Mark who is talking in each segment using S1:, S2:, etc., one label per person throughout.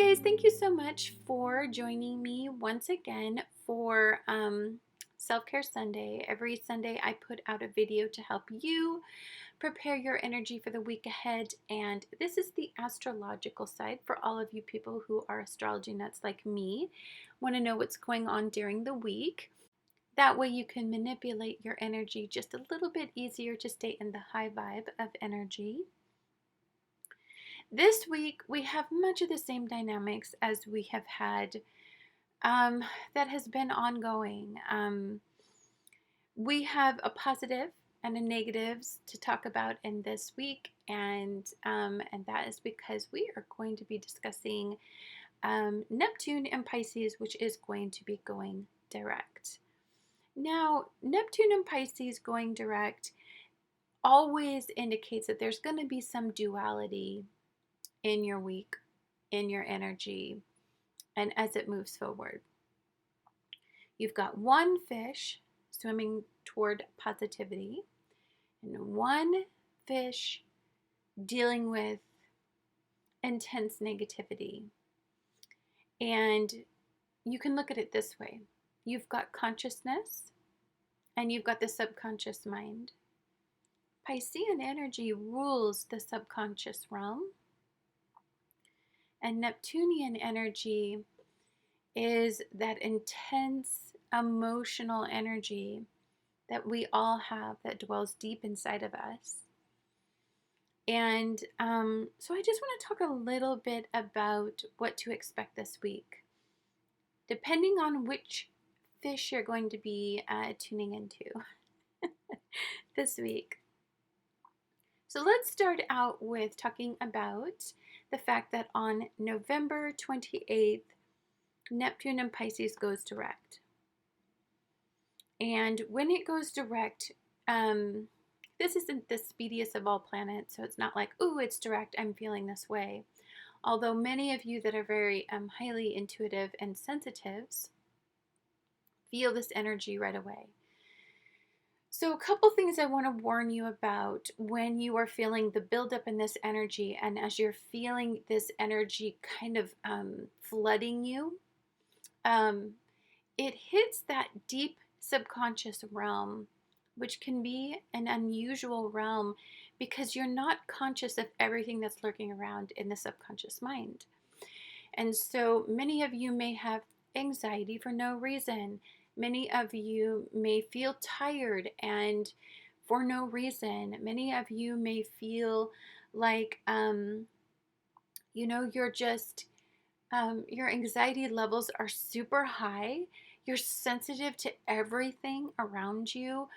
S1: guys, thank you so much for joining me once again for Self-Care Sunday. Every Sunday I put out a video to help you prepare your energy for the week ahead, and this is the astrological side for all of you people who are astrology nuts like me, want to know what's going on during the week. That way you can manipulate your energy just a little bit easier to stay in the high vibe of energy. This week we have much of the same dynamics as we have had that has been ongoing. We have a positive and a negatives to talk about in this week, and that is because we are going to be discussing Neptune and Pisces, which is going to be going direct. Now, Neptune and Pisces going direct always indicates that there's going to be some duality in your week, in your energy, and as it moves forward. You've got one fish swimming toward positivity and one fish dealing with intense negativity. And you can look at it this way. You've got consciousness and you've got the subconscious mind. Piscean energy rules the subconscious realm, and Neptunian energy is that intense emotional energy that we all have that dwells deep inside of us. And so I just want to talk a little bit about what to expect this week, depending on which fish you're going to be tuning into this week. So let's start out with talking about the fact that on November 28th, Neptune in Pisces goes direct. And when it goes direct, this isn't the speediest of all planets, so it's not like, oh, it's direct, I'm feeling this way. Although many of you that are very highly intuitive and sensitives feel this energy right away. So a couple things I want to warn you about when you are feeling the buildup in this energy, and as you're feeling this energy kind of flooding you, it hits that deep subconscious realm, which can be an unusual realm because you're not conscious of everything that's lurking around in the subconscious mind. And so many of you may have anxiety for no reason. Many of you may feel tired and for no reason. Many of you may feel like, you're just, your anxiety levels are super high. You're sensitive to everything around you.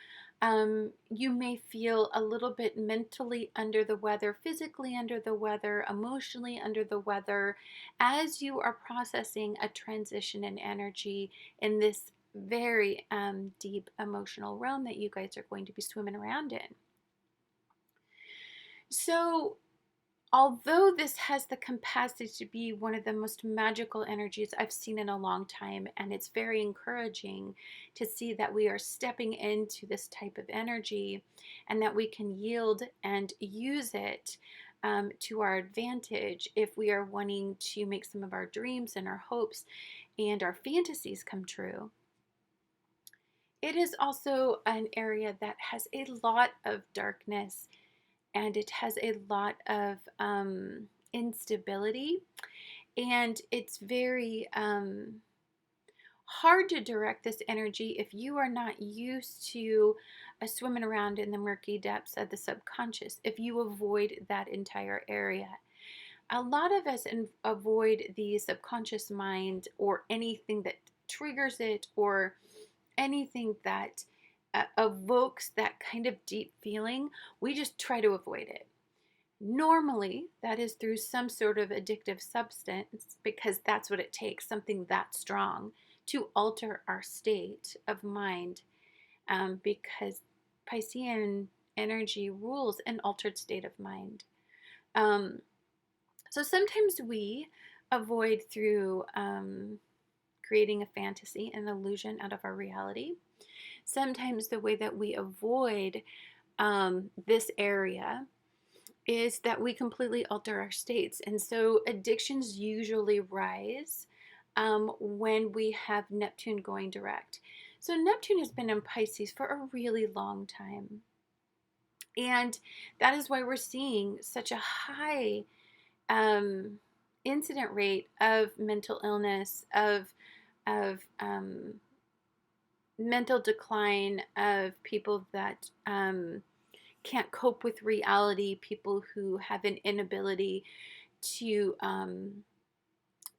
S1: You may feel a little bit mentally under the weather, physically under the weather, emotionally under the weather, as you are processing a transition in energy in this very deep emotional realm that you guys are going to be swimming around in. So although this has the capacity to be one of the most magical energies I've seen in a long time, and it's very encouraging to see that we are stepping into this type of energy and that we can yield and use it to our advantage if we are wanting to make some of our dreams and our hopes and our fantasies come true. It is also an area that has a lot of darkness, and it has a lot of instability, and it's very hard to direct this energy if you are not used to swimming around in the murky depths of the subconscious, if you avoid that entire area. A lot of us avoid the subconscious mind or anything that triggers it or anything that evokes that kind of deep feeling. We just try to avoid it. Normally, that is through some sort of addictive substance, because that's what it takes, something that strong to alter our state of mind, because Piscean energy rules an altered state of mind. So sometimes we avoid through creating a fantasy, an illusion out of our reality. Sometimes the way that we avoid this area is that we completely alter our states. And so addictions usually rise when we have Neptune going direct. So Neptune has been in Pisces for a really long time. And that is why we're seeing such a high um, incident rate of mental illness, of mental decline, of people that can't cope with reality, people who have an inability to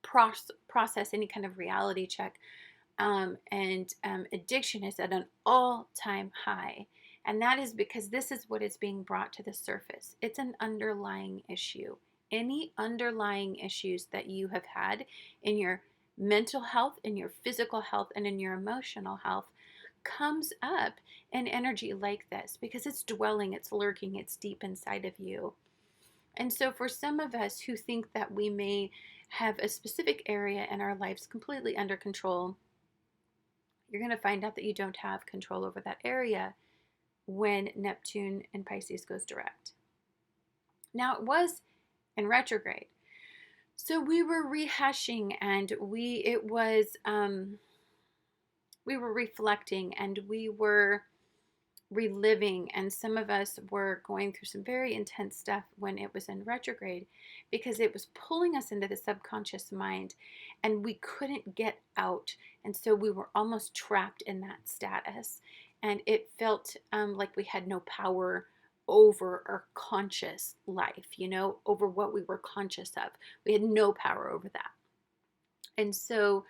S1: process any kind of reality check. And addiction is at an all-time high. And that is because this is what is being brought to the surface. It's an underlying issue. Any underlying issues that you have had in your mental health, in your physical health, and in your emotional health comes up in energy like this because it's dwelling, it's lurking, it's deep inside of you. And so, for some of us who think that we may have a specific area in our lives completely under control, you're going to find out that you don't have control over that area when Neptune in Pisces goes direct. Now, it was in retrograde. So we were rehashing and we were reflecting and we were reliving, and some of us were going through some very intense stuff when it was in retrograde because it was pulling us into the subconscious mind and we couldn't get out, and so we were almost trapped in that status, and it felt like we had no power over our conscious life, over what we were conscious of. We had no power over that. And so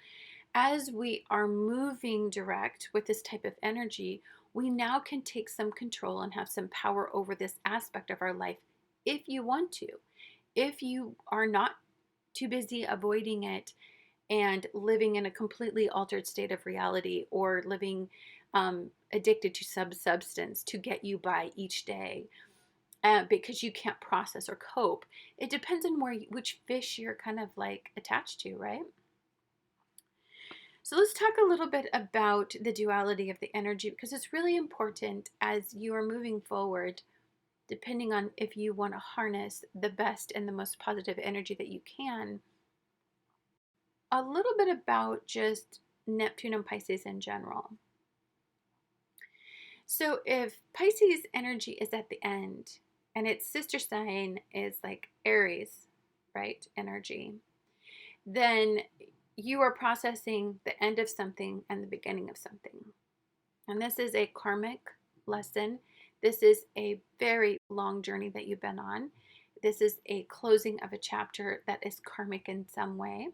S1: as we are moving direct with this type of energy, we now can take some control and have some power over this aspect of our life if you want to. If you are not too busy avoiding it and living in a completely altered state of reality, or living addicted to some substance to get you by each day because you can't process or cope. It depends on which fish you're kind of like attached to, right? So let's talk a little bit about the duality of the energy, because it's really important as you are moving forward, depending on if you want to harness the best and the most positive energy that you can. A little bit about just Neptune and Pisces in general. So if Pisces energy is at the end and its sister sign is like Aries, right, energy, then you are processing the end of something and the beginning of something. And this is a karmic lesson. This is a very long journey that you've been on. This is a closing of a chapter that is karmic in some way.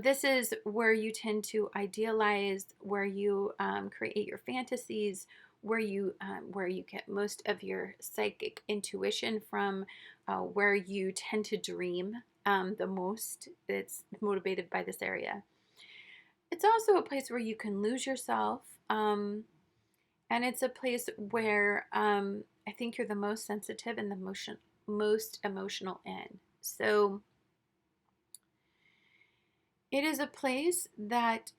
S1: This is where you tend to idealize, where you create your fantasies, where you get most of your psychic intuition from, where you tend to dream the most. It's motivated by this area. It's also a place where you can lose yourself, and it's a place where I think you're the most sensitive and the most emotional in. So it is a place that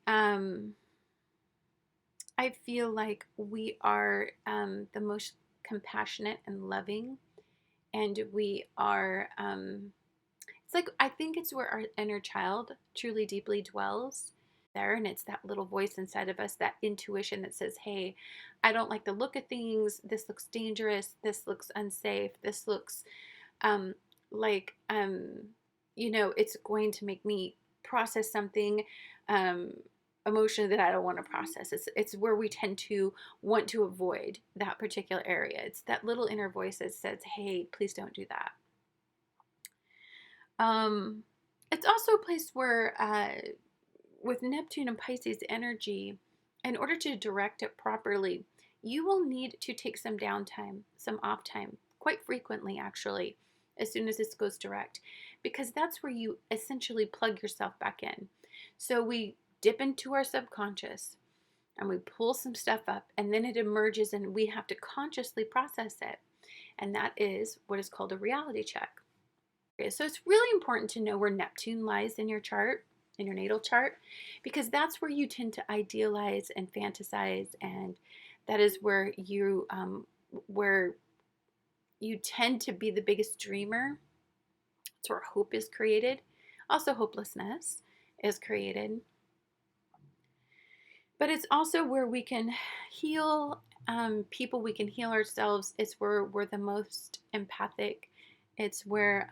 S1: I feel like we are the most compassionate and loving, and we are. It's like, I think it's where our inner child truly deeply dwells there, and it's that little voice inside of us, that intuition that says, hey, I don't like the look of things, this looks dangerous, this looks unsafe, this looks like it's going to make me process something emotionally that I don't want to process. It's where we tend to want to avoid that particular area. It's that little inner voice that says, hey, please don't do that. It's also a place where with Neptune and Pisces energy, in order to direct it properly, you will need to take some downtime, some off time, quite frequently actually, as soon as this goes direct, because that's where you essentially plug yourself back in. So we dip into our subconscious and we pull some stuff up, and then it emerges and we have to consciously process it. And that is what is called a reality check. So it's really important to know where Neptune lies in your chart, in your natal chart, because that's where you tend to idealize and fantasize, and that is where you where You tend to be the biggest dreamer. It's where hope is created. Also, hopelessness is created. But it's also where we can heal people, we can heal ourselves. It's where we're the most empathic. It's where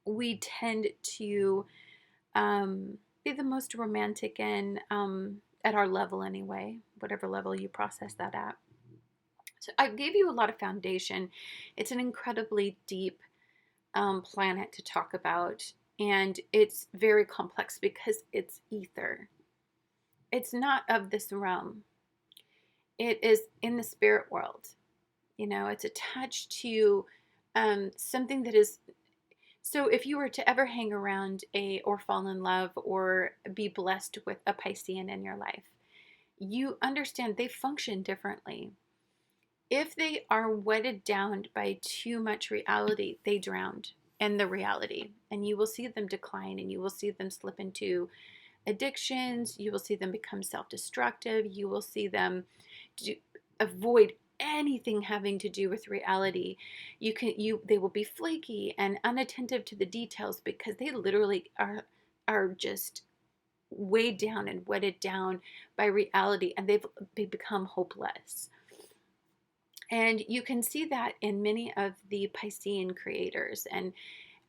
S1: we tend to be the most romantic and at our level anyway, whatever level you process that at. So I gave you a lot of foundation. It's an incredibly deep planet to talk about, and it's very complex because it's ether. It's not of this realm. It is in the spirit world. You know, it's attached to something that is. So if you were to ever hang around or fall in love or be blessed with a Piscean in your life, you understand they function differently. If they are wedded down by too much reality, they drown in the reality, and you will see them decline, and you will see them slip into addictions. You will see them become self-destructive. You will see them avoid anything having to do with reality. They will be flaky and unattentive to the details because they literally are just weighed down and wedded down by reality, and they become hopeless. And you can see that in many of the Piscean creators. And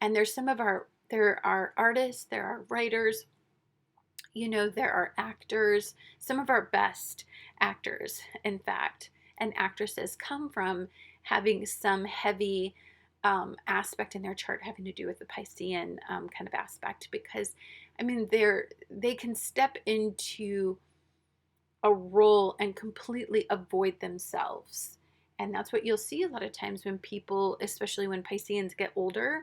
S1: there's there are artists, there are writers, you know, there are actors. Some of our best actors, in fact, and actresses come from having some heavy aspect in their chart having to do with the Piscean kind of aspect, because I mean they can step into a role and completely avoid themselves. And that's what you'll see a lot of times when people, especially when Pisceans get older,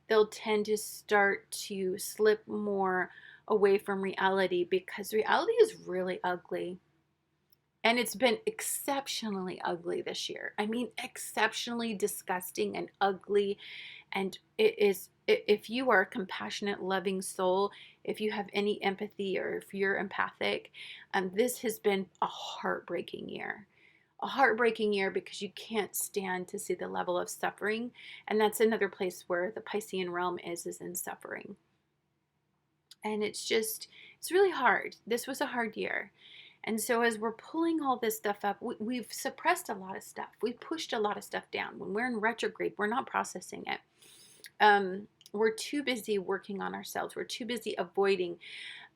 S1: they'll tend to start to slip more away from reality, because reality is really ugly. And it's been exceptionally ugly this year. I mean, exceptionally disgusting and ugly. And it is, if you are a compassionate, loving soul, if you have any empathy or if you're empathic, this has been a heartbreaking year. A heartbreaking year because you can't stand to see the level of suffering. And that's another place where the Piscean realm is in suffering. And it's really hard. This was a hard year. And so as we're pulling all this stuff up, we've suppressed a lot of stuff. We've pushed a lot of stuff down. When we're in retrograde, we're not processing it. We're too busy working on ourselves. We're too busy avoiding.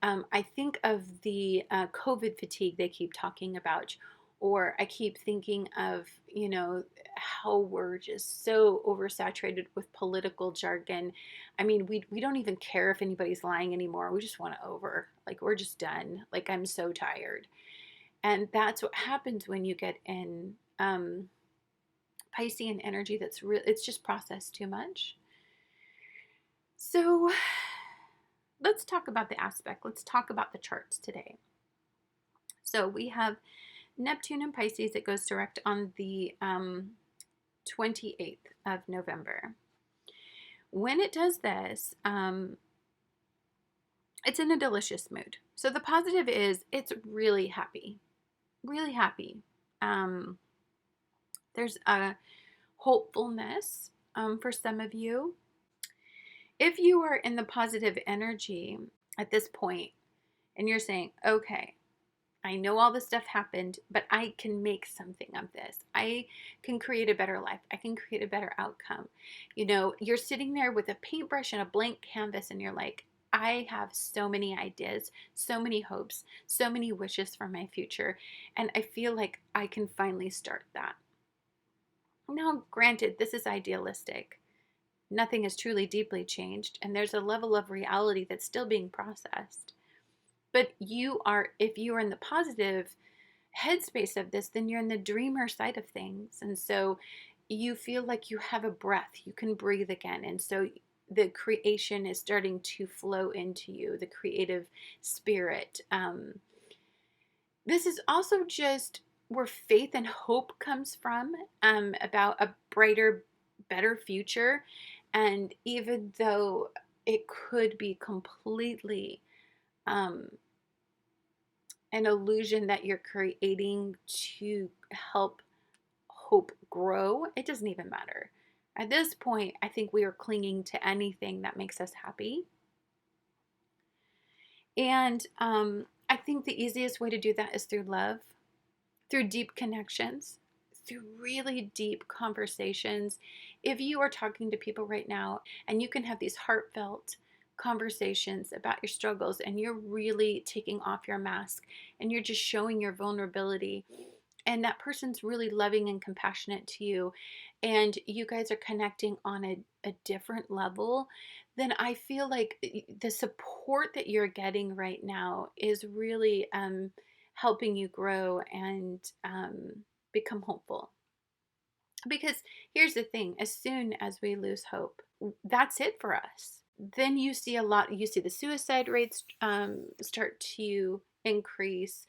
S1: I think of the COVID fatigue they keep talking about, or I keep thinking of, you know, how we're just so oversaturated with political jargon. I mean, we don't even care if anybody's lying anymore. We just want it over. Like, we're just done. Like, I'm so tired. And that's what happens when you get in Piscean energy. That's real. It's just processed too much. So let's talk about the aspect. Let's talk about the charts today. So we have Neptune in Pisces. It goes direct on the 28th of November. When it does this, it's in a delicious mood. So the positive is it's really happy. Really happy. There's a hopefulness for some of you. If you are in the positive energy at this point and you're saying, okay, I know all this stuff happened, but I can make something of this. I can create a better life. I can create a better outcome. You know, you're sitting there with a paintbrush and a blank canvas and you're like, I have so many ideas, so many hopes, so many wishes for my future. And I feel like I can finally start that. Now, granted, this is idealistic. Nothing has truly deeply changed, and there's a level of reality that's still being processed. But if you are in the positive headspace of this, then you're in the dreamer side of things. And so you feel like you have a breath, you can breathe again. And so the creation is starting to flow into you, the creative spirit. This is also just where faith and hope comes from, about a brighter, better future. And even though it could be completely an illusion that you're creating to help hope grow, it doesn't even matter. At this point, I think we are clinging to anything that makes us happy. And I think the easiest way to do that is through love, through deep connections, through really deep conversations. If you are talking to people right now and you can have these heartfelt conversations about your struggles and you're really taking off your mask and you're just showing your vulnerability, and that person's really loving and compassionate to you, and you guys are connecting on a different level, then I feel like the support that you're getting right now is really helping you grow and become hopeful. Because here's the thing, as soon as we lose hope, that's it for us. Then you see the suicide rates start to increase.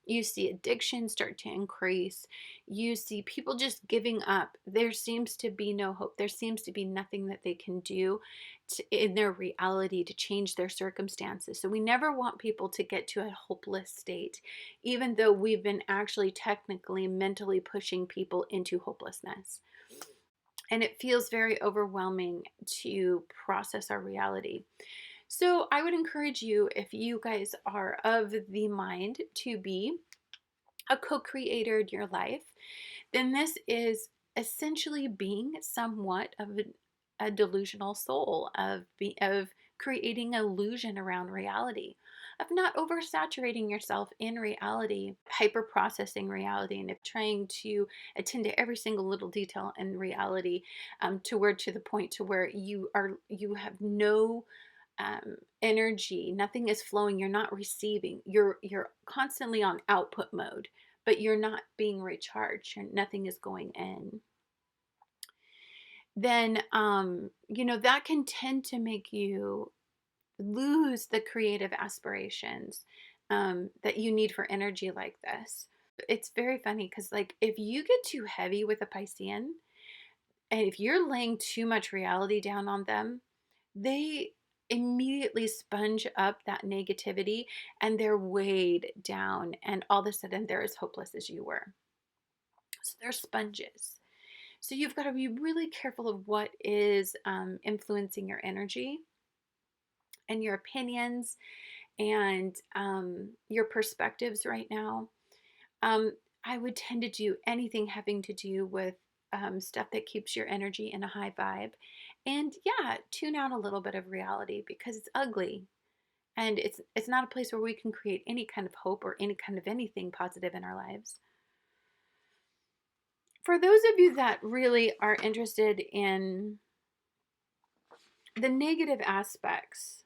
S1: You see addiction start to increase. You see people just giving up. There seems to be no hope. There seems to be nothing that they can do in their reality to change their circumstances. So we never want people to get to a hopeless state, even though we've been actually technically mentally pushing people into hopelessness. And it feels very overwhelming to process our reality. So I would encourage you, if you guys are of the mind to be a co-creator in your life, then this is essentially being somewhat of a delusional soul, of creating illusion around reality, of not oversaturating yourself in reality, hyper processing reality, and of trying to attend to every single little detail in reality, to the point to where you have no energy, nothing is flowing, you're not receiving, you're constantly on output mode, but you're not being recharged, nothing is going in. Then that can tend to make you lose the creative aspirations that you need for energy like this. It's very funny because, like, if you get too heavy with a Piscean, and if you're laying too much reality down on them, they immediately sponge up that negativity and they're weighed down, and all of a sudden they're as hopeless as you were. So they're sponges. So you've got to be really careful of what is influencing your energy and your opinions and your perspectives right now. I would tend to do anything having to do with stuff that keeps your energy in a high vibe. And yeah, tune out a little bit of reality because it's ugly. And it's not a place where we can create any kind of hope or any kind of anything positive in our lives. For those of you that really are interested in the negative aspects,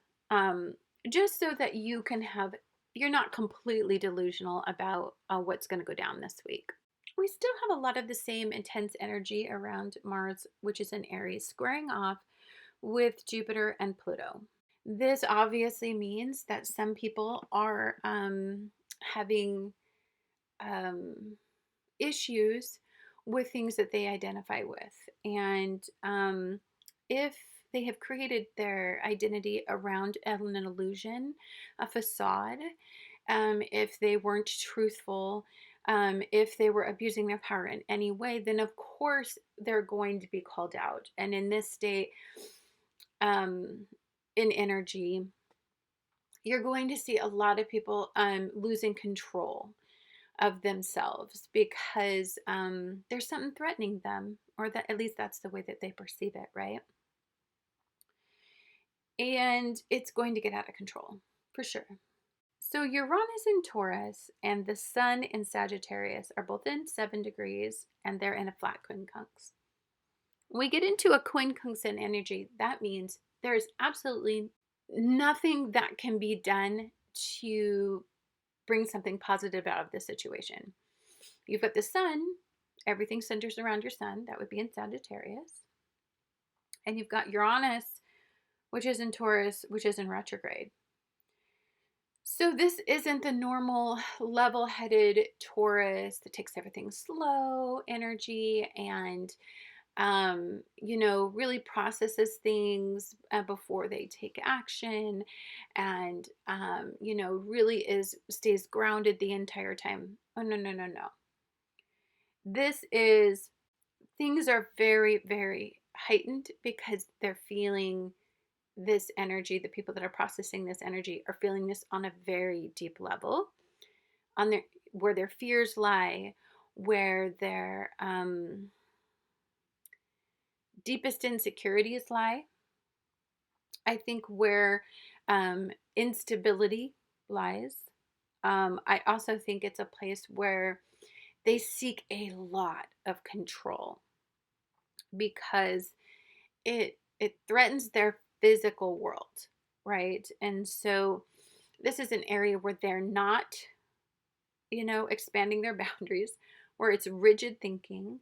S1: just so that you're not completely delusional about what's going to go down this week. We still have a lot of the same intense energy around Mars, which is in Aries, squaring off with Jupiter and Pluto. This obviously means that some people are having issues with things that they identify with. And if they have created their identity around an illusion, a facade, if they weren't truthful, if they were abusing their power in any way, then of course they're going to be called out. And in this state, in energy, you're going to see a lot of people losing control of themselves because there's something threatening them, or that at least that's the way that they perceive it, right? And it's going to get out of control for sure. So Uranus in Taurus and the Sun in Sagittarius are both in 7 degrees, and they're in a flat quincunx. When we get into a quincunx in energy, that means there's absolutely nothing that can be done to bring something positive out of this situation. You've got the Sun, everything centers around your Sun, that would be in Sagittarius. And you've got Uranus, which is in Taurus, which is in retrograde. So this isn't the normal level-headed Taurus that takes everything slow energy and really processes things before they take action, and really stays grounded the entire time. Oh, no, no, no, no. This is, things are very, very heightened because they're feeling this energy. The people that are processing this energy are feeling this on a very deep level, on their, where their fears lie, where their deepest insecurities lie. I think where instability lies. I also think it's a place where they seek a lot of control because it threatens their physical world, right? And so this is an area where they're not, expanding their boundaries, where it's rigid thinking,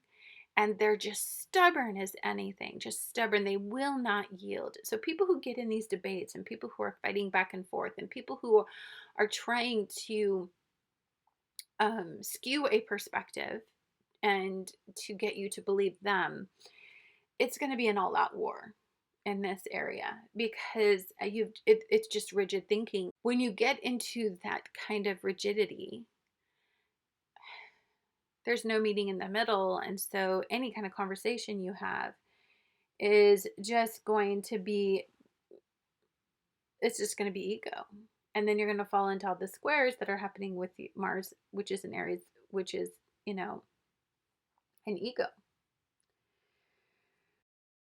S1: and they're just stubborn as anything, just stubborn. They will not yield. So people who get in these debates, and people who are fighting back and forth, and people who are trying to skew a perspective and to get you to believe them, it's going to be an all-out war in this area because it's just rigid thinking. When you get into that kind of rigidity, there's no meeting in the middle, and so any kind of conversation you have is just going to be, it's just going to be ego. And then you're going to fall into all the squares that are happening with Mars, which is an Aries, which is, an ego.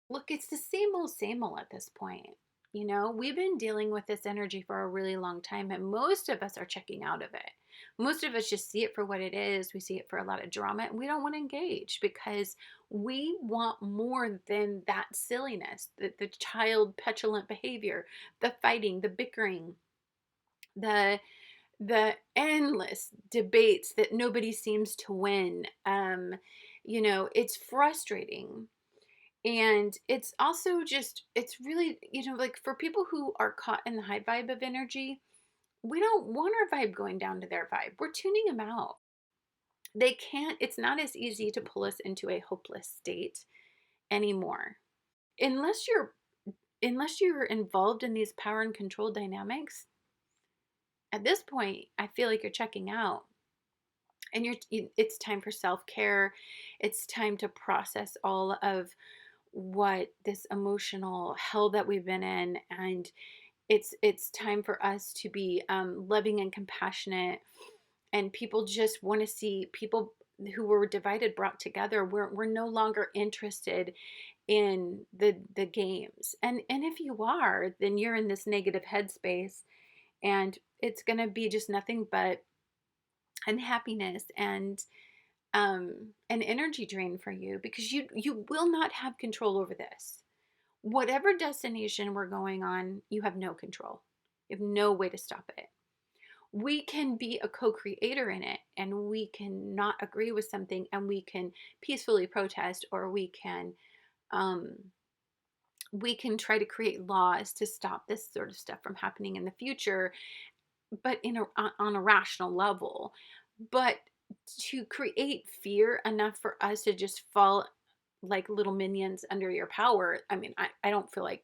S1: Look, it's the same old at this point. We've been dealing with this energy for a really long time, and most of us are checking out of it. Most of us just see it for what it is. We see it for a lot of drama, and we don't want to engage because we want more than that silliness, the child petulant behavior, the fighting, the bickering, the endless debates that nobody seems to win. It's frustrating. And it's also just, it's really, like for people who are caught in the high vibe of energy, we don't want our vibe going down to their vibe. We're tuning them out. They can't, it's not as easy to pull us into a hopeless state anymore. Unless you're involved in these power and control dynamics, at this point, I feel like you're checking out. And it's time for self-care. It's time to process all of what this emotional hell that we've been in, and it's time for us to be loving and compassionate. And people just want to see people who were divided brought together. We're no longer interested in the games, and if you are, then you're in this negative headspace, and it's going to be just nothing but unhappiness and an energy drain for you, because you will not have control over this. Whatever destination we're going on, you have no control. You have no way to stop it. We can be a co-creator in it, and we can not agree with something, and we can peacefully protest, or um, we can try to create laws to stop this sort of stuff from happening in the future, but on a rational level. But to create fear enough for us to just fall like little minions under your power, I mean, I don't feel like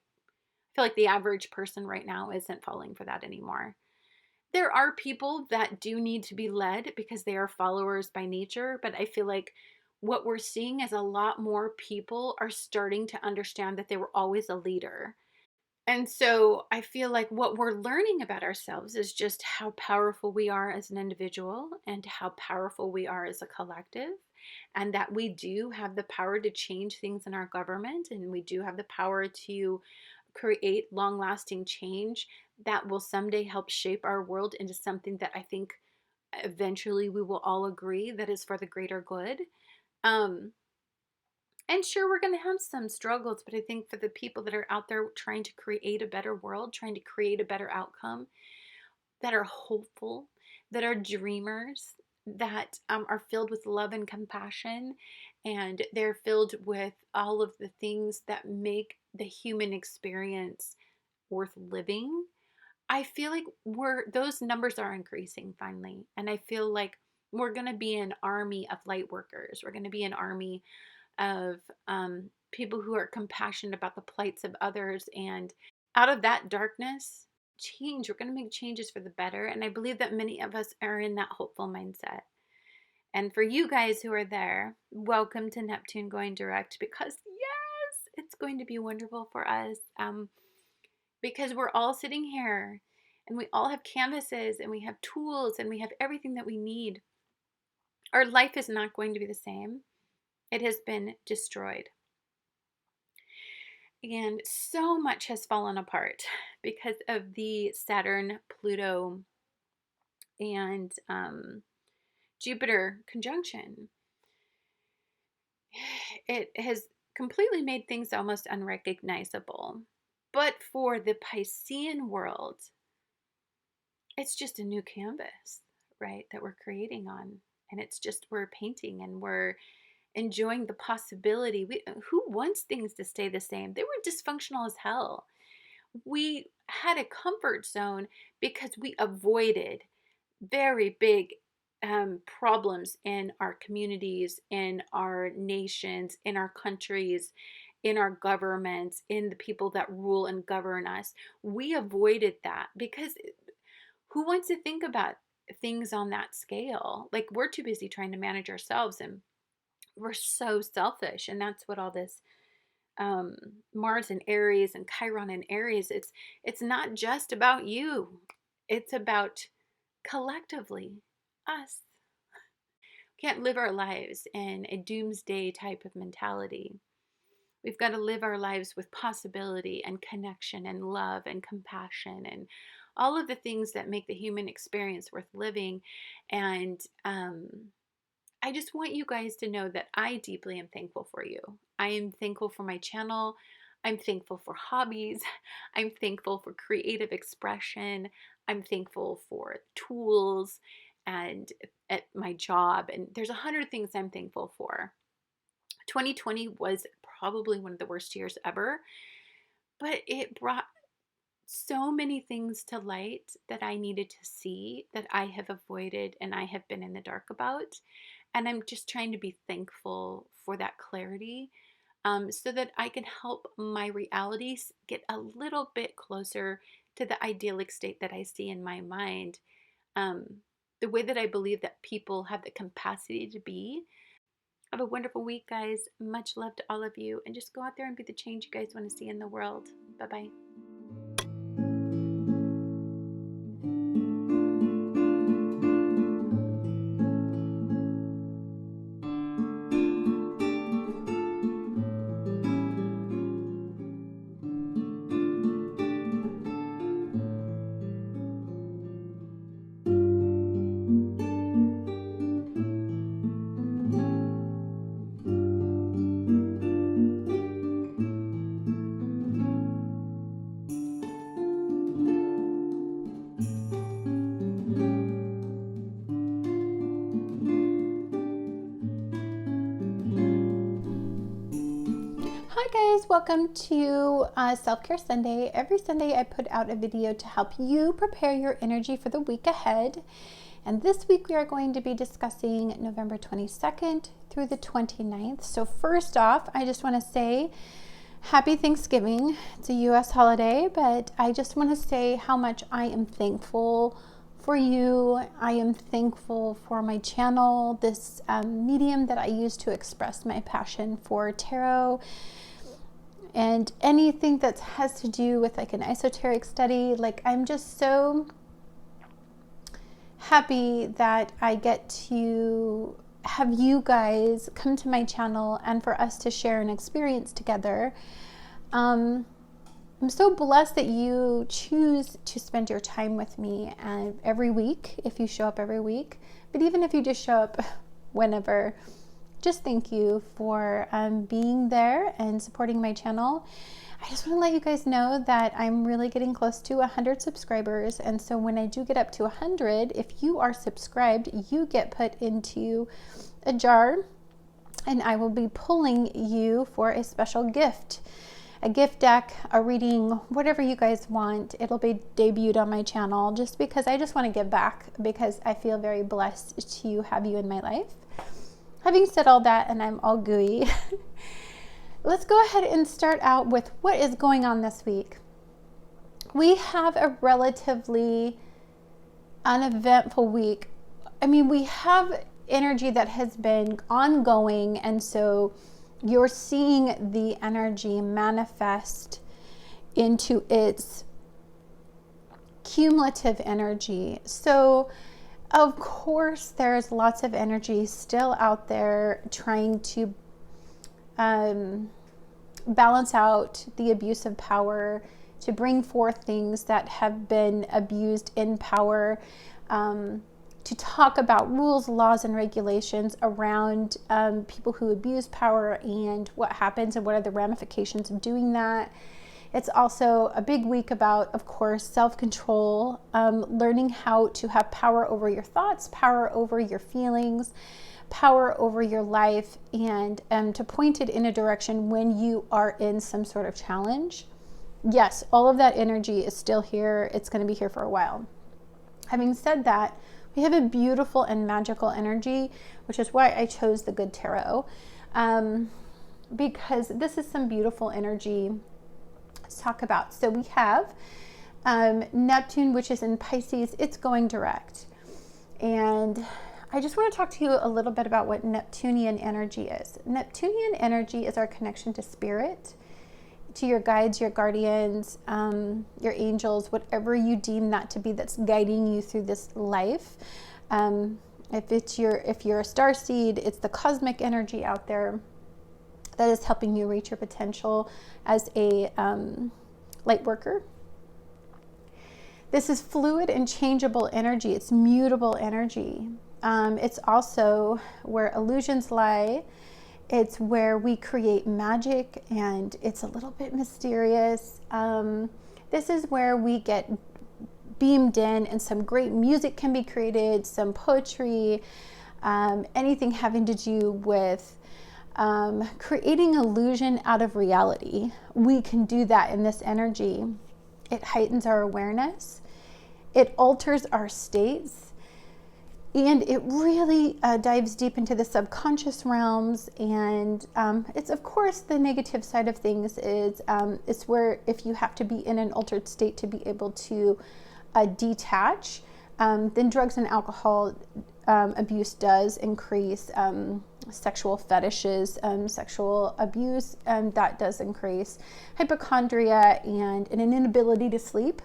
S1: the average person right now isn't falling for that anymore. There are people that do need to be led because they are followers by nature, but I feel like what we're seeing is a lot more people are starting to understand that they were always a leader. And so I feel like what we're learning about ourselves is just how powerful we are as an individual, and how powerful we are as a collective, and that we do have the power to change things in our government, and we do have the power to create long lasting change that will someday help shape our world into something that I think eventually we will all agree that is for the greater good. Um, and sure, we're going to have some struggles, but I think for the people that are out there trying to create a better world, trying to create a better outcome, that are hopeful, that are dreamers, that are filled with love and compassion, and they're filled with all of the things that make the human experience worth living. I feel like those numbers are increasing finally, and I feel like we're going to be an army of light workers. We're going to be an army of people who are compassionate about the plights of others, and out of that darkness, change. We're going to make changes for the better, and I believe that many of us are in that hopeful mindset. And for you guys who are there, welcome to Neptune going direct, because yes, it's going to be wonderful for us, because we're all sitting here and we all have canvases and we have tools and we have everything that we need. Our life is not going to be the same. It has been destroyed. And so much has fallen apart because of the Saturn, Pluto, and Jupiter conjunction. It has completely made things almost unrecognizable. But for the Piscean world, it's just a new canvas, right, that we're creating on. And it's just, we're painting and we're enjoying the possibility. Who wants things to stay the same? They were dysfunctional as hell. We had a comfort zone because we avoided very big problems in our communities, in our nations, in our countries, in our governments, in the people that rule and govern us. We avoided that because who wants to think about things on that scale? Like, we're too busy trying to manage ourselves, and we're so selfish. And that's what all this Mars and Aries and Chiron and Aries, it's not just about you. It's about collectively us. We can't live our lives in a doomsday type of mentality. We've got to live our lives with possibility and connection and love and compassion and all of the things that make the human experience worth living. And I just want you guys to know that I deeply am thankful for you. I am thankful for my channel. I'm thankful for hobbies. I'm thankful for creative expression. I'm thankful for tools and at my job. And there's 100 things I'm thankful for. 2020 was probably one of the worst years ever, but it brought so many things to light that I needed to see, that I have avoided and I have been in the dark about. And I'm just trying to be thankful for that clarity, so that I can help my realities get a little bit closer to the idyllic state that I see in my mind, the way that I believe that people have the capacity to be. Have a wonderful week, guys. Much love to all of you. And just go out there and be the change you guys want to see in the world. Bye-bye. Hi guys, welcome to Self-Care Sunday. Every Sunday I put out a video to help you prepare your energy for the week ahead. And this week we are going to be discussing November 22nd through the 29th. So first off, I just want to say happy Thanksgiving. It's a US holiday, but I just want to say how much I am thankful for you. I am thankful for my channel, this medium that I use to express my passion for tarot and anything that has to do with like an esoteric study. Like, I'm just so happy that I get to have you guys come to my channel and for us to share an experience together. I'm so blessed that you choose to spend your time with me every week, if you show up every week. But even if you just show up whenever, just thank you for being there and supporting my channel. I just want to let you guys know that I'm really getting close to 100 subscribers. And so when I do get up to 100, if you are subscribed, you get put into a jar and I will be pulling you for a special gift. A gift deck, a reading, whatever you guys want. It'll be debuted on my channel just because I just want to give back, because I feel very blessed to have you in my life. Having said all that, and I'm all gooey, let's go ahead and start out with what is going on this week. We have a relatively uneventful week. I mean, we have energy that has been ongoing, and so you're seeing the energy manifest into its cumulative energy. So of course there's lots of energy still out there trying to balance out the abuse of power, to bring forth things that have been abused in power, to talk about rules, laws, and regulations around people who abuse power and what happens and what are the ramifications of doing that. It's also a big week about, of course, self-control, learning how to have power over your thoughts, power over your feelings, power over your life, and to point it in a direction when you are in some sort of challenge. Yes, all of that energy is still here. It's going to be here for a while. Having said that, we have a beautiful and magical energy, which is why I chose the Good Tarot, because this is some beautiful energy to talk about. So we have Neptune, which is in Pisces. It's going direct. And I just want to talk to you a little bit about what Neptunian energy is. Neptunian energy is our connection to spirit, to your guides, your guardians, your angels, whatever you deem that to be that's guiding you through this life. If you're a star seed, it's the cosmic energy out there that is helping you reach your potential as a light worker. This is fluid and changeable energy. It's mutable energy. It's also where illusions lie. It's where we create magic, and it's a little bit mysterious. This is where we get beamed in, and some great music can be created, some poetry, anything having to do with creating illusion out of reality. We can do that in this energy. It heightens our awareness. It alters our states. And it really dives deep into the subconscious realms. And it's, of course, the negative side of things is it's where if you have to be in an altered state to be able to detach, then drugs and alcohol abuse does increase. Sexual fetishes, sexual abuse, that does increase. Hypochondria and an inability to sleep.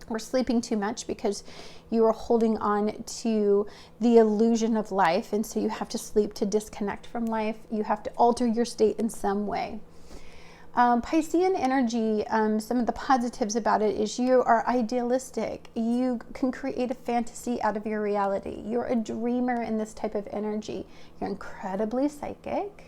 S1: We're sleeping too much because you are holding on to the illusion of life, and so you have to sleep to disconnect from life. You have to alter your state in some way. Piscean energy, some of the positives about it is you are idealistic. You can create a fantasy out of your reality. You're a dreamer in this type of energy. You're incredibly psychic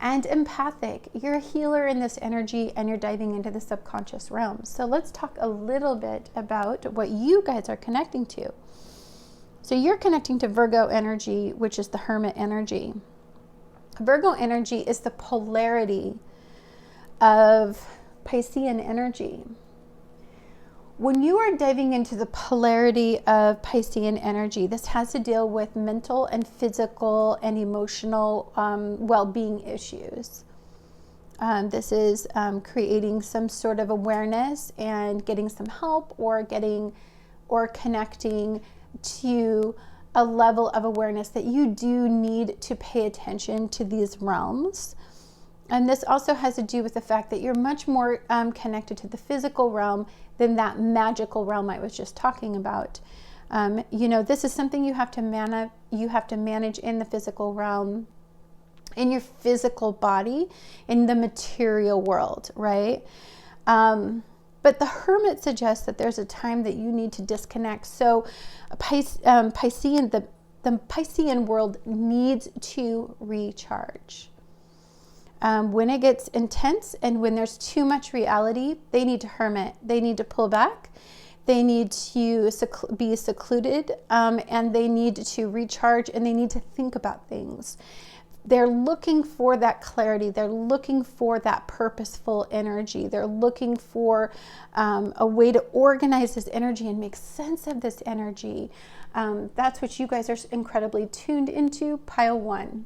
S1: and empathic. You're a healer in this energy, and you're diving into the subconscious realm. So let's talk a little bit about what you guys are connecting to. So you're connecting to Virgo energy, which is the Hermit energy. Virgo energy is the polarity of Piscean energy. When you are diving into the polarity of Piscean energy, this has to deal with mental and physical and emotional well-being issues. This is creating some sort of awareness and getting some help, or connecting to a level of awareness that you do need to pay attention to these realms. And this also has to do with the fact that you're much more connected to the physical realm than that magical realm I was just talking about. This is something you have to manage in the physical realm, in your physical body, in the material world, right? But the Hermit suggests that there's a time that you need to disconnect. So the Piscean world needs to recharge. When it gets intense and when there's too much reality, they need to hermit. They need to pull back. They need to be secluded, and they need to recharge, and they need to think about things. They're looking for that clarity. They're looking for that purposeful energy. They're looking for a way to organize this energy and make sense of this energy. That's what you guys are incredibly tuned into, pile one.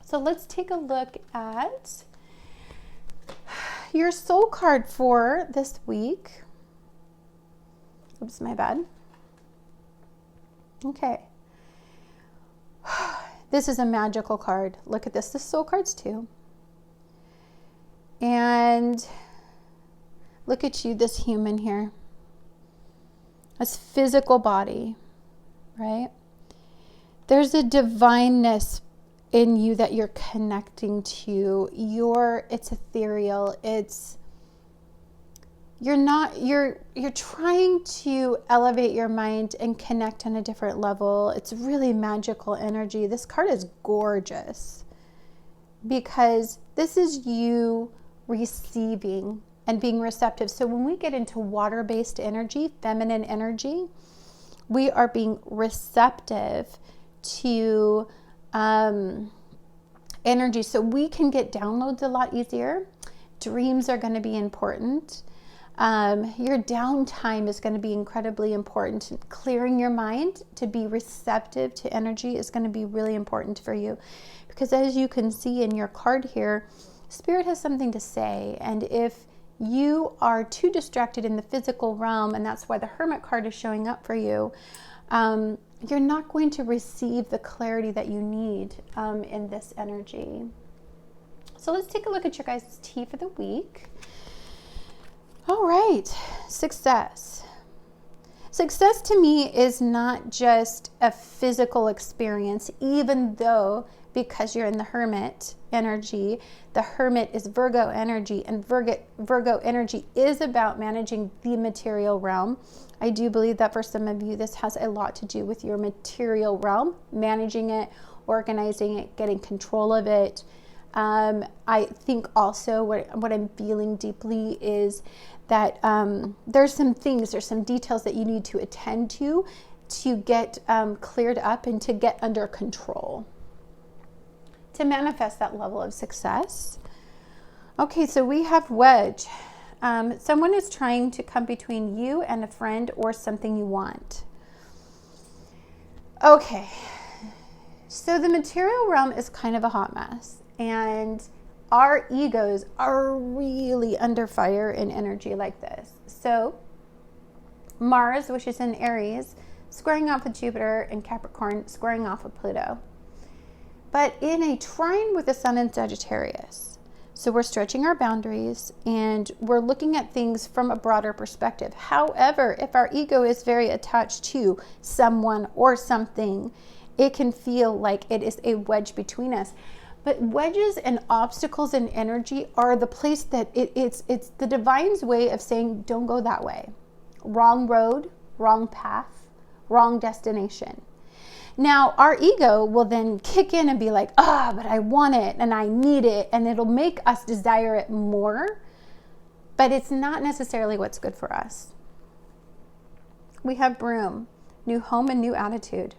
S1: So let's take a look at your soul card for this week. Oops, my bad. Okay. This is a magical card. Look at this. This soul cards too. And look at you, this human here. This physical body, right? There's a divineness in you that you're connecting to. It's ethereal. You're trying to elevate your mind and connect on a different level. It's really magical energy. This card is gorgeous because this is you receiving and being receptive. So when we get into water-based energy, feminine energy, we are being receptive to energy. So we can get downloads a lot easier. Dreams are going to be important. Your downtime is going to be incredibly important. Clearing your mind to be receptive to energy is going to be really important for you, because as you can see in your card here, Spirit has something to say. And if you are too distracted in the physical realm, and that's why the Hermit card is showing up for you, you're not going to receive the clarity that you need in this energy. So let's take a look at your guys' tea for the week. All right, success. Success to me is not just a physical experience, even though, because you're in the Hermit energy, the Hermit is Virgo energy, and Virgo energy is about managing the material realm. I do believe that for some of you, this has a lot to do with your material realm, managing it, organizing it, getting control of it. I think also what I'm feeling deeply is that there's some details that you need to attend to get cleared up and to get under control, to manifest that level of success. Okay, so we have wedge. Someone is trying to come between you and a friend or something you want. Okay, so the material realm is kind of a hot mess, and our egos are really under fire in energy like this. So Mars, which is in Aries, squaring off with Jupiter, and Capricorn squaring off with Pluto, but in a trine with the Sun in Sagittarius. So we're stretching our boundaries and we're looking at things from a broader perspective. However, if our ego is very attached to someone or something, it can feel like it is a wedge between us. But wedges and obstacles in energy are the place that it's the divine's way of saying, don't go that way. Wrong road, wrong path, wrong destination. Now, our ego will then kick in and be like, but I want it and I need it, and it'll make us desire it more, but it's not necessarily what's good for us. We have broom, new home and new attitude.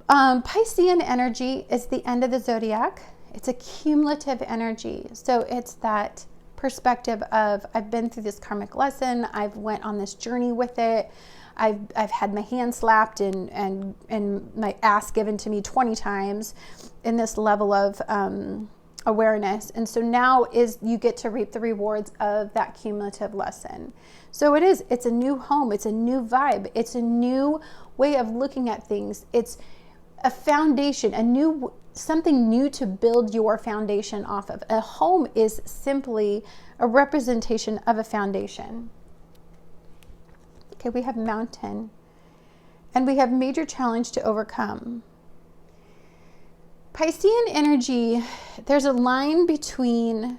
S1: Piscean energy is the end of the zodiac. It's a cumulative energy. So it's that perspective of, I've been through this karmic lesson. I've went on this journey with it. I've had my hand slapped and my ass given to me 20 times in this level of awareness. And so now you get to reap the rewards of that cumulative lesson. So it's a new home. It's a new vibe. It's a new way of looking at things. It's a foundation, something new to build your foundation off of. A home is simply a representation of a foundation. Okay, we have mountain, and we have major challenge to overcome. Piscean energy, there's a line between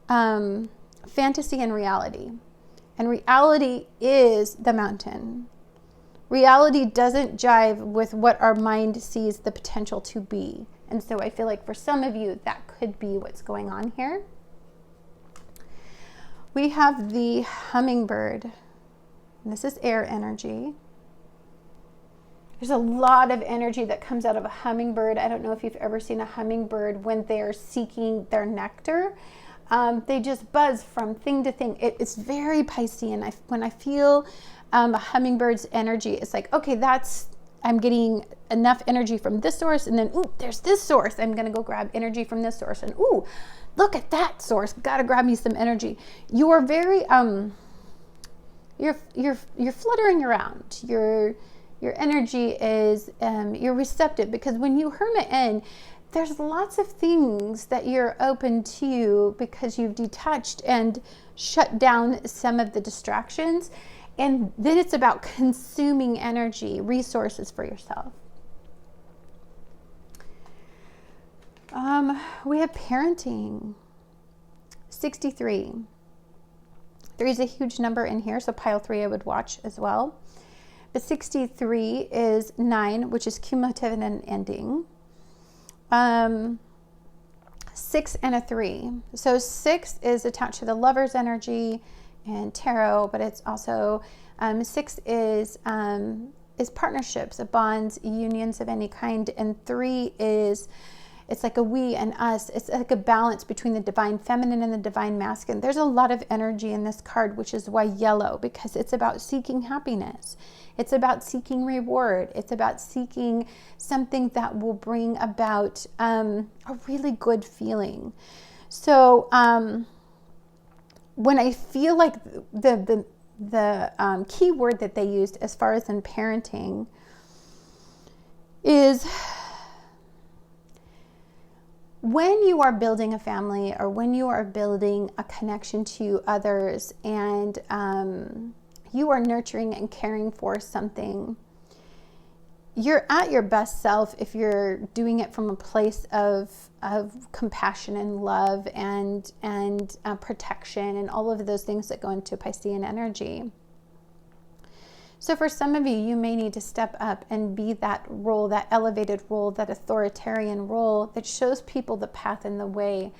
S1: fantasy and reality. And reality is the mountain. Reality doesn't jive with what our mind sees the potential to be. And so I feel like for some of you, that could be what's going on here. We have the hummingbird. This is air energy. There's a lot of energy that comes out of a hummingbird. I don't know if you've ever seen a hummingbird when they're seeking their nectar. They just buzz from thing to thing. It's very Piscean. When I feel a hummingbird's energy, it's like, okay, I'm getting enough energy from this source, and then, ooh, there's this source. I'm going to go grab energy from this source, and ooh, look at that source. Got to grab me some energy. You're very... You're fluttering around. Your energy is, you're receptive, because when you hermit in, there's lots of things that you're open to because you've detached and shut down some of the distractions. And then it's about consuming energy, resources for yourself. We have parenting. 63. 3 is a huge number in here, so pile 3 I would watch as well. But 63 is 9, which is cumulative and an ending. 6 and a 3. So 6 is attached to the lover's energy and tarot, but it's also 6 is partnerships, bonds, unions of any kind, and 3 is, it's like a we and us. It's like a balance between the divine feminine and the divine masculine. There's a lot of energy in this card, which is why yellow, because it's about seeking happiness. It's about seeking reward. It's about seeking something that will bring about a really good feeling. So when I feel like the key word that they used as far as in parenting is, when you are building a family or when you are building a connection to others and you are nurturing and caring for something, you're at your best self if you're doing it from a place of compassion and love and protection and all of those things that go into Piscean energy. So for some of you, you may need to step up and be that role, that elevated role, that authoritarian role that shows people the path and the way.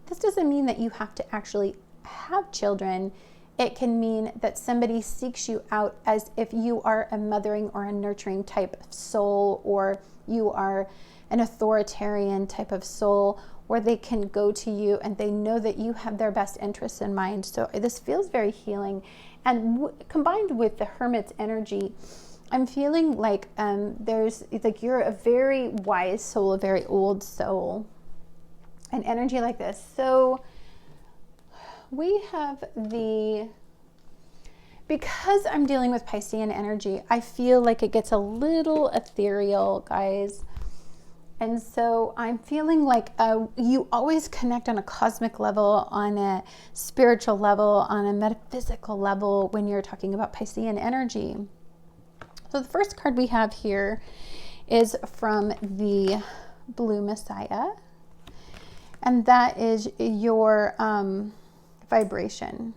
S1: This doesn't mean that you have to actually have children. It can mean that somebody seeks you out as if you are a mothering or a nurturing type of soul, or you are an authoritarian type of soul, or they can go to you and they know that you have their best interests in mind. So this feels very healing. And combined with the Hermit's energy, I'm feeling like there's like you're a very wise soul, a very old soul, an energy like this. So we have because I'm dealing with Piscean energy, I feel like it gets a little ethereal, guys. And so I'm feeling like you always connect on a cosmic level, on a spiritual level, on a metaphysical level when you're talking about Piscean energy. So the first card we have here is from the Blue Messiah, and that is your vibration.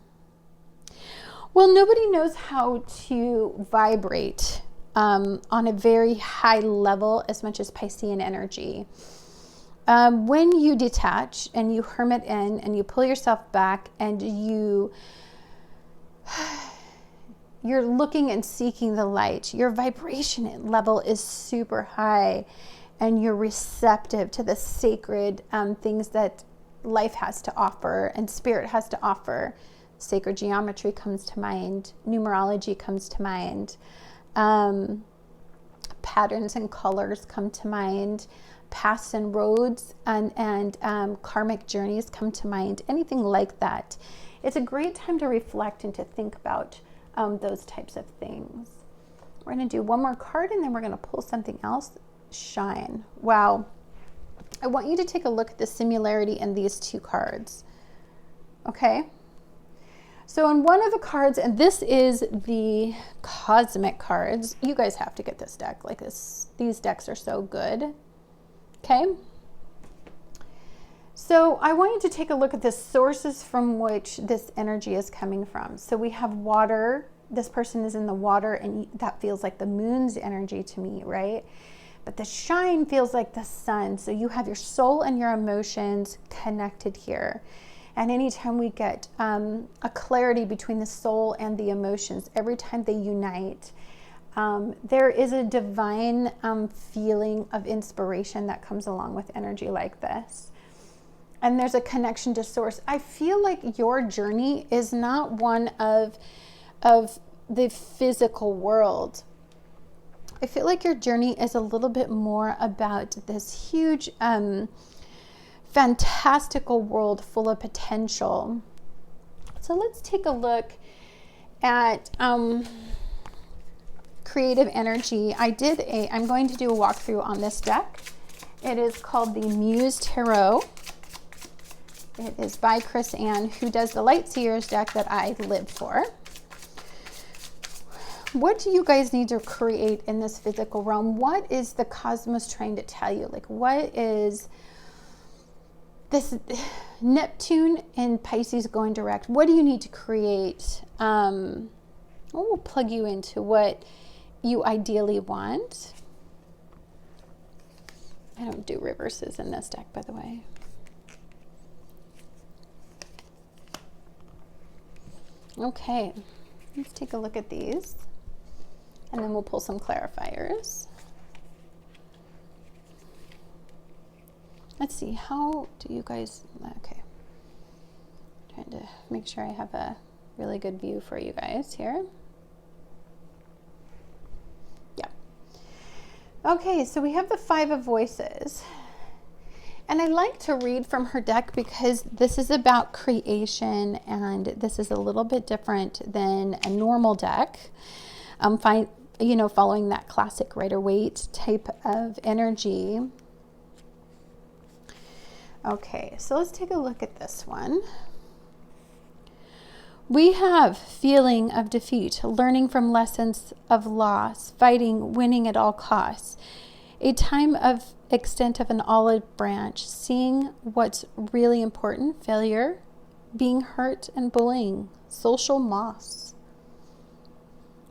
S1: Well, nobody knows how to vibrate on a very high level as much as Piscean energy. When you detach and you hermit in and you pull yourself back and you're looking and seeking the light, your vibration level is super high and you're receptive to the sacred things that life has to offer and spirit has to offer. Sacred geometry comes to mind, numerology comes to mind. Patterns and colors come to mind, paths and roads and karmic journeys come to mind, anything like that. It's a great time to reflect and to think about those types of things. We're going to do one more card and then we're going to pull something else. Shine. Wow. I want you to take a look at the similarity in these two cards. Okay? So in one of the cards, and this is the cosmic cards. You guys have to get this deck like this. These decks are so good. Okay. So I want you to take a look at the sources from which this energy is coming from. So we have water. This person is in the water, and that feels like the moon's energy to me, right? But the shine feels like the sun. So you have your soul and your emotions connected here. And anytime we get a clarity between the soul and the emotions, every time they unite, there is a divine feeling of inspiration that comes along with energy like this. And there's a connection to source. I feel like your journey is not one of the physical world. I feel like your journey is a little bit more about this huge fantastical world full of potential. So let's take a look at creative energy, I'm going to do a walkthrough on this deck. It is called the Muse Tarot. It is by Chris Ann, who does the Light Seers deck that I live for. What do you guys need to create in this physical realm? What is the cosmos trying to tell you? Like, what is this Neptune in Pisces going direct? What do you need to create? We'll plug you into what you ideally want. I don't do reverses in this deck, by the way. Okay, let's take a look at these, and then we'll pull some clarifiers. Let's see, how do you guys, okay. Trying to make sure I have a really good view for you guys here. Yeah. Okay, so we have the Five of Voices. And I like to read from her deck because this is about creation, and this is a little bit different than a normal deck. Following that classic Rider-Waite type of energy. Okay, so let's take a look at this one. We have feeling of defeat, learning from lessons of loss, fighting, winning at all costs. A time of extent of an olive branch, seeing what's really important, failure, being hurt, and bullying, social moss.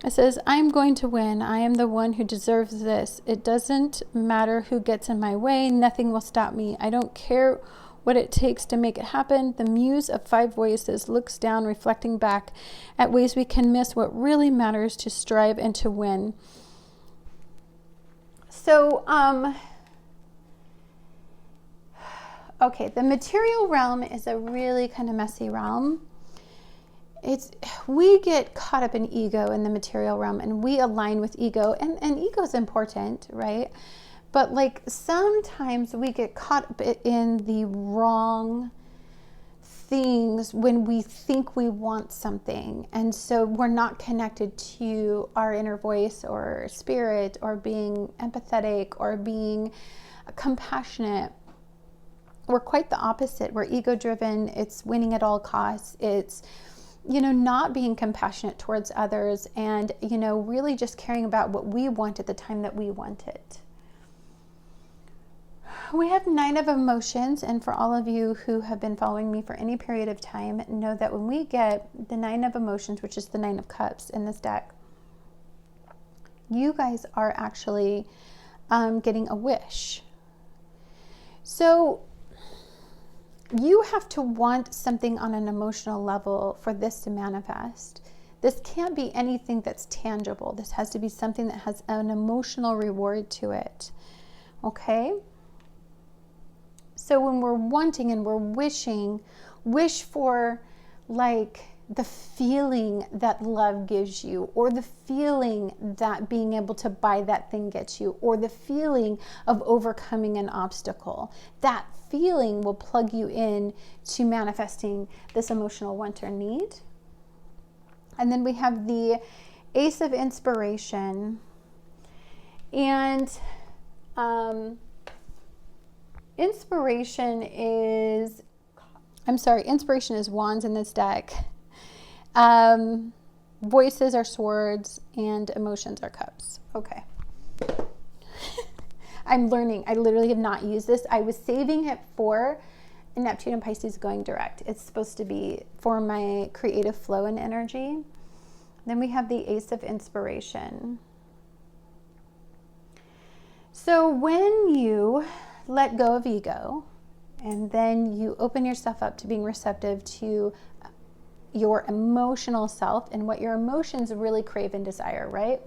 S1: It says, I'm going to win. I am the one who deserves this. It doesn't matter who gets in my way. Nothing will stop me. I don't care what it takes to make it happen. The Muse of Five Voices looks down, reflecting back at ways we can miss what really matters to strive and to win. So, okay, the material realm is a really kind of messy realm. We get caught up in ego in the material realm, and we align with ego, and ego is important, right? But like sometimes we get caught up in the wrong things when we think we want something, and so we're not connected to our inner voice or spirit, or being empathetic, or being compassionate. We're quite the opposite. We're ego driven. It's winning at all costs. It's not being compassionate towards others, and really just caring about what we want at the time that we want it. We have 9 of emotions, and for all of you who have been following me for any period of time, know that when we get the 9 of emotions, which is the 9 of cups in this deck, you guys are actually getting a wish. So you have to want something on an emotional level for this to manifest. This can't be anything that's tangible. This has to be something that has an emotional reward to it. Okay? So when we're wanting and we're wishing, wish for like the feeling that love gives you, or the feeling that being able to buy that thing gets you, or the feeling of overcoming an obstacle. That feeling will plug you in to manifesting this emotional want or need. And then we have the Ace of Inspiration. And inspiration is wands in this deck. Voices are swords, and emotions are cups. Okay. I'm learning. I literally have not used this. I was saving it for Neptune and Pisces going direct. It's supposed to be for my creative flow and energy. Then we have the Ace of Inspiration. So when you let go of ego, and then you open yourself up to being receptive to your emotional self and what your emotions really crave and desire, right?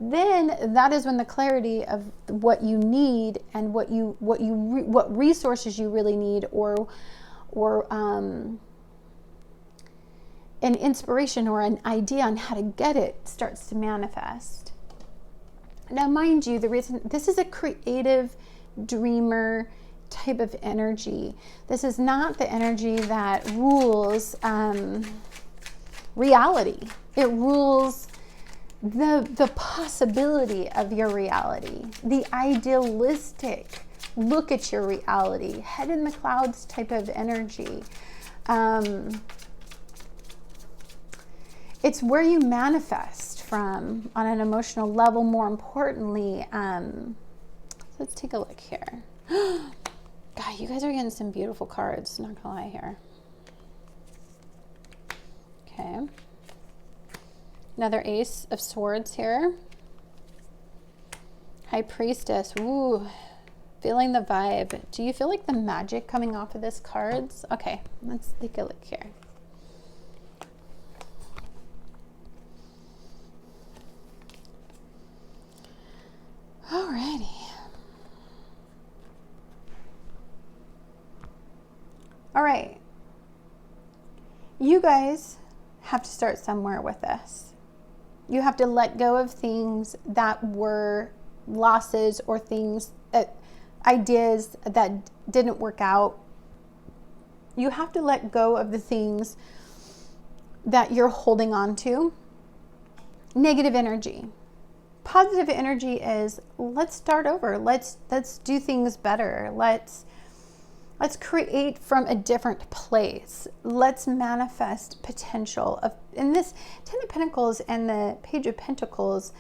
S1: Then that is when the clarity of what you need and what resources you really need, or an inspiration or an idea on how to get it starts to manifest. Now, mind you, the reason this is a creative dreamer type of energy. This is not the energy that rules reality. It rules the possibility of your reality, the idealistic look at your reality, head in the clouds type of energy. It's where you manifest from on an emotional level, more importantly. Let's take a look here. God, you guys are getting some beautiful cards, not gonna lie here. Okay. Another Ace of Swords here. High Priestess. Ooh, feeling the vibe. Do you feel like the magic coming off of this cards? Okay, let's take a look here. Alrighty. All right. You guys have to start somewhere with this. You have to let go of things that were losses or things that ideas that didn't work out. You have to let go of the things that you're holding on to. Negative energy. Positive energy is let's start over. Let's do things better. Let's create from a different place. Let's manifest potential of, in this Ten of Pentacles and the Page of Pentacles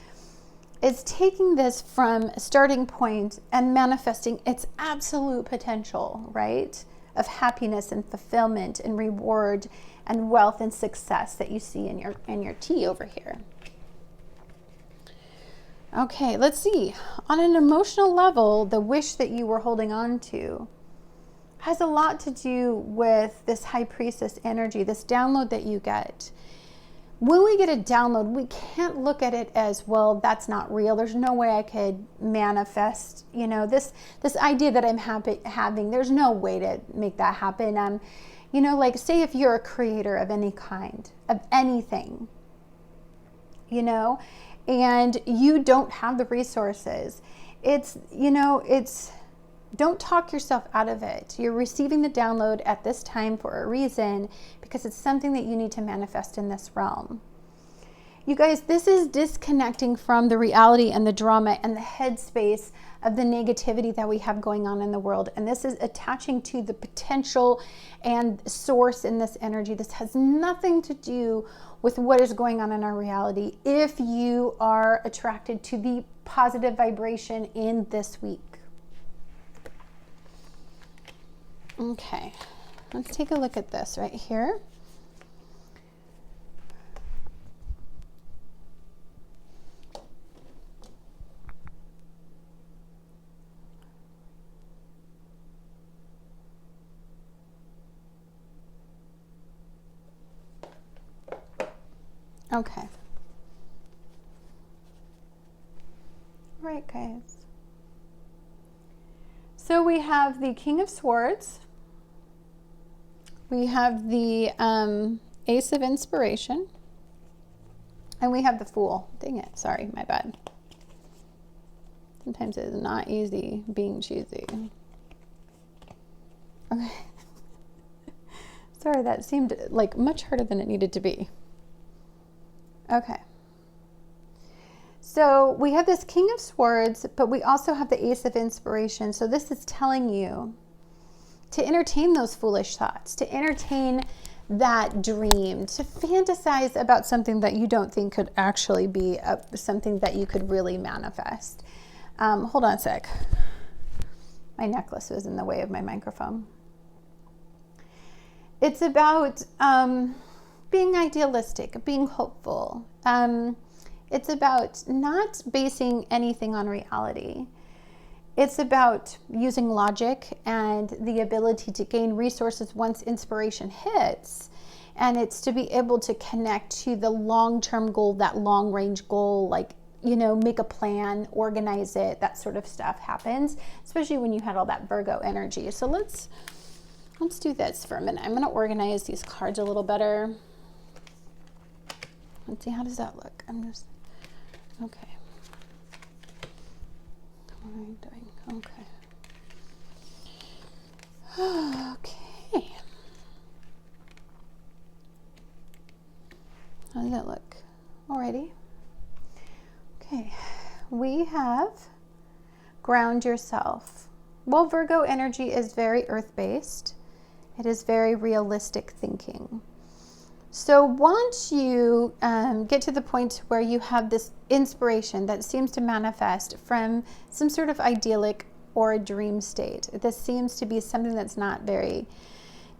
S1: is taking this from a starting point and manifesting its absolute potential, right? Of happiness and fulfillment and reward and wealth and success that you see in your T over here. Okay, let's see. On an emotional level, the wish that you were holding on to has a lot to do with this High Priestess energy, this download that you get. When we get a download, we can't look at it as, well, that's not real. There's no way I could manifest, you know, this idea that I'm having. There's no way to make that happen. You know, like say if you're a creator of any kind, of anything, you know, and you don't have the resources, don't talk yourself out of it. You're receiving the download at this time for a reason, because it's something that you need to manifest in this realm. You guys, this is disconnecting from the reality and the drama and the headspace of the negativity that we have going on in the world. And this is attaching to the potential and source in this energy. This has nothing to do with what is going on in our reality if you are attracted to the positive vibration in this week. Okay, let's take a look at this right here. Okay. All right, guys. So we have the King of Swords. We have the Ace of Inspiration. And we have the Fool. Dang it. Sorry, my bad. Sometimes it is not easy being choosy. Okay. Sorry, that seemed like much harder than it needed to be. Okay. So we have this King of Swords, but we also have the Ace of Inspiration. So this is telling you to entertain those foolish thoughts, to entertain that dream, to fantasize about something that you don't think could actually be something that you could really manifest. Hold on a sec. My necklace was in the way of my microphone. It's about being idealistic, being hopeful. It's about not basing anything on reality. It's about using logic and the ability to gain resources once inspiration hits. And it's to be able to connect to the long-term goal, that long-range goal, like, you know, make a plan, organize it, that sort of stuff happens, especially when you had all that Virgo energy. So let's do this for a minute. I'm going to organize these cards a little better. Let's see, how does that look? Okay. What am I doing? Okay. How does that look? Alrighty. we have ground yourself. Well, Virgo energy is very earth-based. It is very realistic thinking. So once you get to the point where you have this inspiration that seems to manifest from some sort of idyllic or a dream state, this seems to be something that's not very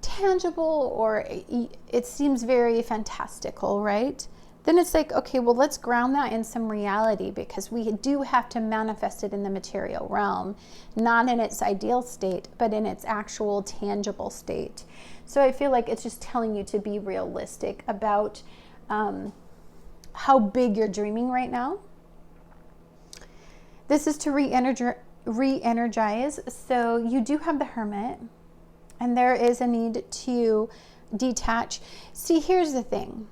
S1: tangible, or it seems very fantastical, right? Then it's like, okay, well, let's ground that in some reality, because we do have to manifest it in the material realm, not in its ideal state, but in its actual tangible state. So I feel like it's just telling you to be realistic about how big you're dreaming right now. This is to re-energize. So you do have the Hermit, and there is a need to detach. See, here's the thing.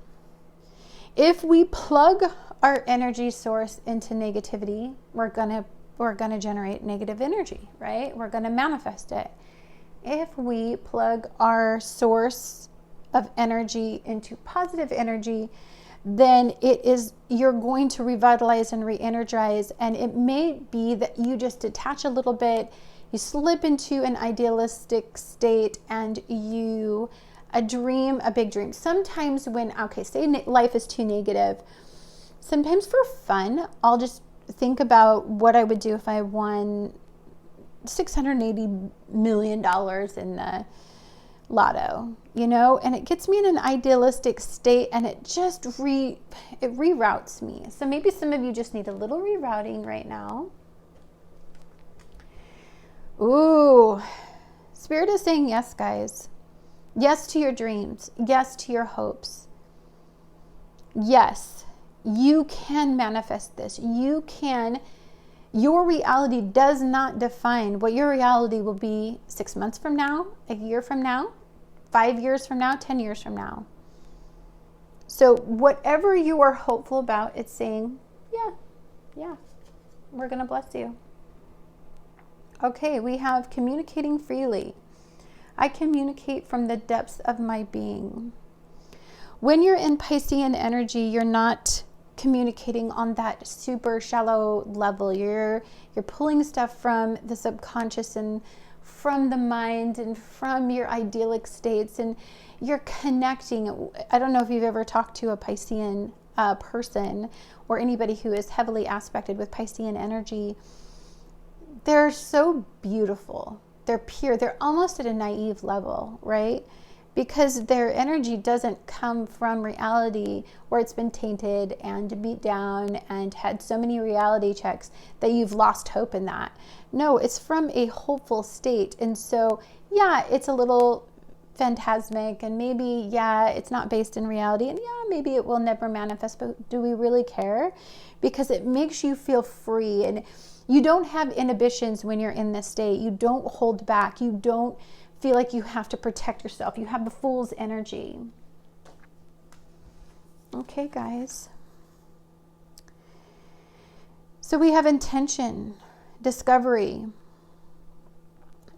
S1: If we plug our energy source into negativity, we're gonna generate negative energy, right? We're gonna manifest it. If we plug our source of energy into positive energy, then you're going to revitalize and re-energize. And it may be that you just detach a little bit, you slip into an idealistic state, and you dream a big dream. Sometimes when, okay, say life is too negative, sometimes for fun, I'll just think about what I would do if I won $680 million in the lotto, you know, and it gets me in an idealistic state, and it just it reroutes me. So maybe some of you just need a little rerouting right now. Ooh, Spirit is saying yes, guys. Yes to your dreams. Yes to your hopes. Yes, you can manifest this. You can. Your reality does not define what your reality will be 6 months from now, a year from now, 5 years from now, 10 years from now. So whatever you are hopeful about, it's saying, yeah, we're going to bless you. Okay, we have communicating freely. I communicate from the depths of my being. When you're in Piscean energy, you're not communicating on that super shallow level. You're pulling stuff from the subconscious and from the mind and from your idyllic states, and you're connecting. I don't know if you've ever talked to a Piscean person or anybody who is heavily aspected with Piscean energy. They're so beautiful. They're pure. They're almost at a naive level, right? Because their energy doesn't come from reality where it's been tainted and beat down and had so many reality checks that you've lost hope in that. No, it's from a hopeful state. And so, yeah, it's a little phantasmic, and maybe, yeah, it's not based in reality, and yeah, maybe it will never manifest, but do we really care? Because it makes you feel free, and you don't have inhibitions when you're in this state. You don't hold back. You don't feel like you have to protect yourself. You have the Fool's energy. Okay, guys. So we have intention, discovery.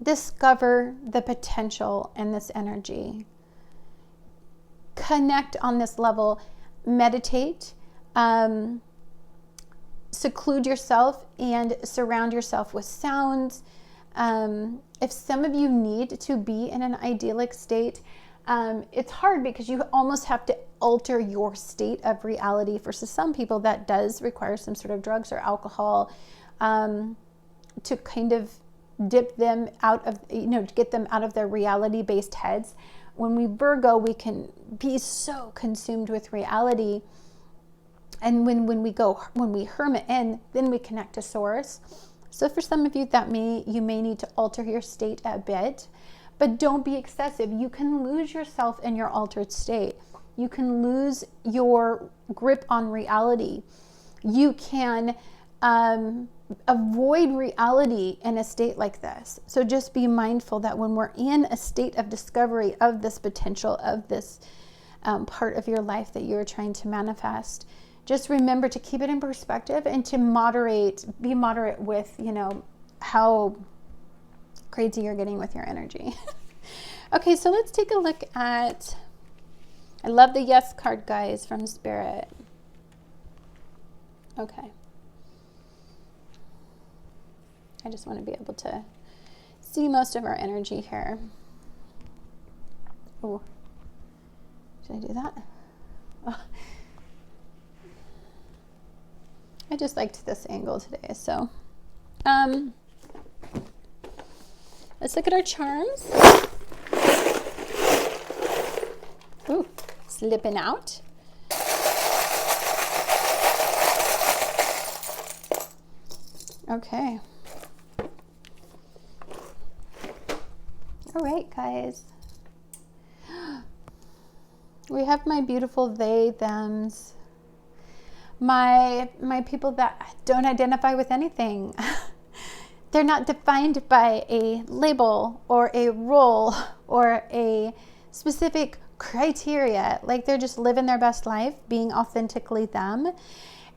S1: Discover the potential in this energy. Connect on this level. Meditate. Seclude yourself and surround yourself with sounds. If some of you need to be in an idyllic state, it's hard because you almost have to alter your state of reality. For some people, that does require some sort of drugs or alcohol to kind of dip them out of, get them out of their reality-based heads. When we Virgo, we can be so consumed with reality. And when we hermit in, then we connect to source. So for some of you, you may need to alter your state a bit, but don't be excessive. You can lose yourself in your altered state. You can lose your grip on reality. You can avoid reality in a state like this. So just be mindful that when we're in a state of discovery of this potential, of this part of your life that you're trying to manifest, just remember to keep it in perspective and to be moderate with, how crazy you're getting with your energy. Okay, so let's take a look at, I love the yes card, guys, from Spirit. Okay. I just want to be able to see most of our energy here. Oh, should I do that? Oh. I just liked this angle today, so let's look at our charms. Ooh, slipping out. Okay. All right, guys. We have my beautiful they, thems. My people that don't identify with anything. They're not defined by a label or a role or a specific criteria. Like, they're just living their best life, being authentically them.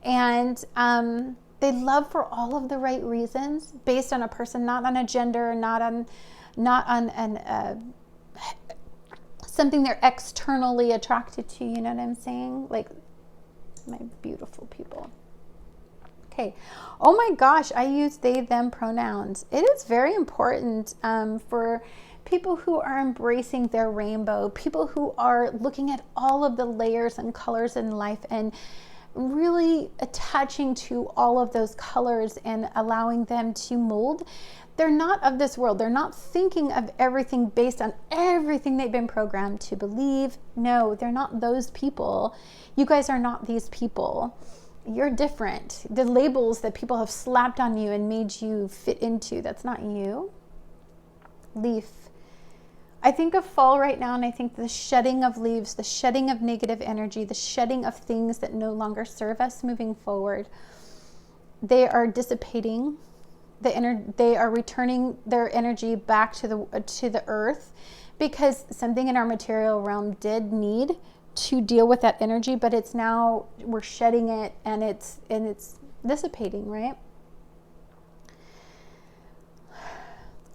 S1: And they love for all of the right reasons, based on a person, not on a gender, not on something they're externally attracted to. You know what I'm saying? Like, my beautiful people. Okay. Oh my gosh, I use they, them pronouns. It is very important for people who are embracing their rainbow, people who are looking at all of the layers and colors in life and really attaching to all of those colors and allowing them to mold. They're not of this world. They're not thinking of everything based on everything they've been programmed to believe. No, they're not those people. You guys are not these people. You're different. The labels that people have slapped on you and made you fit into, that's not you. Leaf. I think of fall right now, and I think the shedding of leaves, the shedding of negative energy, the shedding of things that no longer serve us moving forward. They are dissipating. They are returning their energy back to the earth, because something in our material realm did need to deal with that energy, but it's now, we're shedding it, and it's dissipating, right?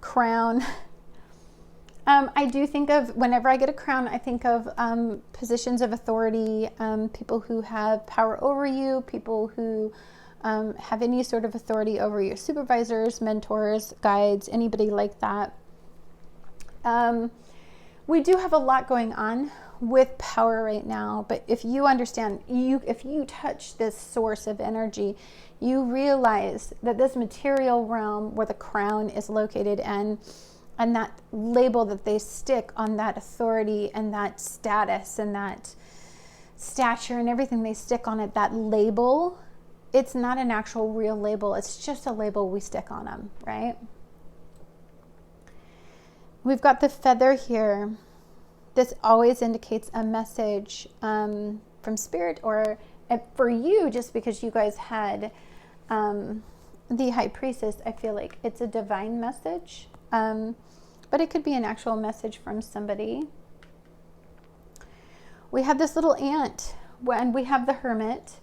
S1: Crown. I do think of, whenever I get a crown, I think of positions of authority, people who have power over you, people who have any sort of authority over your supervisors, mentors, guides, anybody like that. We do have a lot going on with power right now, but if you understand, if you touch this source of energy, you realize that this material realm where the crown is located, and that label that they stick on that authority and that status and that stature and everything they stick on it, that label, it's not an actual real label. It's just a label we stick on them, right? We've got the feather here. This always indicates a message from spirit, or for you, just because you guys had the high priestess, I feel like it's a divine message. But it could be an actual message from somebody. We have this little ant, and we have the hermit.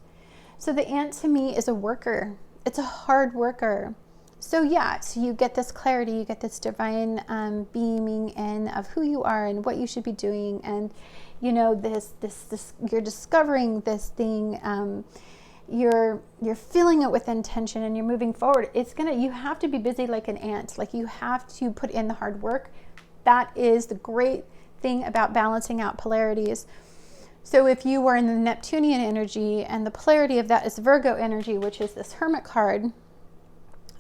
S1: So the ant to me is a worker. It's a hard worker. So yeah, so you get this clarity, you get this divine beaming in of who you are and what you should be doing, and you know, this you're discovering this thing. You're filling it with intention, and you're moving forward. You have to be busy like an ant. Like, you have to put in the hard work. That is the great thing about balancing out polarities. So if you were in the Neptunian energy, and the polarity of that is Virgo energy, which is this hermit card,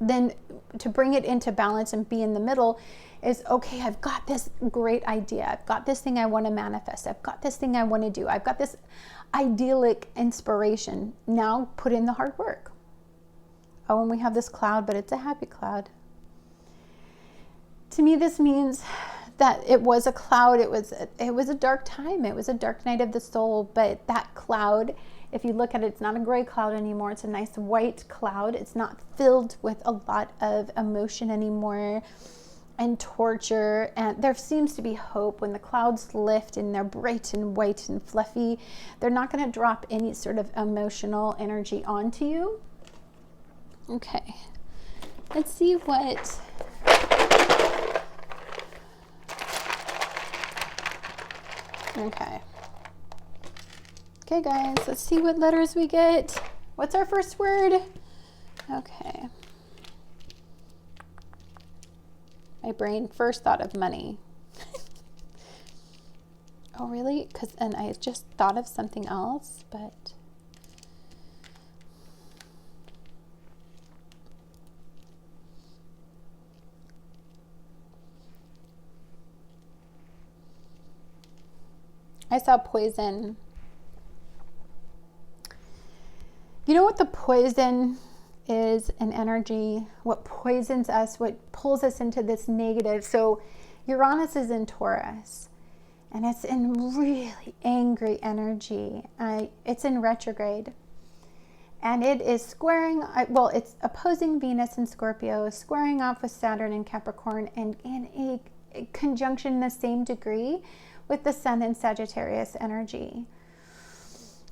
S1: then to bring it into balance and be in the middle is, okay, I've got this great idea. I've got this thing I want to manifest. I've got this thing I want to do. I've got this idyllic inspiration. Now put in the hard work. Oh, and we have this cloud, but it's a happy cloud. To me, this means that it was a cloud. It was a dark time. It was a dark night of the soul. But that cloud, if you look at it, it's not a gray cloud anymore. It's a nice white cloud. It's not filled with a lot of emotion anymore and torture. And there seems to be hope when the clouds lift and they're bright and white and fluffy. They're not going to drop any sort of emotional energy onto you. Okay. Let's see what... Okay. Okay, guys, let's see what letters we get. What's our first word? Okay. My brain first thought of money. Oh, really? And I just thought of something else, but... I saw poison. You know what the poison is an energy? What poisons us, what pulls us into this negative. So Uranus is in Taurus, and it's in really angry energy. It's in retrograde. And it is squaring, well, it's opposing Venus in Scorpio, squaring off with Saturn in Capricorn, and in a conjunction in the same degree with the Sun in Sagittarius energy.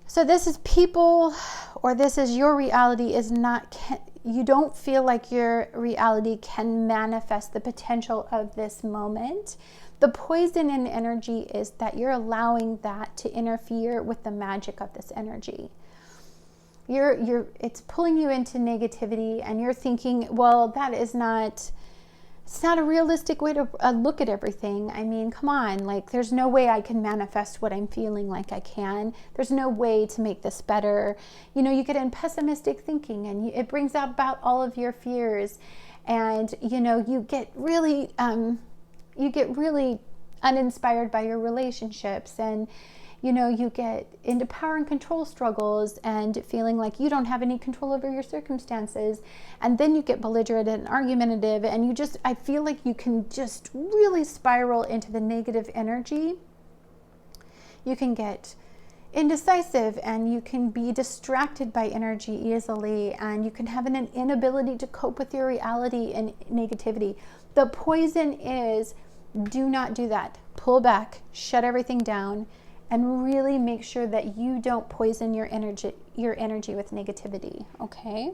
S1: So this is people, or this is your reality is not, you don't feel like your reality can manifest the potential of this moment. The poison in energy is that you're allowing that to interfere with the magic of this energy. It's pulling you into negativity, and you're thinking, well, it's not a realistic way to look at everything. I mean, come on, like there's no way I can manifest what I'm feeling like I can. There's no way to make this better. You know, you get in pessimistic thinking, and it brings about all of your fears, and you know, you get really uninspired by your relationships, and you know, you get into power and control struggles and feeling like you don't have any control over your circumstances. And then you get belligerent and argumentative, and I feel like you can just really spiral into the negative energy. You can get indecisive, and you can be distracted by energy easily, and you can have an inability to cope with your reality and negativity. The poison is, do not do that. Pull back, shut everything down, and really make sure that you don't poison your energy with negativity, okay?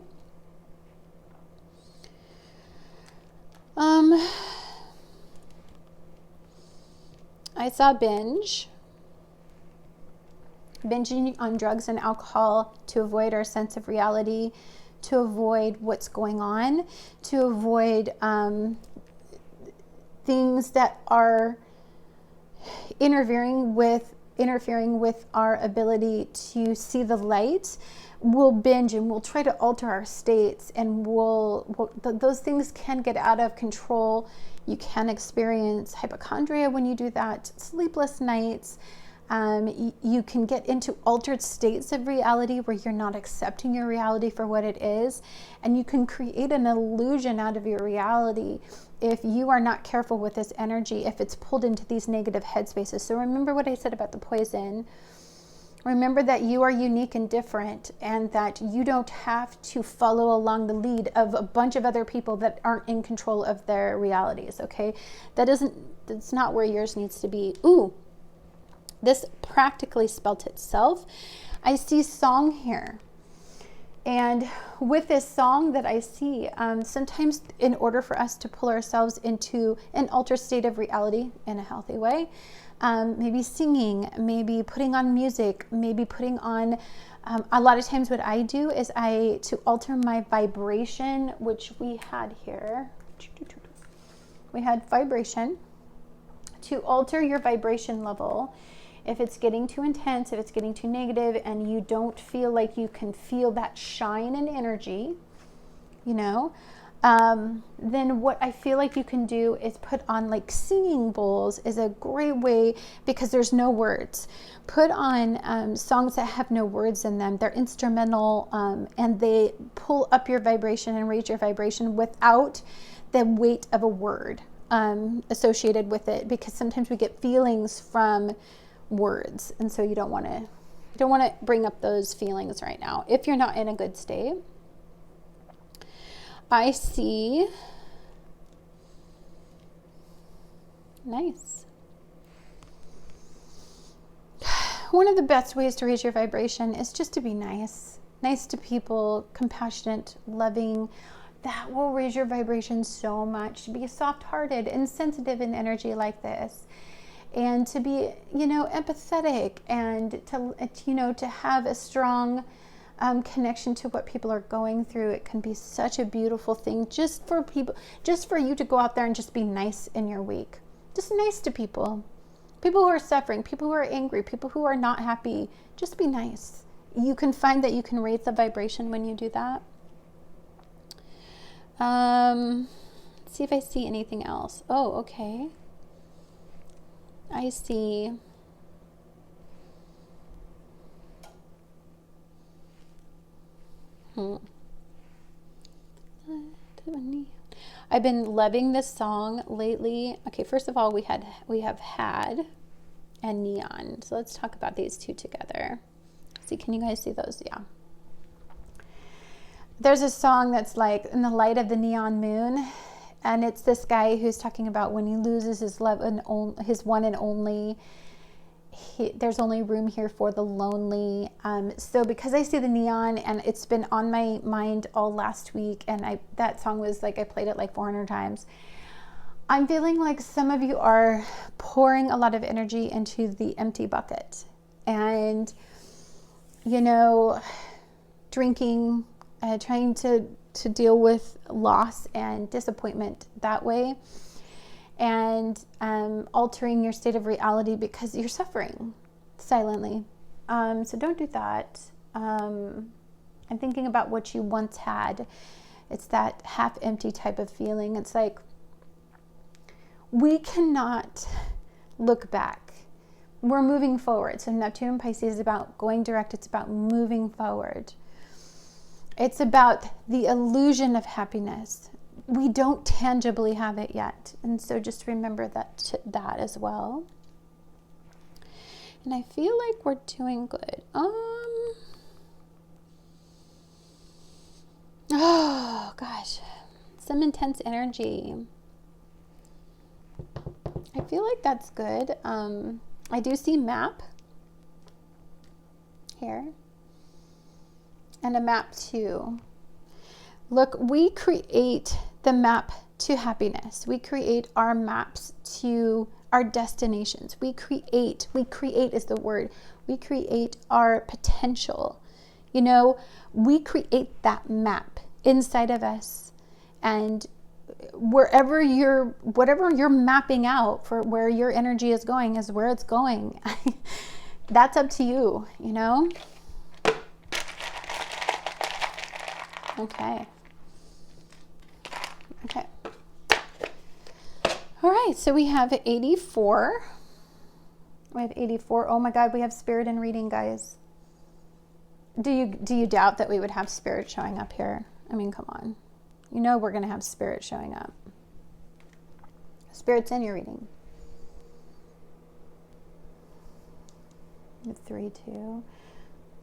S1: I saw binging on drugs and alcohol to avoid our sense of reality, to avoid what's going on, to avoid things that are interfering with our ability to see the light. We'll binge, and we'll try to alter our states, and those things can get out of control. You can experience hypochondria when you do that, sleepless nights. You can get into altered states of reality where you're not accepting your reality for what it is, and you can create an illusion out of your reality if you are not careful with this energy, if it's pulled into these negative headspaces. So remember what I said about the poison. Remember that you are unique and different, and that you don't have to follow along the lead of a bunch of other people that aren't in control of their realities, okay? That's not where yours needs to be. Ooh, this practically spelt itself. I see song here. And with this song that I see, sometimes in order for us to pull ourselves into an altered state of reality in a healthy way, maybe singing, maybe putting on music, maybe putting on, a lot of times what I do is to alter my vibration, which we had here. We had vibration. To alter your vibration level, if it's getting too intense, if it's getting too negative, and you don't feel like you can feel that shine in energy, you know, then what I feel like you can do is put on, like, singing bowls is a great way, because there's no words. Put on songs that have no words in them. They're instrumental, and they pull up your vibration and raise your vibration without the weight of a word associated with it, because sometimes we get feelings from words, and so you don't want to bring up those feelings right now if you're not in a good state. I see, nice. One of the best ways to raise your vibration is just to be nice to people, compassionate, loving. That will raise your vibration so much. To be soft-hearted and sensitive in energy like this, and to be, you know, empathetic, and to, you know, to have a strong connection to what people are going through. It can be such a beautiful thing just for people, just for you to go out there and just be nice in your week. Just nice to people. People who are suffering, people who are angry, people who are not happy. Just be nice. You can find that you can raise the vibration when you do that. Let's see if I see anything else. Oh, okay. I see. I've been loving this song lately. Okay, first of all, we have had and neon. So let's talk about these two together. See, can you guys see those? Yeah. There's a song that's like In the Light of the Neon Moon, and it's this guy who's talking about when he loses his love and his one and only. There's only room here for the lonely. So because I see the neon, and it's been on my mind all last week, and that song was like, I played it like 400 times. I'm feeling like some of you are pouring a lot of energy into the empty bucket, and drinking, trying to deal with loss and disappointment that way, and altering your state of reality because you're suffering silently. So don't do that. I'm thinking about what you once had. It's that half empty type of feeling. It's like we cannot look back. We're moving forward. So Neptune and Pisces is about going direct. It's about moving forward. It's about the illusion of happiness. We don't tangibly have it yet. And so just remember that as well. And I feel like we're doing good. Oh gosh, some intense energy. I feel like that's good. I do see map here and a map too. Look, we create the map to happiness. We create our maps to our destinations. We create is the word. We create our potential. We create that map inside of us, and whatever you're mapping out for where your energy is going is where it's going. That's up to you, Okay. All right, so we have 84. We have 84. Oh my God, we have spirit in reading, guys. Do you doubt that we would have spirit showing up here? I mean, come on. We're going to have spirit showing up. Spirit's in your reading. 3, 2.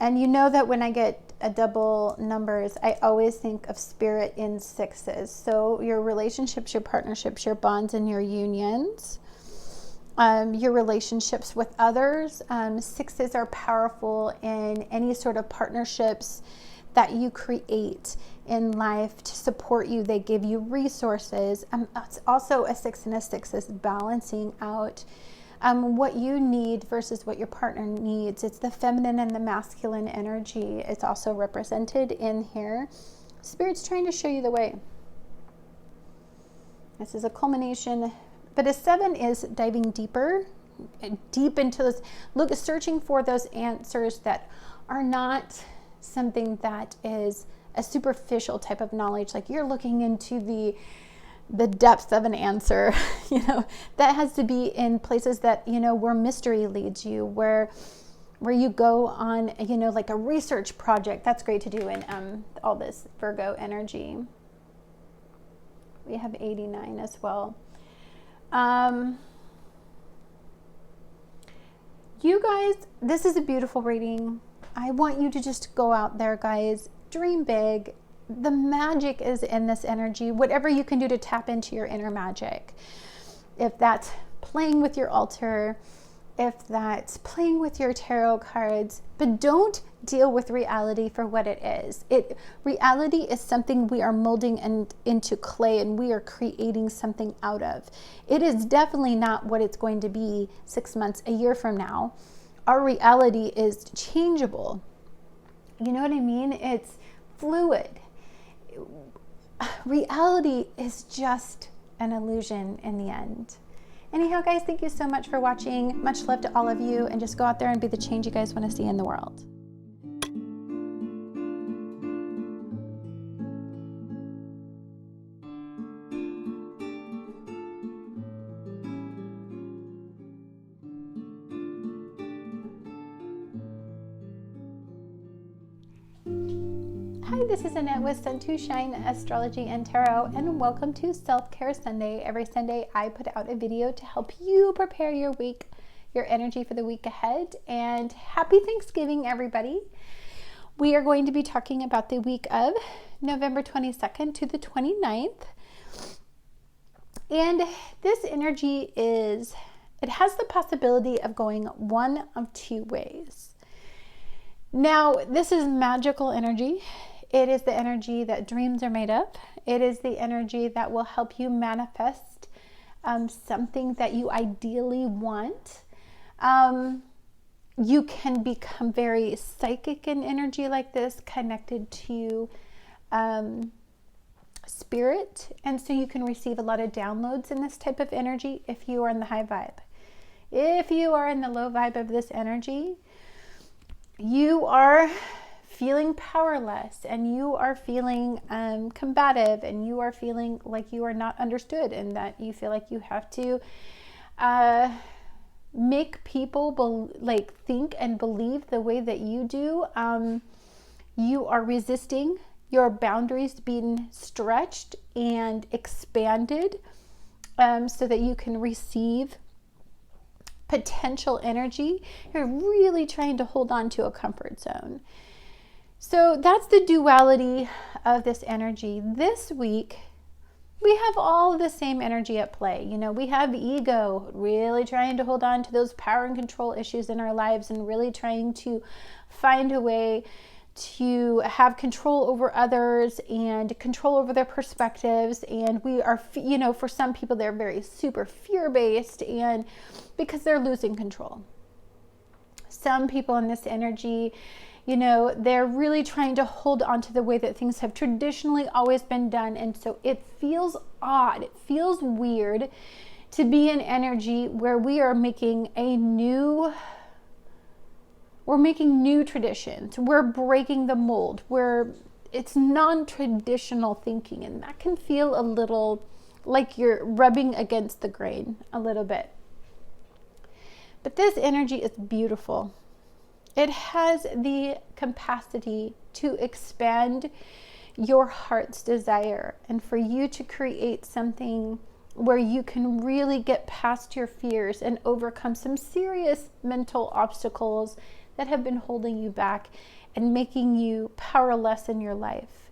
S1: And you know that when I get a double numbers, I always think of spirit in 6s. So your relationships, your partnerships, your bonds, and your unions, your relationships with others. 6s are powerful in any sort of partnerships that you create in life to support you. They give you resources. It's also a 6 and a 6 is balancing out what you need versus what your partner needs. It's the feminine and the masculine energy. It's also represented in here. Spirit's trying to show you the way. This is a culmination, but a 7 is diving deeper, deep into this. Look, searching for those answers that are not something that is a superficial type of knowledge. Like you're looking into the depth of an answer, that has to be in places that, where mystery leads you, where you go on, like a research project. That's great to do in all this Virgo energy. We have 89 as well. You guys, this is a beautiful reading. I want you to just go out there, guys, dream big. The magic is in this energy. Whatever you can do to tap into your inner magic. If that's playing with your altar, if that's playing with your tarot cards, but don't deal with reality for what it is. Reality is something we are molding into clay, and we are creating something out of. It is definitely not what it's going to be 6 months, a year from now. Our reality is changeable. You know what I mean? It's fluid. Reality is just an illusion in the end. Anyhow, guys, thank you so much for watching. Much love to all of you, and just go out there and be the change you guys want to see in the world. Hi, this is Annette with Sun to Shine Astrology and Tarot, and welcome to Self-Care Sunday. Every Sunday I put out a video to help you prepare your week, your energy for the week ahead. And happy Thanksgiving, everybody. We are going to be talking about the week of November 22nd to the 29th. And this energy it has the possibility of going one of two ways. Now, this is magical energy. It is the energy that dreams are made of. It is the energy that will help you manifest something that you ideally want. You can become very psychic in energy like this, connected to spirit. And so you can receive a lot of downloads in this type of energy if you are in the high vibe. If you are in the low vibe of this energy, you are feeling powerless, and you are feeling combative, and you are feeling like you are not understood, and that you feel like you have to make people think and believe the way that you do. You are resisting your boundaries being stretched and expanded so that you can receive potential energy. You're really trying to hold on to a comfort zone. So that's the duality of this energy. This week, we have all the same energy at play. You know, we have ego really trying to hold on to those power and control issues in our lives, and really trying to find a way to have control over others and control over their perspectives. And we are, for some people, they're very super fear-based, and because they're losing control. Some people in this energy, they're really trying to hold on to the way that things have traditionally always been done. And so it feels odd. It feels weird to be in energy where we are making new traditions. We're breaking the mold, where it's non-traditional thinking. And that can feel a little like you're rubbing against the grain a little bit. But this energy is beautiful. It has the capacity to expand your heart's desire, and for you to create something where you can really get past your fears and overcome some serious mental obstacles that have been holding you back and making you powerless in your life.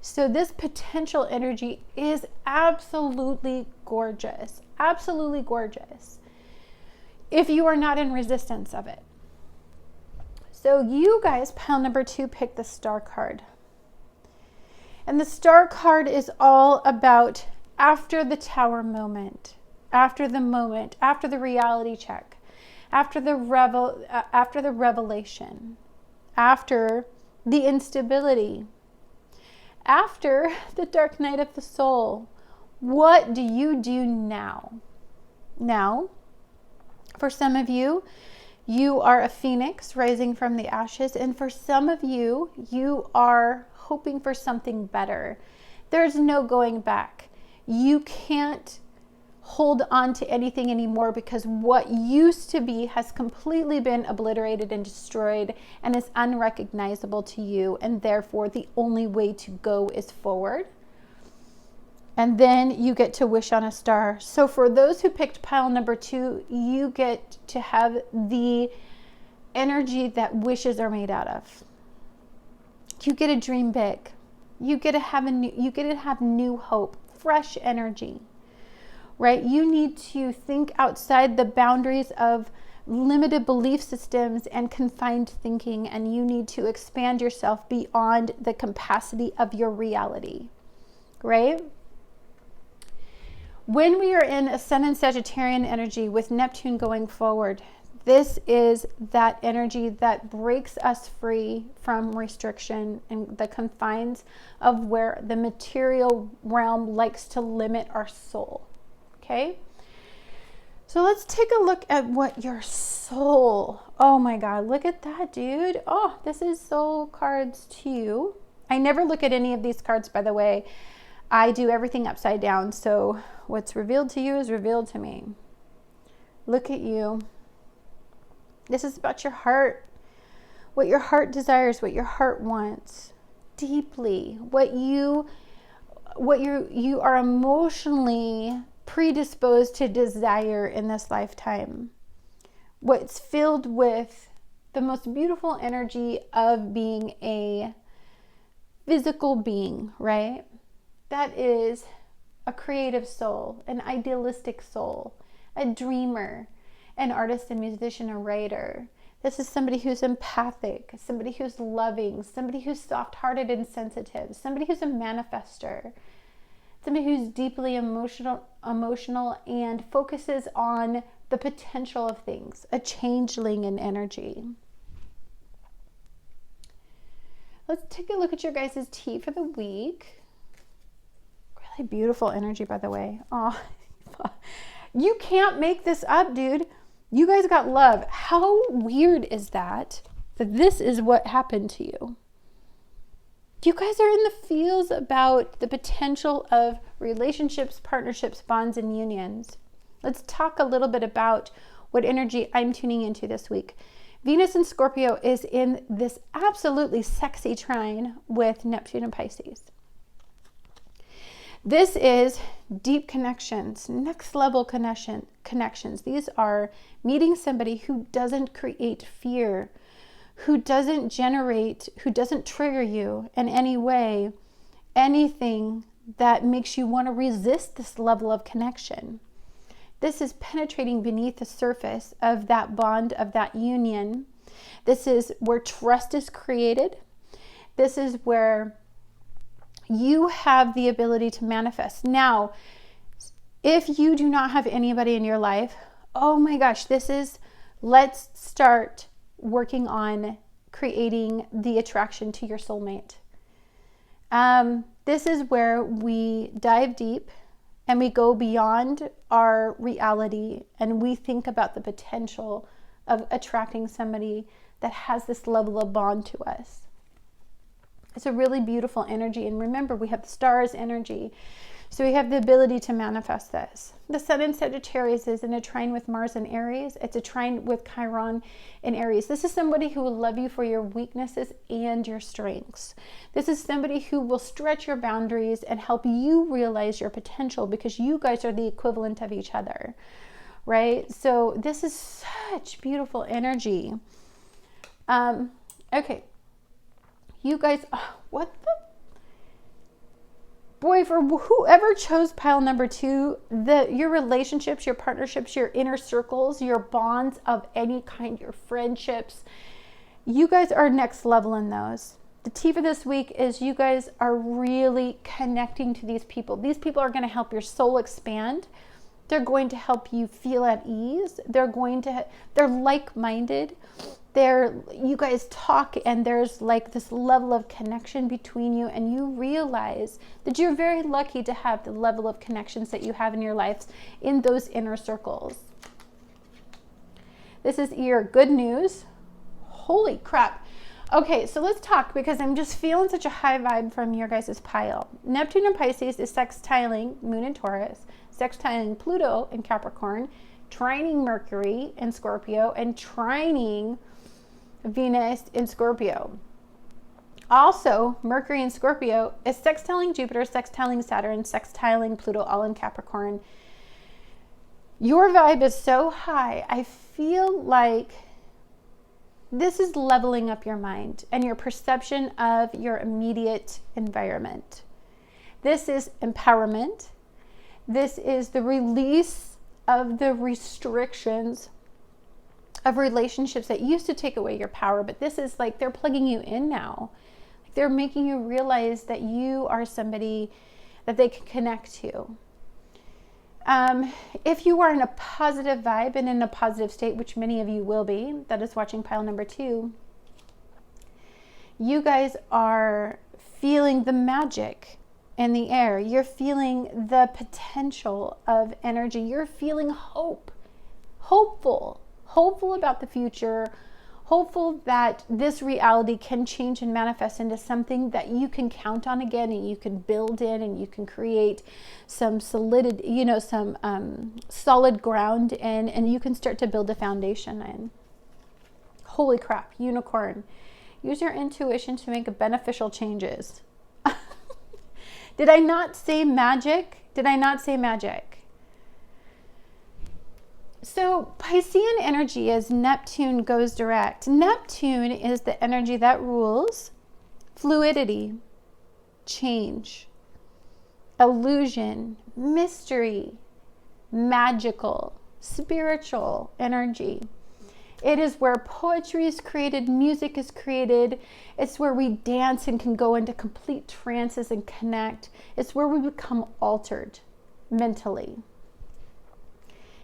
S1: So this potential energy is absolutely gorgeous, if you are not in resistance of it. So you guys, pile number 2, picked the Star card. And the Star card is all about after the Tower moment, after the reality check, after the revelation, after the instability, after the dark night of the soul. What do you do now? Now, for some of you, you are a phoenix rising from the ashes. And for some of you, you are hoping for something better. There's no going back. You can't hold on to anything anymore, because what used to be has completely been obliterated and destroyed and is unrecognizable to you. And therefore, the only way to go is forward. And then you get to wish on a star. So for those who picked pile number 2, you get to have the energy that wishes are made out of. You get to dream big. You get to have new hope, fresh energy, right? You need to think outside the boundaries of limited belief systems and confined thinking, and you need to expand yourself beyond the capacity of your reality, right? When we are in a Sun and Sagittarian energy with Neptune going forward, This is that energy that breaks us free from restriction and the confines of where the material realm likes to limit our soul. Okay? So let's take a look at what your soul, oh my God, look at that, dude. Oh, this is soul cards 2. I never look at any of these cards, by the way. I do everything upside down. So what's revealed to you is revealed to me. Look at you. This is about your heart, what your heart desires, what your heart wants deeply, what you are emotionally predisposed to desire in this lifetime. What's filled with the most beautiful energy of being a physical being, right? That is a creative soul, an idealistic soul, a dreamer, an artist, a musician, a writer. This is somebody who's empathic, somebody who's loving, somebody who's soft-hearted and sensitive, somebody who's a manifester, somebody who's deeply emotional and focuses on the potential of things, a changeling in energy. Let's take a look at your guys' tea for the week. Really beautiful energy, by the way. Oh, you can't make this up, dude. You guys got love. How weird is that this is what happened to you? You guys are in the feels about the potential of relationships, partnerships, bonds, and unions. Let's talk a little bit about what energy I'm tuning into this week. Venus in Scorpio is in this absolutely sexy trine with Neptune and Pisces. This is deep connections, next level connections. These are meeting somebody who doesn't create fear, who doesn't trigger you in any way, anything that makes you want to resist this level of connection. This is penetrating beneath the surface of that bond, of that union. This is where trust is created. This is where you have the ability to manifest. Now, if you do not have anybody in your life, oh my gosh, let's start working on creating the attraction to your soulmate. This is where we dive deep and we go beyond our reality and we think about the potential of attracting somebody that has this level of bond to us. It's a really beautiful energy. And remember, we have the stars energy. So we have the ability to manifest this. The Sun in Sagittarius is in a trine with Mars in Aries. It's a trine with Chiron in Aries. This is somebody who will love you for your weaknesses and your strengths. This is somebody who will stretch your boundaries and help you realize your potential because you guys are the equivalent of each other, right? So this is such beautiful energy. Okay. You guys, what the? Boy, for whoever chose pile number 2, your relationships, your partnerships, your inner circles, your bonds of any kind, your friendships, you guys are next level in those. The tea for this week is you guys are really connecting to these people. These people are going to help your soul expand. They're going to help you feel at ease. They're like-minded. You guys talk and there's like this level of connection between you and you realize that you're very lucky to have the level of connections that you have in your lives in those inner circles. This is your good news. Holy crap. Okay, so let's talk because I'm just feeling such a high vibe from your guys' pile. Neptune in Pisces is sextiling Moon in Taurus, sextiling Pluto in Capricorn, trining Mercury in Scorpio, and trining Venus in Scorpio. Also, Mercury in Scorpio is sextiling Jupiter, sextiling Saturn, sextiling Pluto, all in Capricorn. Your vibe is so high. I feel like this is leveling up your mind and your perception of your immediate environment. This is empowerment. This is the release of the restrictions of relationships that used to take away your power, but this is like they're plugging you in now. Like they're making you realize that you are somebody that they can connect to. If you are in a positive vibe and in a positive state, which many of you will be, that is watching pile number 2, you guys are feeling the magic in the air. You're feeling the potential of energy. You're feeling hopeful about the future, hopeful that this reality can change and manifest into something that you can count on again, and you can build in, and you can create some solidity, some solid ground in, and you can start to build a foundation in. Holy crap, unicorn. Use your intuition to make beneficial changes. Did I not say magic? Did I not say magic? So Piscean energy, as Neptune goes direct. Neptune is the energy that rules fluidity, change, illusion, mystery, magical, spiritual energy. It is where poetry is created, music is created. It's where we dance and can go into complete trances and connect. It's where we become altered mentally.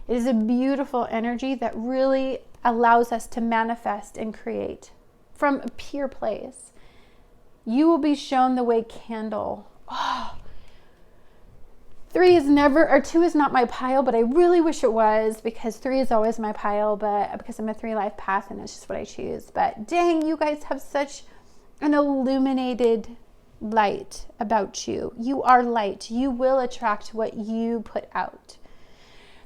S1: It is a beautiful energy that really allows us to manifest and create from a pure place. You will be shown the way candle. Oh, 2 is not my pile, but I really wish it was, because 3 is always my pile, but because I'm a 3 life path and it's just what I choose. But dang, you guys have such an illuminated light about you. You are light. You will attract what you put out.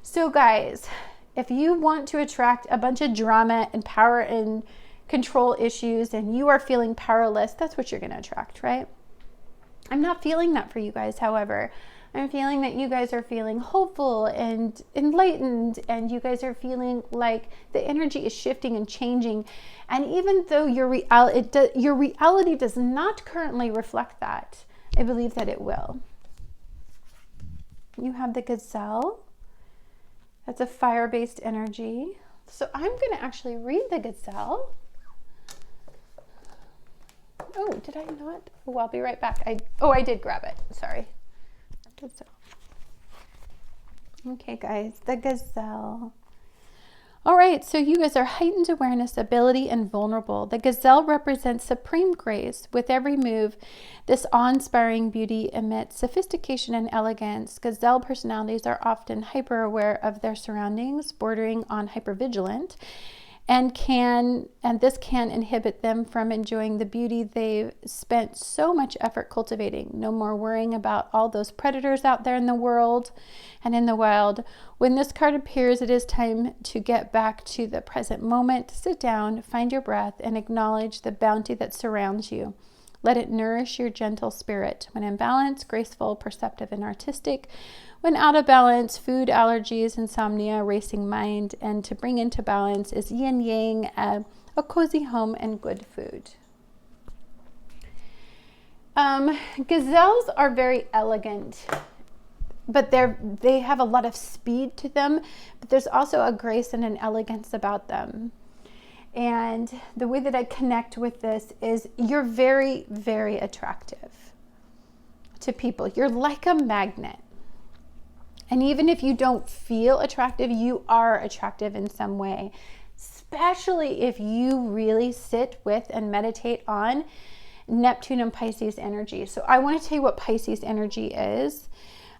S1: So guys, if you want to attract a bunch of drama and power and control issues and you are feeling powerless, that's what you're going to attract, right? I'm not feeling that for you guys, however. I'm feeling that you guys are feeling hopeful and enlightened, and you guys are feeling like the energy is shifting and changing. And even though your reality does not currently reflect that, I believe that it will. You have the Gazelle. That's a fire-based energy. So I'm going to actually read the Gazelle. Oh, did I not? Oh, I'll be right back. I did grab it. Sorry. Okay, guys, the Gazelle. All right, so you guys are heightened awareness, ability, and vulnerable. The Gazelle represents supreme grace. With every move, this awe-inspiring beauty emits sophistication and elegance. Gazelle personalities are often hyper-aware of their surroundings, bordering on hypervigilant, and this can inhibit them from enjoying the beauty they've spent so much effort cultivating. No more worrying about all those predators out there in the world and in the wild. When this card appears, it is time to get back to the present moment. Sit down, find your breath, and acknowledge the bounty that surrounds you. Let it nourish your gentle spirit. When in balance, graceful, perceptive, and artistic. When out of balance, food, allergies, insomnia, racing mind. And to bring into balance is yin yang, a cozy home, and good food. Gazelles are very elegant, but they have a lot of speed to them, but there's also a grace and an elegance about them. And the way that I connect with this is you're very, very attractive to people. You're like a magnet. And even if you don't feel attractive, you are attractive in some way, especially if you really sit with and meditate on Neptune and Pisces energy. So I want to tell you what Pisces energy is.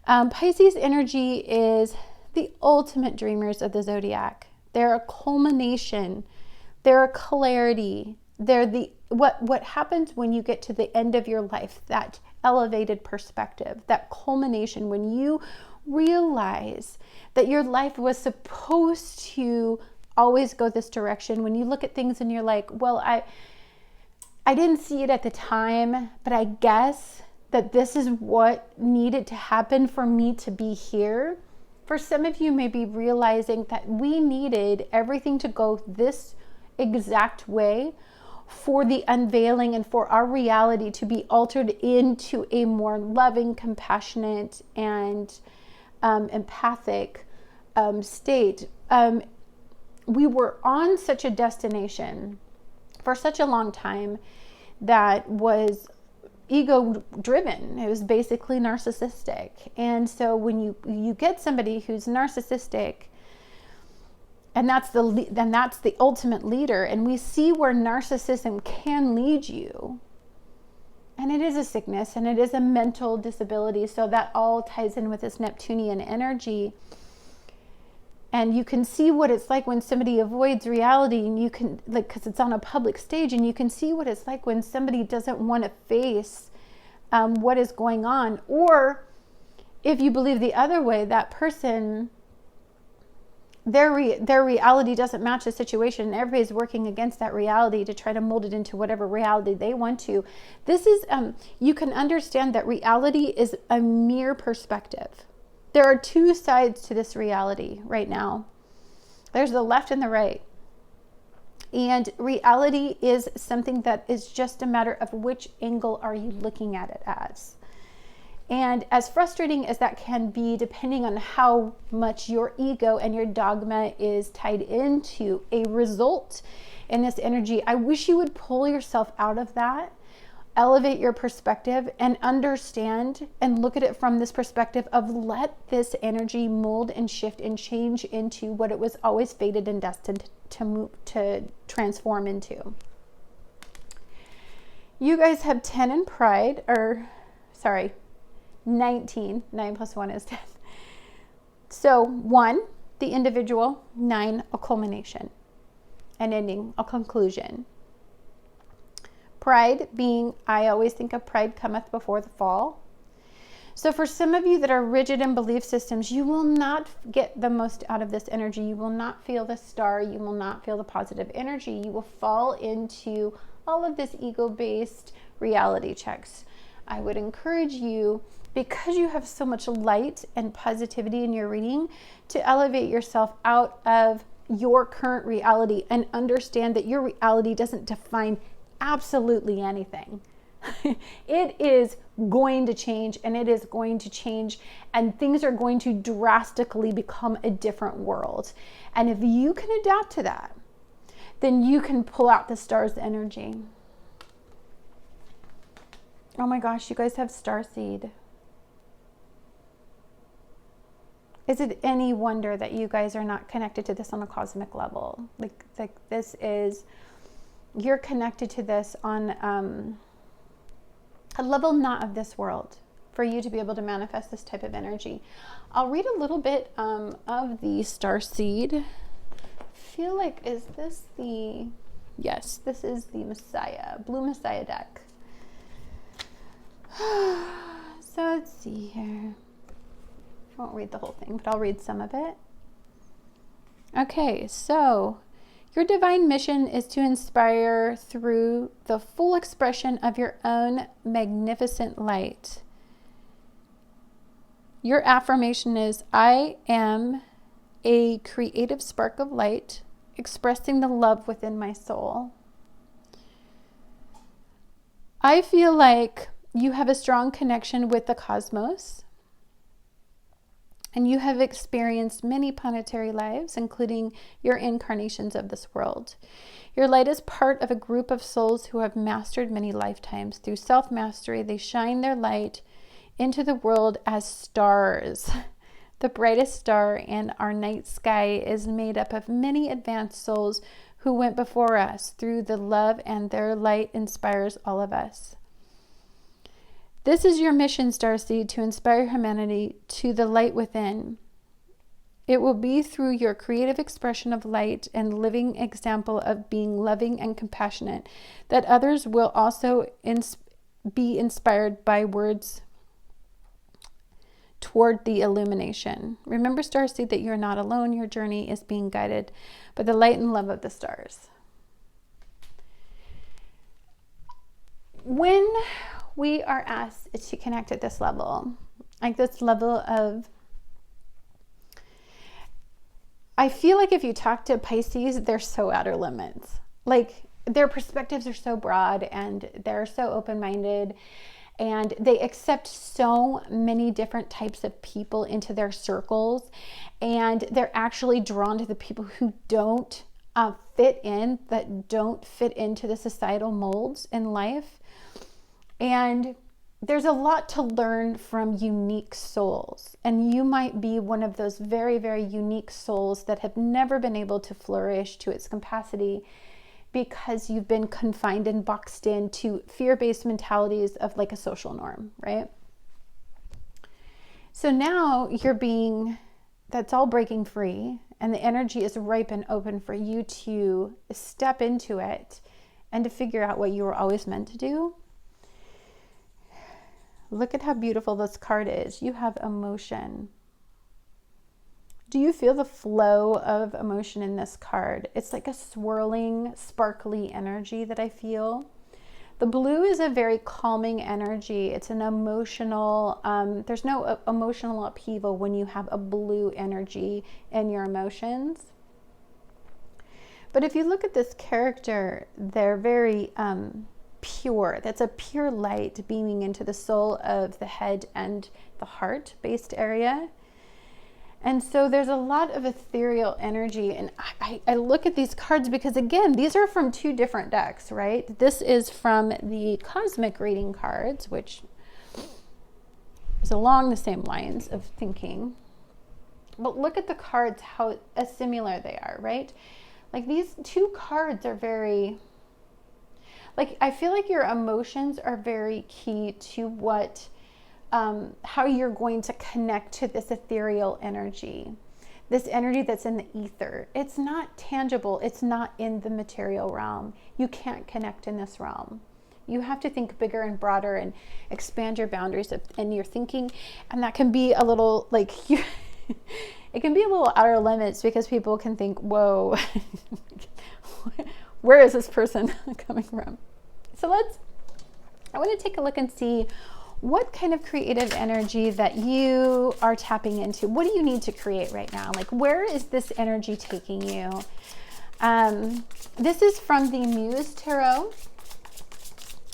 S1: Pisces energy is the ultimate dreamers of the zodiac. They're a culmination. They're a clarity. They're what happens when you get to the end of your life, that elevated perspective, that culmination, when you realize that your life was supposed to always go this direction. When you look at things and you're like, well, I didn't see it at the time, but I guess that this is what needed to happen for me to be here. For some of you may be realizing that we needed everything to go this exact way for the unveiling and for our reality to be altered into a more loving, compassionate, and empathic state. We were on such a destination for such a long time that was ego driven. It was basically narcissistic. And so when you get somebody who's narcissistic, and that's the ultimate leader, and we see where narcissism can lead you. And it is a sickness, and it is a mental disability. So that all ties in with this Neptunian energy. And you can see what it's like when somebody avoids reality, and you can, like, because it's on a public stage, and you can see what it's like when somebody doesn't want to face what is going on. Or if you believe the other way, that person, their reality doesn't match the situation, and everybody's working against that reality to try to mold it into whatever reality they want to. This is, you can understand that reality is a mere perspective. There are two sides to this reality right now. There's the left and the right. And reality is something that is just a matter of which angle are you looking at it as. And as frustrating as that can be, depending on how much your ego and your dogma is tied into a result in this energy, I wish you would pull yourself out of that, elevate your perspective, and understand and look at it from this perspective of let this energy mold and shift and change into what it was always fated and destined to transform into. You guys have 10 in pride, 19. 9 plus 1 is 10. So 1, the individual. 9, a culmination, an ending, a conclusion. Pride being, I always think of pride cometh before the fall. So for some of you that are rigid in belief systems, you will not get the most out of this energy. You will not feel the star. You will not feel the positive energy. You will fall into all of this ego-based reality checks. I would encourage you, because you have so much light and positivity in your reading, to elevate yourself out of your current reality and understand that your reality doesn't define absolutely anything. It is going to change, and it is going to change, and things are going to drastically become a different world. And if you can adapt to that, then you can pull out the star's energy. Oh my gosh, you guys have starseed. Is it any wonder that you guys are not connected to this on a cosmic level? Like this is, you're connected to this on a level not of this world for you to be able to manifest this type of energy. I'll read a little bit of the starseed. I feel like, is this the, yes, this is the Messiah, Blue Messiah deck. So let's see here. I won't read the whole thing, but I'll read some of it. Okay, so your divine mission is to inspire through the full expression of your own magnificent light. Your affirmation is, I am a creative spark of light, expressing the love within my soul. I feel like you have a strong connection with the cosmos, and you have experienced many planetary lives, including your incarnations of this world. Your light is part of a group of souls who have mastered many lifetimes. Through self-mastery, they shine their light into the world as stars. The brightest star in our night sky is made up of many advanced souls who went before us. Through the love, and their light inspires all of us. This is your mission, Starseed, to inspire humanity to the light within. It will be through your creative expression of light and living example of being loving and compassionate that others will also be inspired by words toward the illumination. Remember, Starseed, that you're not alone. Your journey is being guided by the light and love of the stars. When we are asked to connect at this level, like this level of, I feel like if you talk to Pisces, they're so outer limits. Like their perspectives are so broad, and they're so open-minded, and they accept so many different types of people into their circles, and they're actually drawn to the people who don't fit in, that don't fit into the societal molds in life. And there's a lot to learn from unique souls. And you might be one of those very, very unique souls that have never been able to flourish to its capacity because you've been confined and boxed into fear-based mentalities of like a social norm, right? So now that's all breaking free, and the energy is ripe and open for you to step into it and to figure out what you were always meant to do. Look at how beautiful this card is. You have emotion. Do you feel the flow of emotion in this card? It's like a swirling, sparkly energy that I feel. The blue is a very calming energy. It's an emotional, there's no emotional upheaval when you have a blue energy in your emotions. But if you look at this character, they're very pure. That's a pure light beaming into the soul of the head and the heart-based area. And so there's a lot of ethereal energy. And I look at these cards because, again, these are from two different decks, right? This is from the cosmic reading cards, which is along the same lines of thinking. But look at the cards, how similar they are, right? Like these two cards are very, like, I feel like your emotions are very key to what, how you're going to connect to this ethereal energy, this energy that's in the ether. It's not tangible. It's not in the material realm. You can't connect in this realm. You have to think bigger and broader and expand your boundaries in your thinking. And that can be a little like, it can be a little outer limits because people can think, whoa, where is this person coming from? So I want to take a look and see what kind of creative energy that you are tapping into. What do you need to create right now? Like, where is this energy taking you? This is from the Muse Tarot.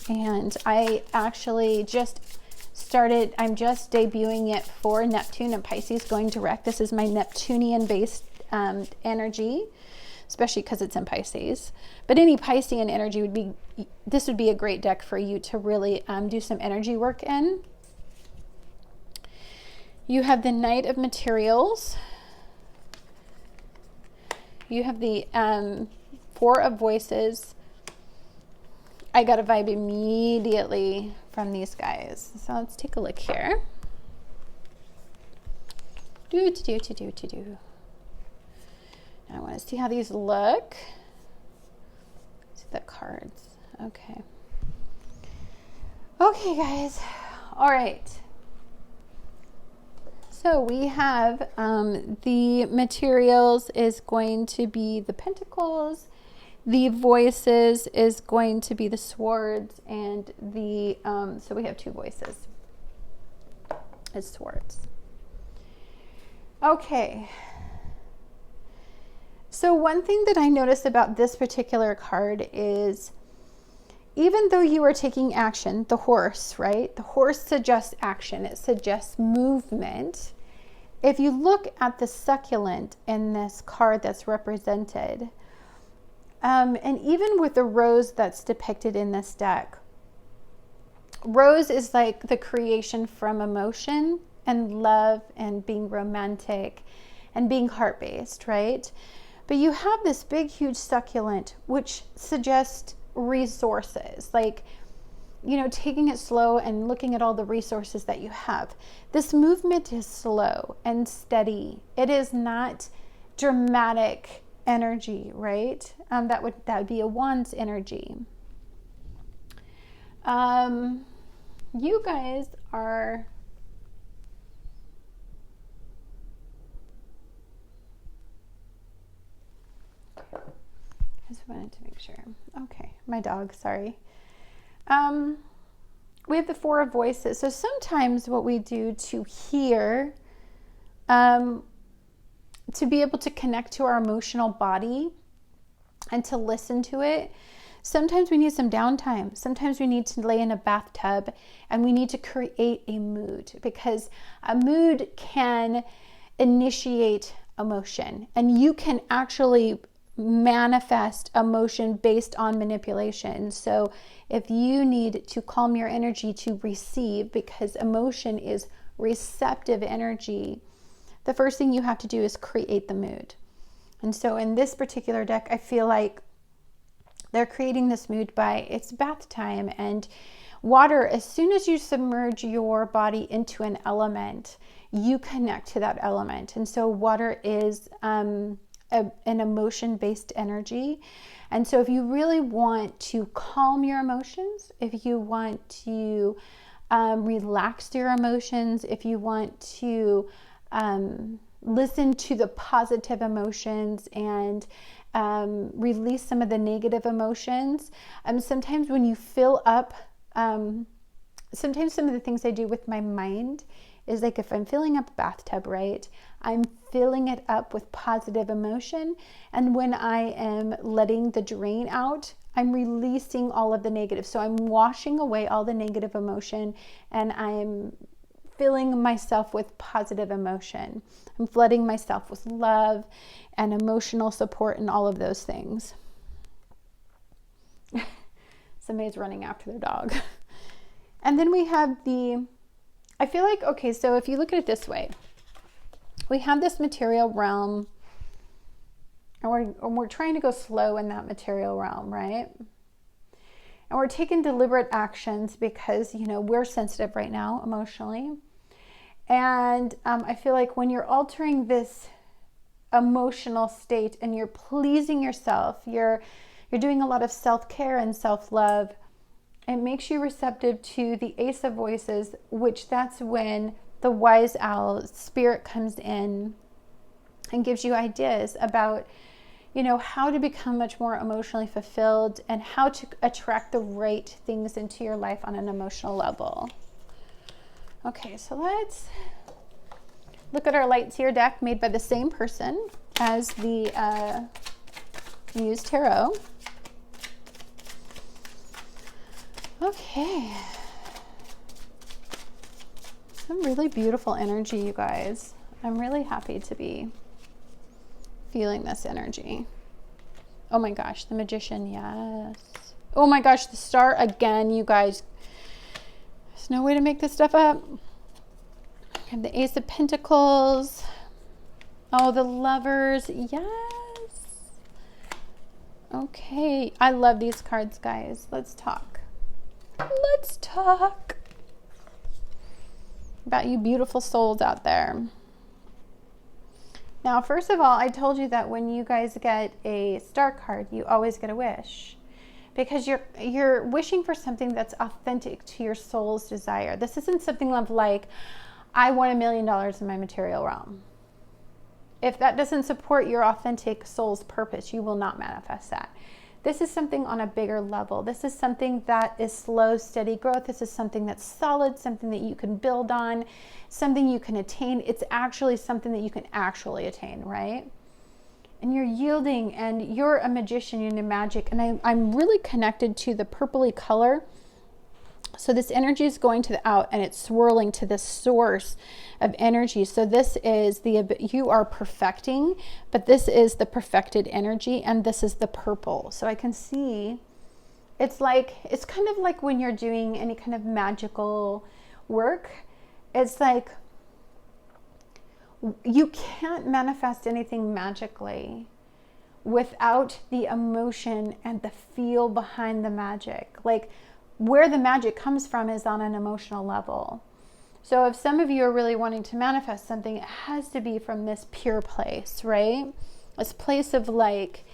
S1: And I actually just started, I'm just debuting it for Neptune and Pisces going direct. This is my Neptunian-based energy, especially because it's in Pisces. But any Piscean energy would be, this would be a great deck for you to really do some energy work in. You have the Knight of Materials. You have the Four of Voices. I got a vibe immediately from these guys. So let's take a look here. I want to see how these look. See the cards. Okay. Okay, guys. All right. So we have the materials is going to be the Pentacles. The Voices is going to be the Swords, and the so we have two voices. It's Swords. Okay. So one thing that I noticed about this particular card is, even though you are taking action, the horse, right? The horse suggests action. It suggests movement. If you look at the succulent in this card that's represented, and even with the rose that's depicted in this deck, rose is like the creation from emotion and love and being romantic and being heart-based, right? But you have this big, huge succulent, which suggests resources, like, you know, taking it slow and looking at all the resources that you have. This movement is slow and steady. It is not dramatic energy, right? That would be a Wands energy. You guys are just wanted to make sure. Okay, my dog, sorry. We have the Four of Voices. So sometimes what we do to hear, to be able to connect to our emotional body and to listen to it, sometimes we need some downtime. Sometimes we need to lay in a bathtub and we need to create a mood, because a mood can initiate emotion, and you can actually manifest emotion based on manipulation. So if you need to calm your energy to receive, because emotion is receptive energy, the first thing you have to do is create the mood. And so in this particular deck, I feel like they're creating this mood by, it's bath time, and water, as soon as you submerge your body into an element, you connect to that element. And so water is an emotion-based energy. And so if you really want to calm your emotions, if you want to relax your emotions, if you want to listen to the positive emotions and release some of the negative emotions, sometimes when you fill up, sometimes some of the things I do with my mind is like, if I'm filling up a bathtub, right, I'm filling it up with positive emotion. And when I am letting the drain out, I'm releasing all of the negative. So I'm washing away all the negative emotion, and I'm filling myself with positive emotion. I'm flooding myself with love and emotional support and all of those things. Somebody's running after their dog. And then we have I feel like, okay, so if you look at it this way, we have this material realm, and we're trying to go slow in that material realm, right? And we're taking deliberate actions because, we're sensitive right now emotionally. And I feel like when you're altering this emotional state and you're pleasing yourself, you're doing a lot of self-care and self-love, it makes you receptive to the Ace of Voices, which that's when the wise owl spirit comes in and gives you ideas about, how to become much more emotionally fulfilled and how to attract the right things into your life on an emotional level. Okay, so let's look at our Light Seer deck made by the same person as the Muse Tarot. Okay. Some really beautiful energy, you guys. I'm really happy to be feeling this energy. Oh my gosh, the Magician, yes. Oh my gosh, the Star again, you guys. There's no way to make this stuff up. I have the Ace of Pentacles. Oh, the Lovers, yes. Okay, I love these cards, guys. Let's talk. Let's talk about you beautiful souls out there. Now, first of all, I told you that when you guys get a Star card, you always get a wish, because you're wishing for something that's authentic to your soul's desire. This isn't something of like, I want $1 million in my material realm. If that doesn't support your authentic soul's purpose, you will not manifest that. This is something on a bigger level. This is something that is slow, steady growth. This is something that's solid, something that you can build on, something you can attain. It's actually something that you can actually attain, right? And you're yielding, and you're a magician, you're into magic. And I'm really connected to the purpley color. So this energy is going to the out, and it's swirling to this source of energy. So this is you are perfecting, but this is the perfected energy, and this is the purple. So I can see it's kind of like when you're doing any kind of magical work. It's like you can't manifest anything magically without the emotion and the feel behind the magic. Like, where the magic comes from is on an emotional level. So if some of you are really wanting to manifest something, it has to be from this pure place, right? This place of like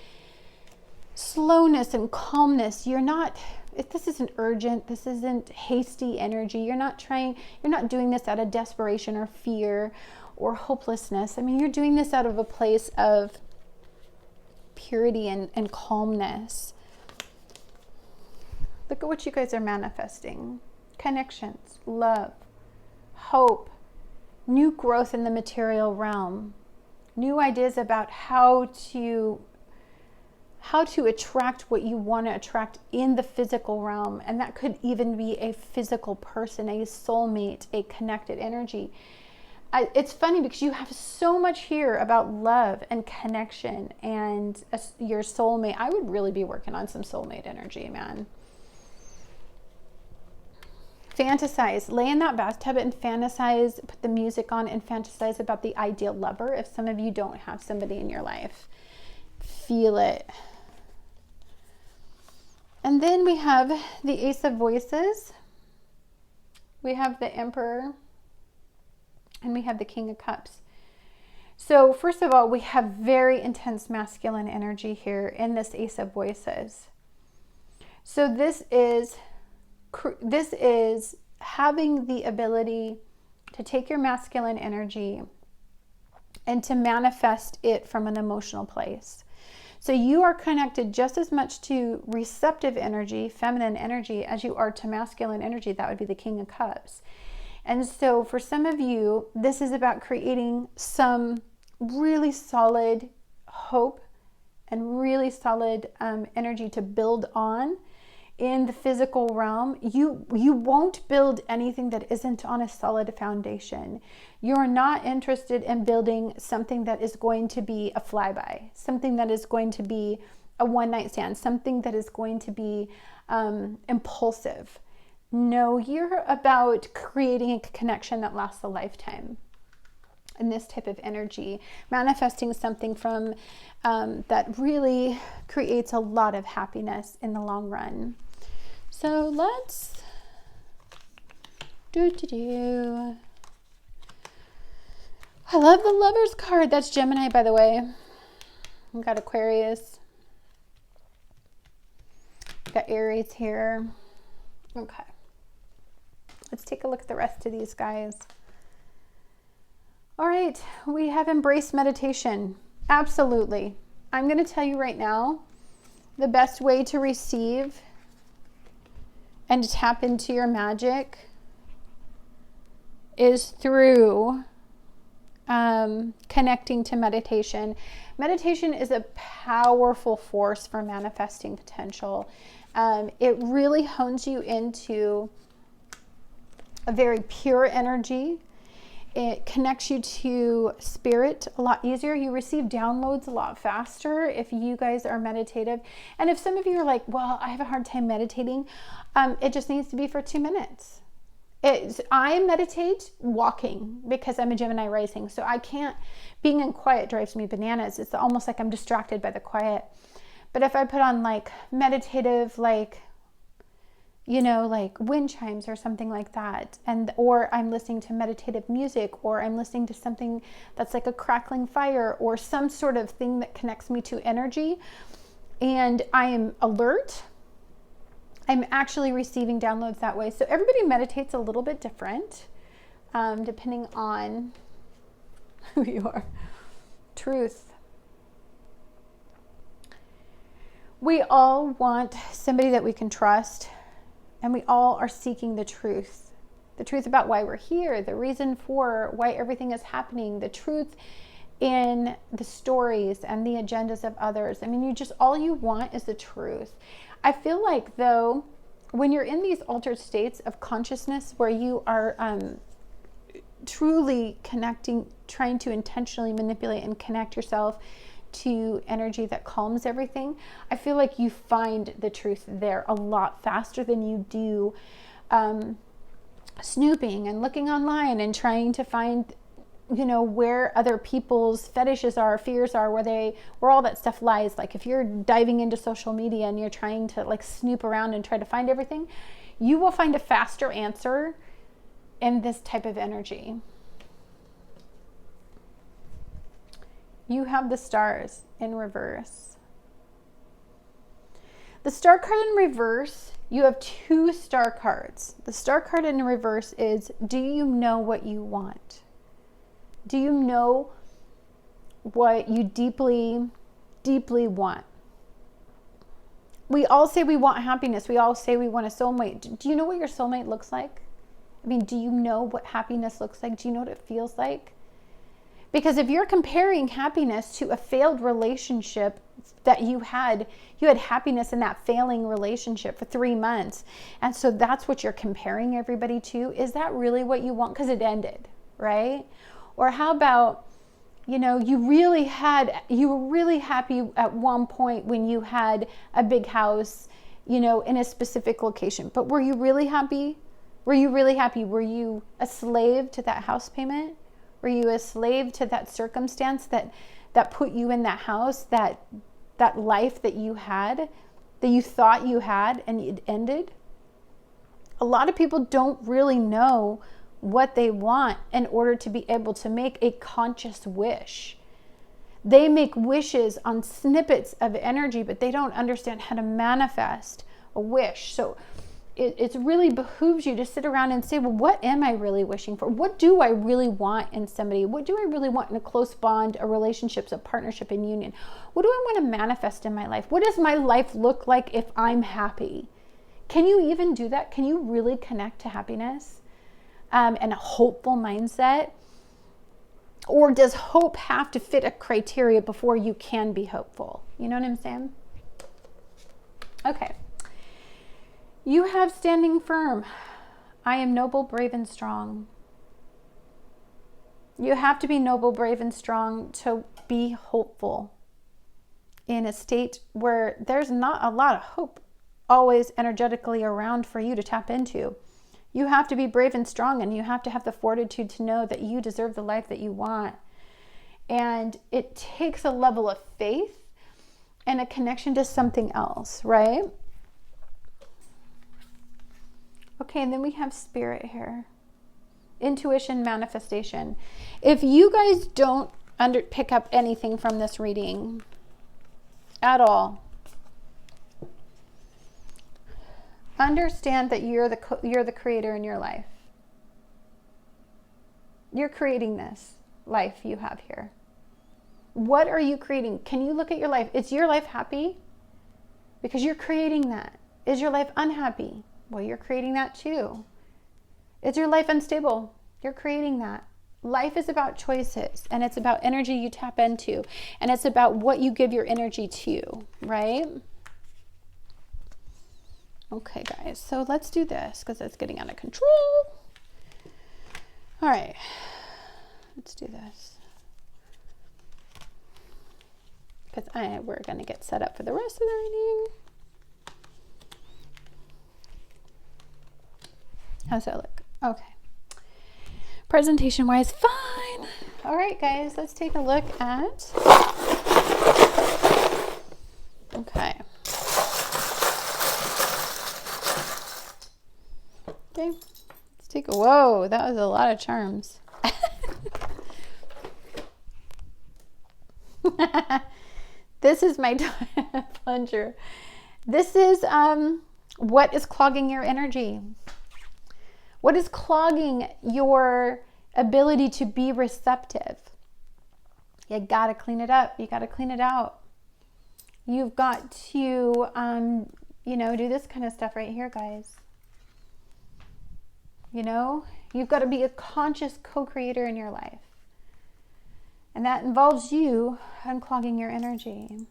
S1: slowness and calmness. This isn't urgent. This isn't hasty energy. You're not doing this out of desperation or fear or hopelessness. I mean, you're doing this out of a place of purity and calmness. Look at what you guys are manifesting. Connections, love, hope, new growth in the material realm, new ideas about how to attract what you want to attract in the physical realm. And that could even be a physical person, a soulmate, a connected energy. it's funny because you have so much here about love and connection and your soulmate. I would really be working on some soulmate energy, man. Fantasize. Lay in that bathtub and fantasize. Put the music on and fantasize about the ideal lover if some of you don't have somebody in your life. Feel it. And then we have the Ace of Voices. We have the Emperor. And we have the King of Cups. So first of all, we have very intense masculine energy here in this Ace of Voices. So this is having the ability to take your masculine energy and to manifest it from an emotional place. So you are connected just as much to receptive energy, feminine energy, as you are to masculine energy. That would be the King of Cups. And so for some of you, this is about creating some really solid hope and really solid energy to build on in the physical realm. You won't build anything that isn't on a solid foundation. You're not interested in building something that is going to be a flyby, something that is going to be a one-night stand, something that is going to be impulsive. No, you're about creating a connection that lasts a lifetime. In this type of energy, manifesting something from that really creates a lot of happiness in the long run. So let's I love the Lovers card. That's Gemini, by the way. We've got Aquarius. We've got Aries here. Okay. Let's take a look at the rest of these guys. All right, we have embraced meditation. Absolutely. I'm going to tell you right now, the best way to receive and to tap into your magic is through connecting to meditation. Meditation is a powerful force for manifesting potential. It really hones you into a very pure energy. It connects you to spirit a lot easier. You receive downloads a lot faster if you guys are meditative. And if some of you are like, well, I have a hard time meditating, it just needs to be for 2 minutes. I meditate walking because I'm a Gemini rising. So I can't, being in quiet drives me bananas. It's almost like I'm distracted by the quiet. But if I put on like meditative, like wind chimes or something like that, or I'm listening to meditative music, or I'm listening to something that's like a crackling fire or some sort of thing that connects me to energy, and I am alert, I'm actually receiving downloads that way. So everybody meditates a little bit different, depending on who you are. Truth. We all want somebody that we can trust. And we all are seeking the truth about why we're here, the reason for why everything is happening, the truth in the stories and the agendas of others. I mean, all you want is the truth. I feel like, though, when you're in these altered states of consciousness where you are truly connecting, trying to intentionally manipulate and connect yourself to energy that calms everything, I feel like you find the truth there a lot faster than you do snooping and looking online and trying to find, where other people's fetishes are, fears are, where all that stuff lies. Like if you're diving into social media and you're trying to like snoop around and try to find everything, you will find a faster answer in this type of energy. You have the stars in reverse. The star card in reverse, you have 2 star cards. The star card in reverse is, do you know what you want? Do you know what you deeply, deeply want? We all say we want happiness. We all say we want a soulmate. Do you know what your soulmate looks like? I mean, do you know what happiness looks like? Do you know what it feels like? Because if you're comparing happiness to a failed relationship that you had happiness in that failing relationship for 3 months. And so that's what you're comparing everybody to. Is that really what you want? Because it ended, right? Or how about, you know, you were really happy at one point when you had a big house, you know, in a specific location. But were you really happy? Were you really happy? Were you a slave to that house payment? Were you a slave to that circumstance that put you in that house, that life that you had, that you thought you had, and it ended? A lot of people don't really know what they want in order to be able to make a conscious wish. They make wishes on snippets of energy, but they don't understand how to manifest a wish. So it really behooves you to sit around and say, well, what am I really wishing for? What do I really want in somebody? What do I really want in a close bond, a relationship, a partnership, and union? What do I want to manifest in my life? What does my life look like if I'm happy? Can you even do that? Can you really connect to happiness and a hopeful mindset? Or does hope have to fit a criteria before you can be hopeful? You know what I'm saying? Okay. You have standing firm. I am noble, brave, and strong. You have to be noble, brave, and strong to be hopeful in a state where there's not a lot of hope always energetically around for you to tap into. You have to be brave and strong, and you have to have the fortitude to know that you deserve the life that you want. And it takes a level of faith and a connection to something else, right? Okay, and then we have spirit here. Intuition, manifestation. If you guys don't pick up anything from this reading at all, understand that you're the creator in your life. You're creating this life you have here. What are you creating? Can you look at your life? Is your life happy? Because you're creating that. Is your life unhappy? Well, you're creating that too. Is your life unstable? You're creating that. Life is about choices, and it's about energy you tap into, and it's about what you give your energy to, right? Okay, guys, so let's do this because it's getting out of control. All right, let's do this because we're going to get set up for the rest of the reading. How's that look? Okay. Presentation wise, fine. All right, guys, let's take a look at. Okay. Okay. Let's take a. Whoa, that was a lot of charms. This is my plunger. This is what is clogging your energy. What is clogging your ability to be receptive? You got to clean it up. You got to clean it out. You've got to, do this kind of stuff right here, guys. You know, you've got to be a conscious co-creator in your life. And that involves you unclogging your energy.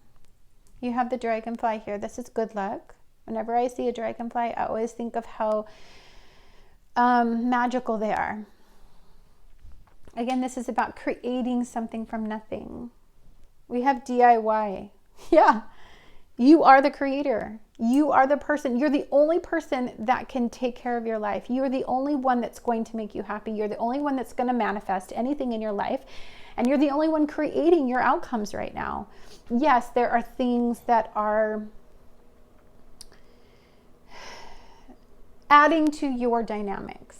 S1: You have the dragonfly here. This is good luck. Whenever I see a dragonfly, I always think of how magical they are. Again, this is about creating something from nothing. We have DIY. Yeah, you are the creator. You are the person. You're the only person that can take care of your life. You're the only one that's going to make you happy. You're the only one that's going to manifest anything in your life. And you're the only one creating your outcomes right now. Yes, there are things that are adding to your dynamics.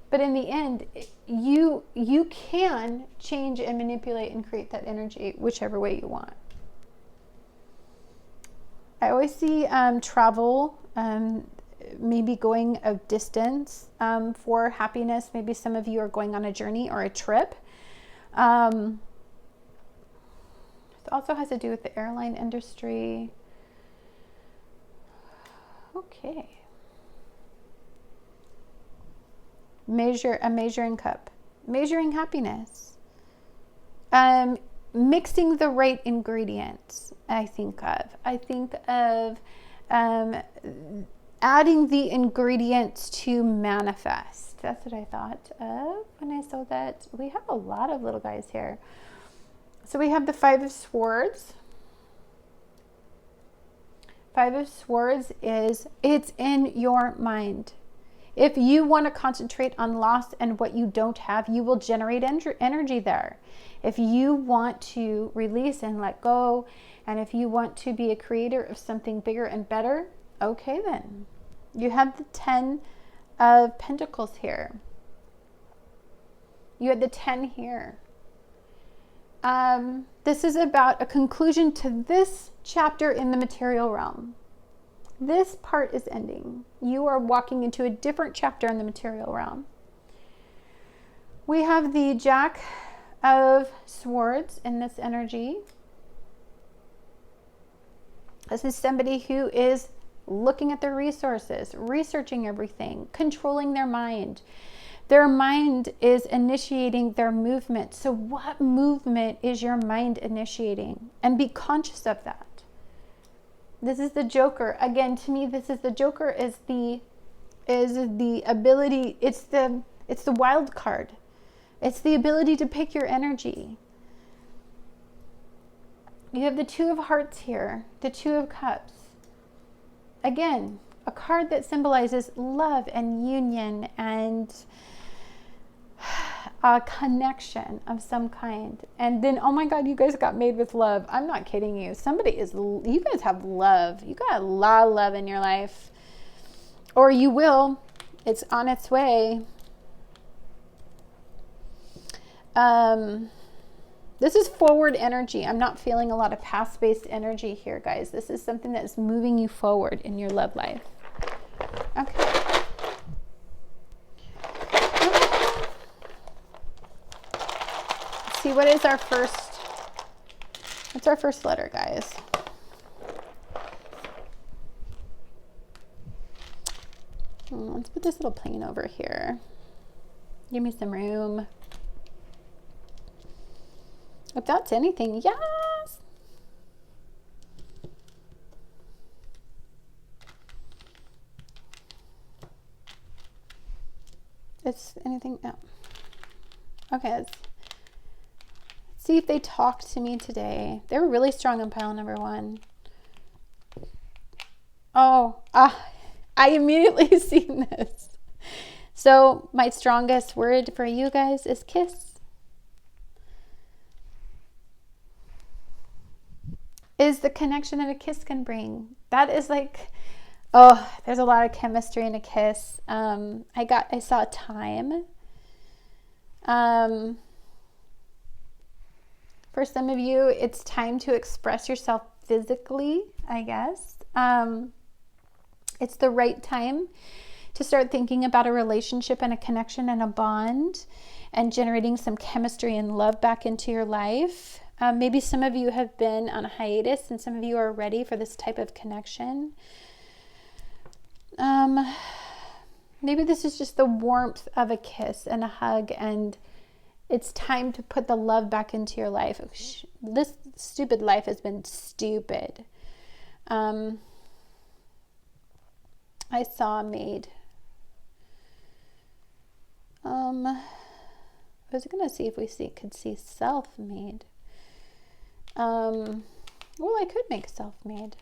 S1: But in the end, you can change and manipulate and create that energy whichever way you want. I always see travel, maybe going a distance for happiness. Maybe some of you are going on a journey or a trip. It also has to do with the airline industry. Okay. A measuring cup. Measuring happiness. Mixing the right ingredients, I think of adding the ingredients to manifest. That's what I thought of when I saw that. We have a lot of little guys here. So we have the Five of Swords. Five of Swords is, it's in your mind. If you want to concentrate on loss and what you don't have, you will generate energy there. If you want to release and let go, and if you want to be a creator of something bigger and better, okay then. You have the 10 of Pentacles here. You had the 10 here. This is about a conclusion to this chapter in the material realm. This part is ending. You are walking into a different chapter in the material realm. We have the Jack of Swords in this energy. This is somebody who is looking at their resources, researching everything, controlling their mind. Their mind is initiating their movement. So what movement is your mind initiating? And be conscious of that. This is the Joker. Again, to me, this is the Joker is the ability, it's the wild card. It's the ability to pick your energy. You have the Two of Hearts here, the Two of Cups. Again, a card that symbolizes love and union and a connection of some kind. And then, oh my God, you guys got made with love. I'm not kidding you. You guys have love. You got a lot of love in your life. Or you will. It's on its way. This is forward energy. I'm not feeling a lot of past-based energy here, guys. This is something that is moving you forward in your love life. Okay. Let's see, what is our first, what's our first letter, guys? Let's put this little plane over here. Give me some room. If that's anything, yes. It's anything, no. Okay, let's see if they talked to me today. They were really strong on pile number 1. Oh, I immediately seen this. So my strongest word for you guys is kiss. Is the connection that a kiss can bring. That is like, oh, there's a lot of chemistry in a kiss. I saw time. For some of you, it's time to express yourself physically, I guess. It's the right time to start thinking about a relationship and a connection and a bond and generating some chemistry and love back into your life. Maybe some of you have been on a hiatus and some of you are ready for this type of connection. Maybe this is just the warmth of a kiss and a hug, and it's time to put the love back into your life. This stupid life has been stupid. I saw Maid. I was going to see if we could see Self-Made. Well, I could make Self-Made.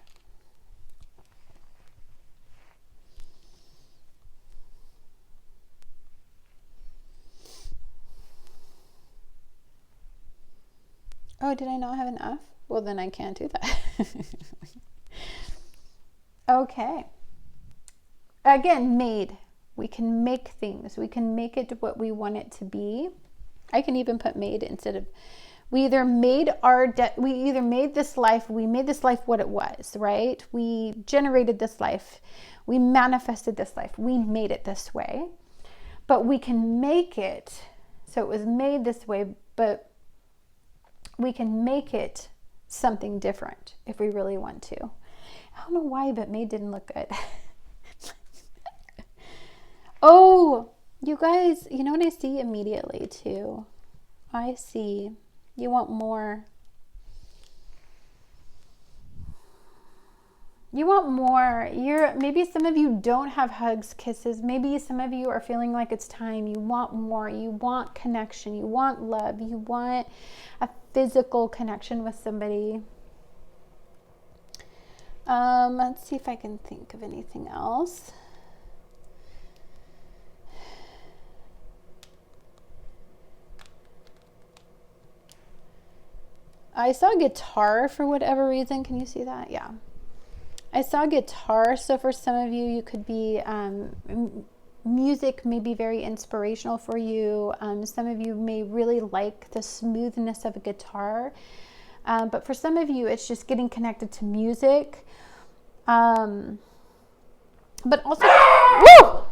S1: Oh, did I not have an F? Well, then I can't do that. Okay. Again, made. We can make things. We can make it what we want it to be. I can even put made instead of, we either made this life what it was, right? We generated this life. We manifested this life. We made it this way. But we can make it, so it was made this way, but we can make it something different if we really want to. I don't know why, but made didn't look good. Oh, you guys, you know what I see immediately too? I see you want more. You want more. Maybe some of you don't have hugs, kisses. Maybe some of you are feeling like it's time. You want more. You want connection. You want love. You want a physical connection with somebody. Let's see if I can think of anything else. I saw a guitar for whatever reason. Can you see that? Yeah. I saw a guitar. So for some of you, you could be, music may be very inspirational for you. Some of you may really like the smoothness of a guitar. But for some of you, it's just getting connected to music. But also, woo!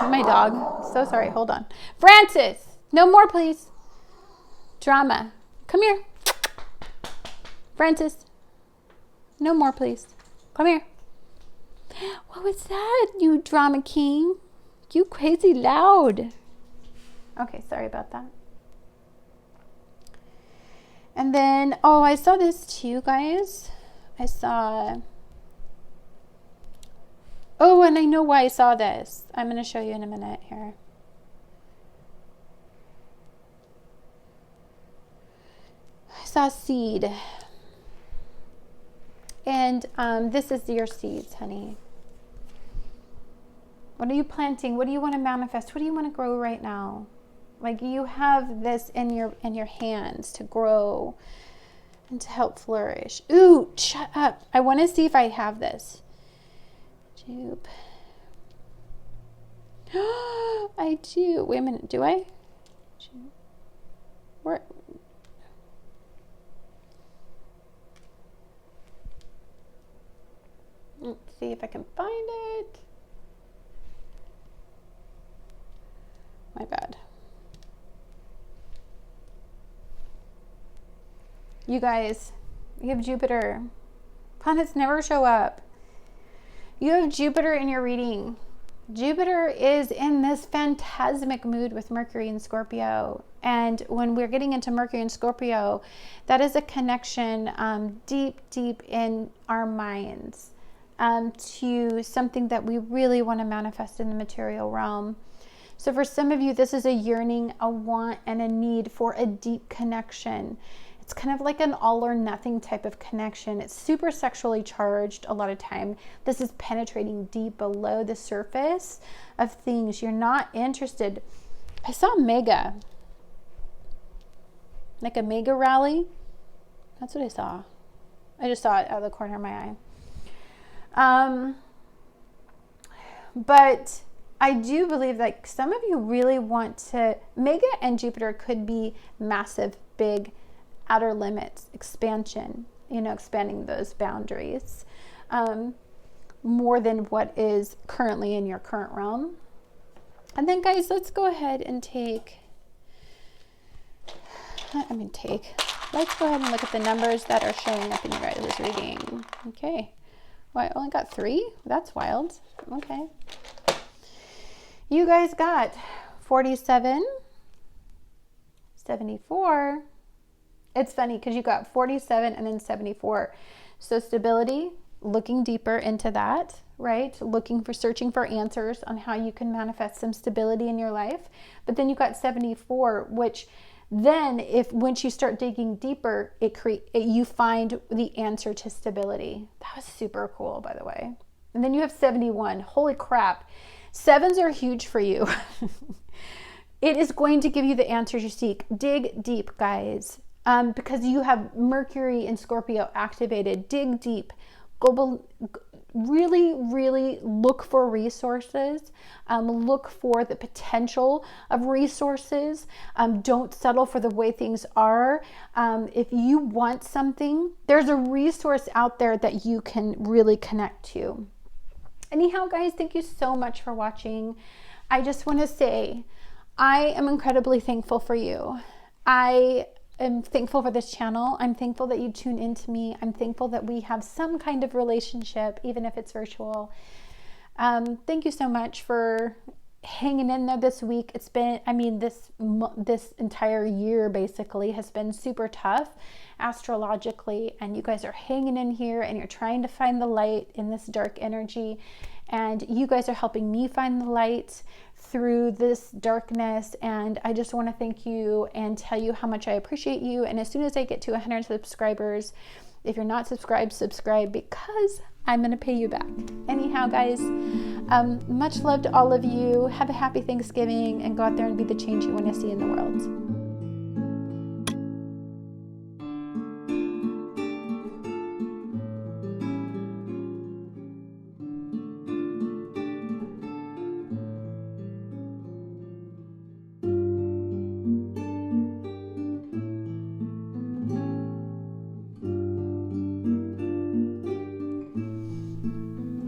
S1: My dog. So sorry. Hold on. Francis, no more, please. Drama. Come here. Francis, no more, please. Come here. What was that, you drama king? You crazy loud. Okay, sorry about that. And then, oh, I saw this too, guys. Oh, and I know why I saw this. I'm going to show you in a minute here. I saw seed. And this is your seeds, honey. What are you planting? What do you want to manifest? What do you want to grow right now? Like, you have this in your hands to grow and to help flourish. Ooh, shut up. I want to see if I have this. Jupe. I do. Wait a minute. Do I? Where? Let's see if I can find it. My bad. You guys, you have Jupiter. Planets never show up. You have Jupiter in your reading. Jupiter is in this phantasmic mood with Mercury and Scorpio. And when we're getting into Mercury and Scorpio, that is a connection deep in our minds. To something that we really want to manifest in the material realm. So for some of you, this is a yearning, a want, and a need for a deep connection. It's kind of like an all or nothing type of connection. It's super sexually charged a lot of time. This is penetrating deep below the surface of things. You're not interested. I saw mega. Like a mega rally. That's what I saw. I just saw it out of the corner of my eye. But I do believe that some of you really want to, Mega and Jupiter could be massive, big, outer limits, expansion, expanding those boundaries, more than what is currently in your current realm. And then guys, let's go ahead and let's go ahead and look at the numbers that are showing up in your guys' reading. Okay. Well, I only got 3? That's wild. Okay. You guys got 47, 74. It's funny because you got 47 and then 74. So stability, looking deeper into that, right? Searching for answers on how you can manifest some stability in your life. But then you got 74, which then once you start digging deeper, you find the answer to stability. That was super cool, by the way. And then you have 71. Holy crap. 7s are huge for you. It is going to give you the answers you seek. Dig deep, guys. Because you have Mercury and Scorpio activated. Dig deep. Really look for resources. Look for the potential of resources. Don't settle for the way things are. If you want something, there's a resource out there that you can really connect to. Anyhow, guys, thank you so much for watching. I just want to say, I am incredibly thankful for you. I am thankful for this channel. I'm thankful that you tune into me. I'm thankful that we have some kind of relationship, even if it's virtual. Thank you so much for hanging in there this week. It's been, I mean, this entire year basically has been super tough astrologically, and you guys are hanging in here and you're trying to find the light in this dark energy, and you guys are helping me find the light through this darkness. And I just want to thank you and tell you how much I appreciate you. And as soon as I get to 100 subscribers, if you're not subscribed, subscribe, because I'm going to pay you back. Anyhow, guys, much love to all of you. Have a happy Thanksgiving, and go out there and be the change you want to see in the world.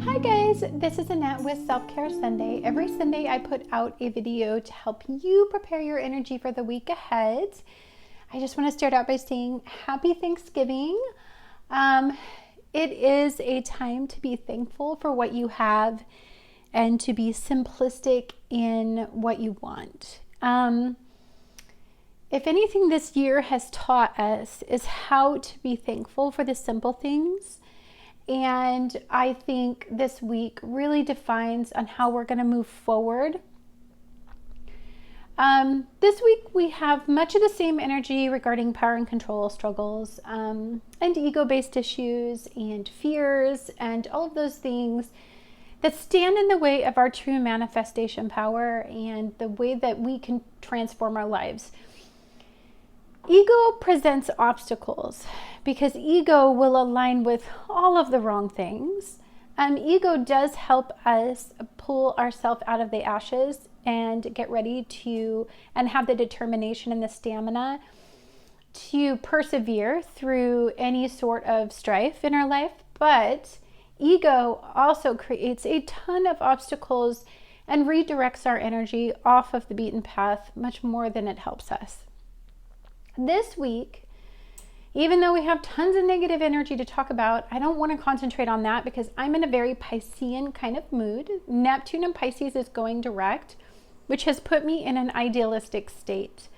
S1: Hi guys, this is Annette with Self-Care Sunday. Every Sunday I put out a video to help you prepare your energy for the week ahead. I just want to start out by saying happy Thanksgiving. It is a time to be thankful for what you have and to be simplistic in what you want. If anything this year has taught us is how to be thankful for the simple things. And I think this week really defines on how we're going to move forward. This week we have much of the same energy regarding power and control struggles, and ego-based issues and fears and all of those things that stand in the way of our true manifestation power and the way that we can transform our lives. Ego presents obstacles because ego will align with all of the wrong things. Ego does help us pull ourselves out of the ashes and get ready to, and have the determination and the stamina to persevere through any sort of strife in our life. But ego also creates a ton of obstacles and redirects our energy off of the beaten path much more than it helps us. This week, even though we have tons of negative energy to talk about, I don't want to concentrate on that because I'm in a very Piscean kind of mood. Neptune in Pisces is going direct, which has put me in an idealistic state.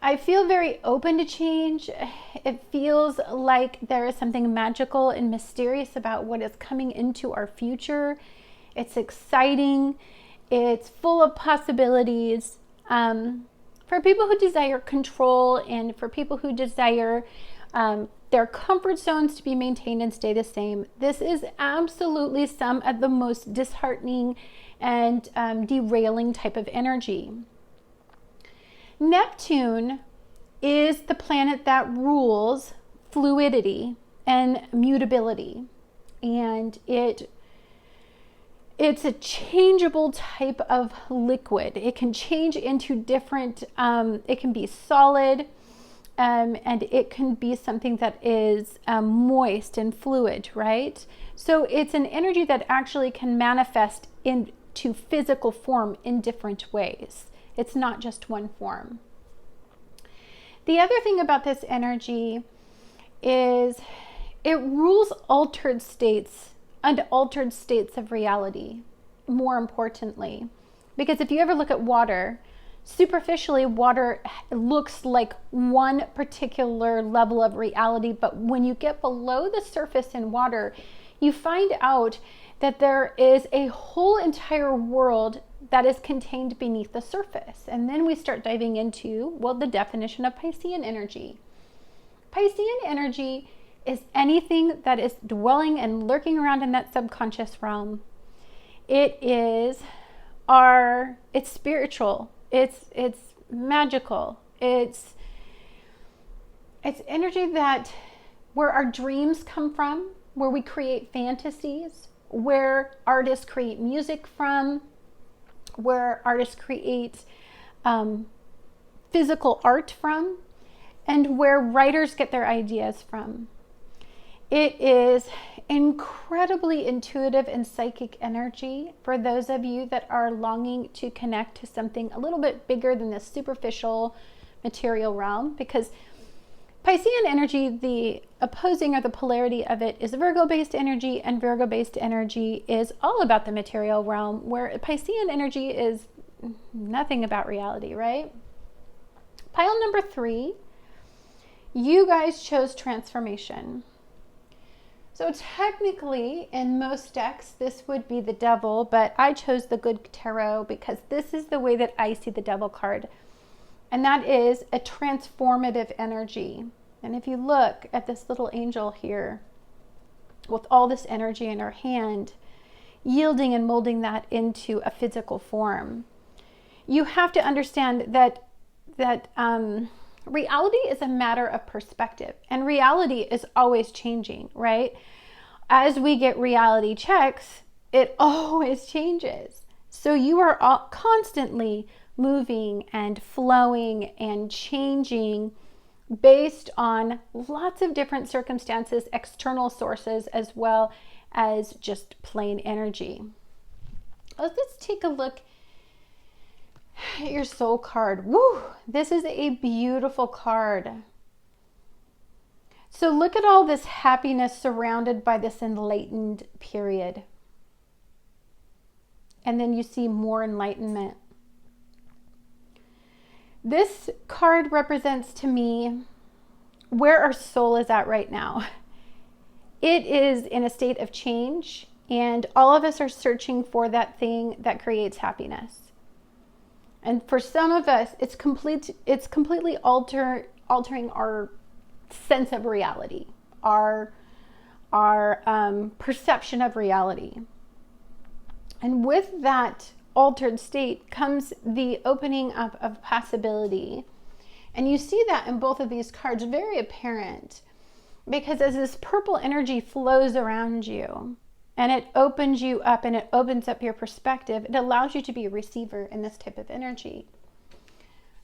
S1: I feel very open to change. It feels like there is something magical and mysterious about what is coming into our future. It's exciting. It's full of possibilities. For people who desire control and for people who desire their comfort zones to be maintained and stay the same, this is absolutely some of the most disheartening and derailing type of energy. Neptune is the planet that rules fluidity and mutability, and it's a changeable type of liquid. It can change into different, it can be solid, and it can be something that is moist and fluid, right? So it's an energy that actually can manifest into physical form in different ways. It's not just one form. The other thing about this energy is it rules altered states and altered states of reality, more importantly. Because if you ever look at water, superficially, water looks like one particular level of reality, but when you get below the surface in water, you find out that there is a whole entire world that is contained beneath the surface. And then we start diving into, well, the definition of Piscean energy. Piscean energy is anything that is dwelling and lurking around in that subconscious realm. It's spiritual, it's magical, it's energy that where our dreams come from, where we create fantasies, where artists create music from, where artists create physical art from, and where writers get their ideas from. It is incredibly intuitive and psychic energy for those of you that are longing to connect to something a little bit bigger than the superficial material realm, because Piscean energy, the opposing or the polarity of it is Virgo-based energy, and Virgo-based energy is all about the material realm, where Piscean energy is nothing about reality, right? Pile number 3, you guys chose transformation. So technically, in most decks, this would be the devil, but I chose the good tarot because this is the way that I see the devil card. And that is a transformative energy. And if you look at this little angel here, with all this energy in her hand, yielding and molding that into a physical form, you have to understand that reality is a matter of perspective, and reality is always changing, right? As we get reality checks, it always changes. So you are all constantly moving and flowing and changing based on lots of different circumstances, external sources, as well as just plain energy. Let's take a look at your soul card. Woo! This is a beautiful card. So look at all this happiness surrounded by this enlightened period. And then you see more enlightenment. This card represents to me where our soul is at right now. It is in a state of change, and all of us are searching for that thing that creates happiness. And for some of us, it's completely altering our sense of reality, our perception of reality. And with that altered state comes the opening up of possibility. And you see that in both of these cards, very apparent, because as this purple energy flows around you and it opens you up and it opens up your perspective, it allows you to be a receiver in this type of energy.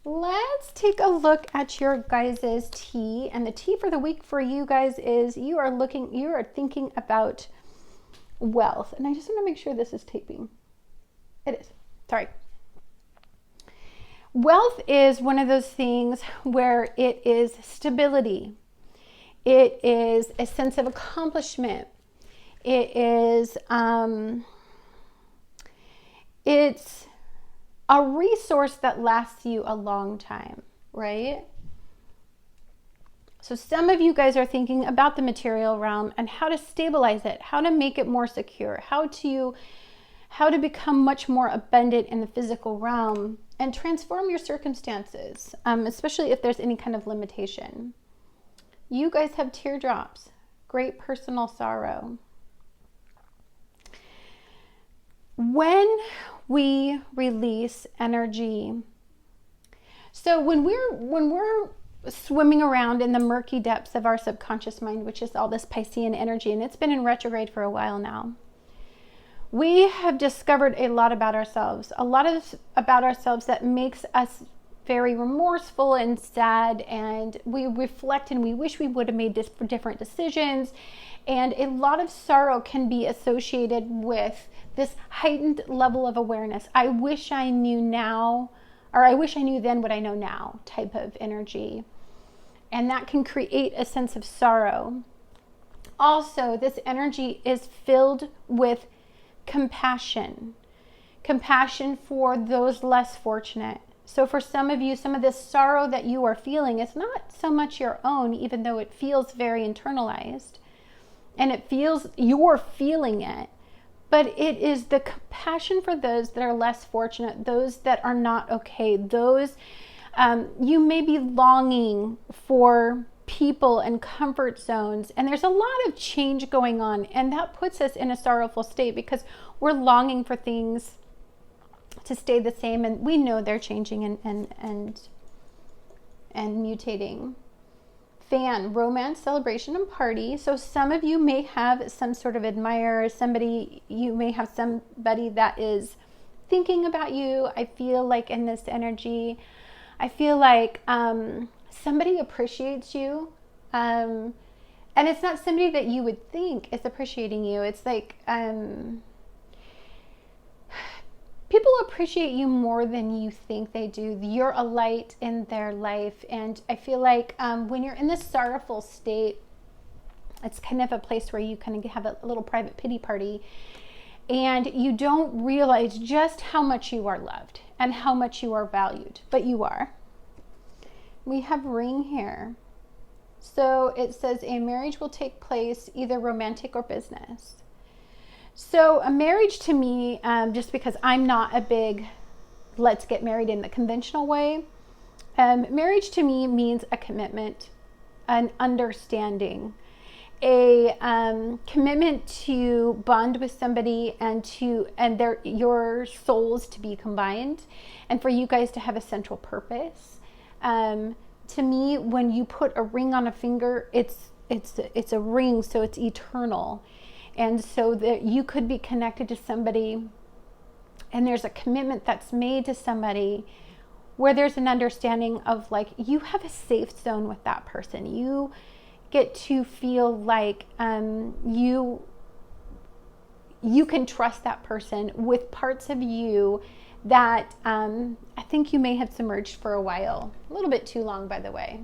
S1: Let's take a look at your guys' tea. And the tea for the week for you guys is you are thinking about wealth. And I just want to make sure this is taping. It is. Sorry. Wealth is one of those things where it is stability. It is a sense of accomplishment. It is, it's a resource that lasts you a long time, right? So some of you guys are thinking about the material realm and how to stabilize it, how to make it more secure, how to become much more abundant in the physical realm and transform your circumstances, especially if there's any kind of limitation. You guys have teardrops, great personal sorrow. When we release energy, so when we're swimming around in the murky depths of our subconscious mind, which is all this Piscean energy, and it's been in retrograde for a while now, we have discovered a lot about ourselves, that makes us very remorseful and sad, and we reflect and we wish we would have made different decisions, and a lot of sorrow can be associated with this heightened level of awareness. I wish I knew now, or I wish I knew then what I know now type of energy. And that can create a sense of sorrow. Also, this energy is filled with compassion for those less fortunate. So for some of you, some of this sorrow that you are feeling is not so much your own, even though it feels very internalized and it feels you're feeling it, but it is the compassion for those that are less fortunate, those that are not okay, those you may be longing for people and comfort zones, and there's a lot of change going on, and that puts us in a sorrowful state because we're longing for things to stay the same, and we know they're changing and mutating. Fan, romance, celebration, and party. So some of you may have some sort of admirer, you may have somebody that is thinking about you. I feel like in this energy, I feel like somebody appreciates you. And it's not somebody that you would think is appreciating you. It's like, people appreciate you more than you think they do. You're a light in their life. And I feel like when you're in this sorrowful state, it's kind of a place where you kind of have a little private pity party, and you don't realize just how much you are loved and how much you are valued, but you are. We have ring here. So it says a marriage will take place, either romantic or business. So a marriage to me, just because I'm not a big let's get married in the conventional way, marriage to me means a commitment, an understanding, a commitment to bond with somebody and your souls to be combined, and for you guys to have a central purpose. To me, when you put a ring on a finger, it's a ring, so it's eternal, and so that you could be connected to somebody, and there's a commitment that's made to somebody where there's an understanding of like you have a safe zone with that person. You get to feel like you can trust that person with parts of you that I think you may have submerged for a while. A little bit too long, by the way.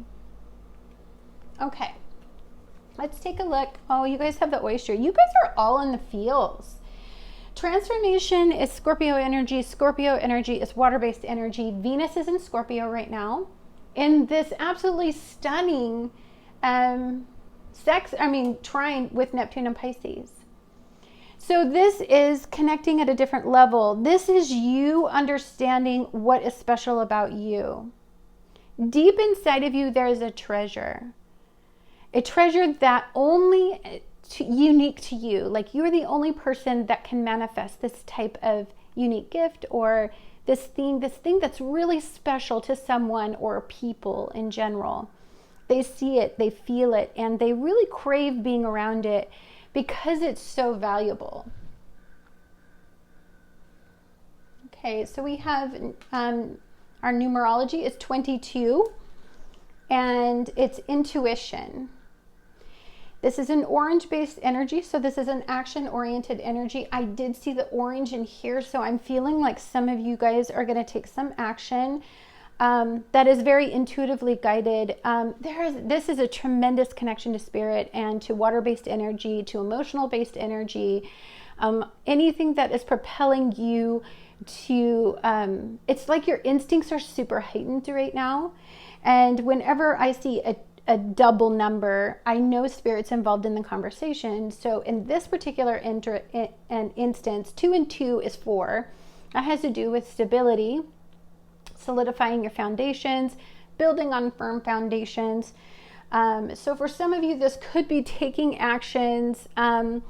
S1: Okay, let's take a look. Oh, you guys have the oyster. You guys are all in the feels. Transformation is Scorpio energy. Scorpio energy is water-based energy. Venus is in Scorpio right now in this absolutely stunning trine with Neptune and Pisces. So this is connecting at a different level. This is you understanding what is special about you. Deep inside of you, there is a treasure that only unique to you. Like you're the only person that can manifest this type of unique gift or this thing that's really special to someone or people in general. They see it, they feel it, and they really crave being around it because it's so valuable. Okay, so we have our numerology is 22, and it's intuition. This is an orange-based energy, so this is an action-oriented energy. I did see the orange in here, so I'm feeling like some of you guys are going to take some action that is very intuitively guided. This is a tremendous connection to spirit and to water-based energy, to emotional-based energy, anything that is propelling you to, it's like your instincts are super heightened right now. And whenever I see a double number, I know spirit's involved in the conversation. So in this particular instance, 2 and 2 is 4. That has to do with stability, solidifying your foundations, building on firm foundations. So for some of you, this could be taking actions on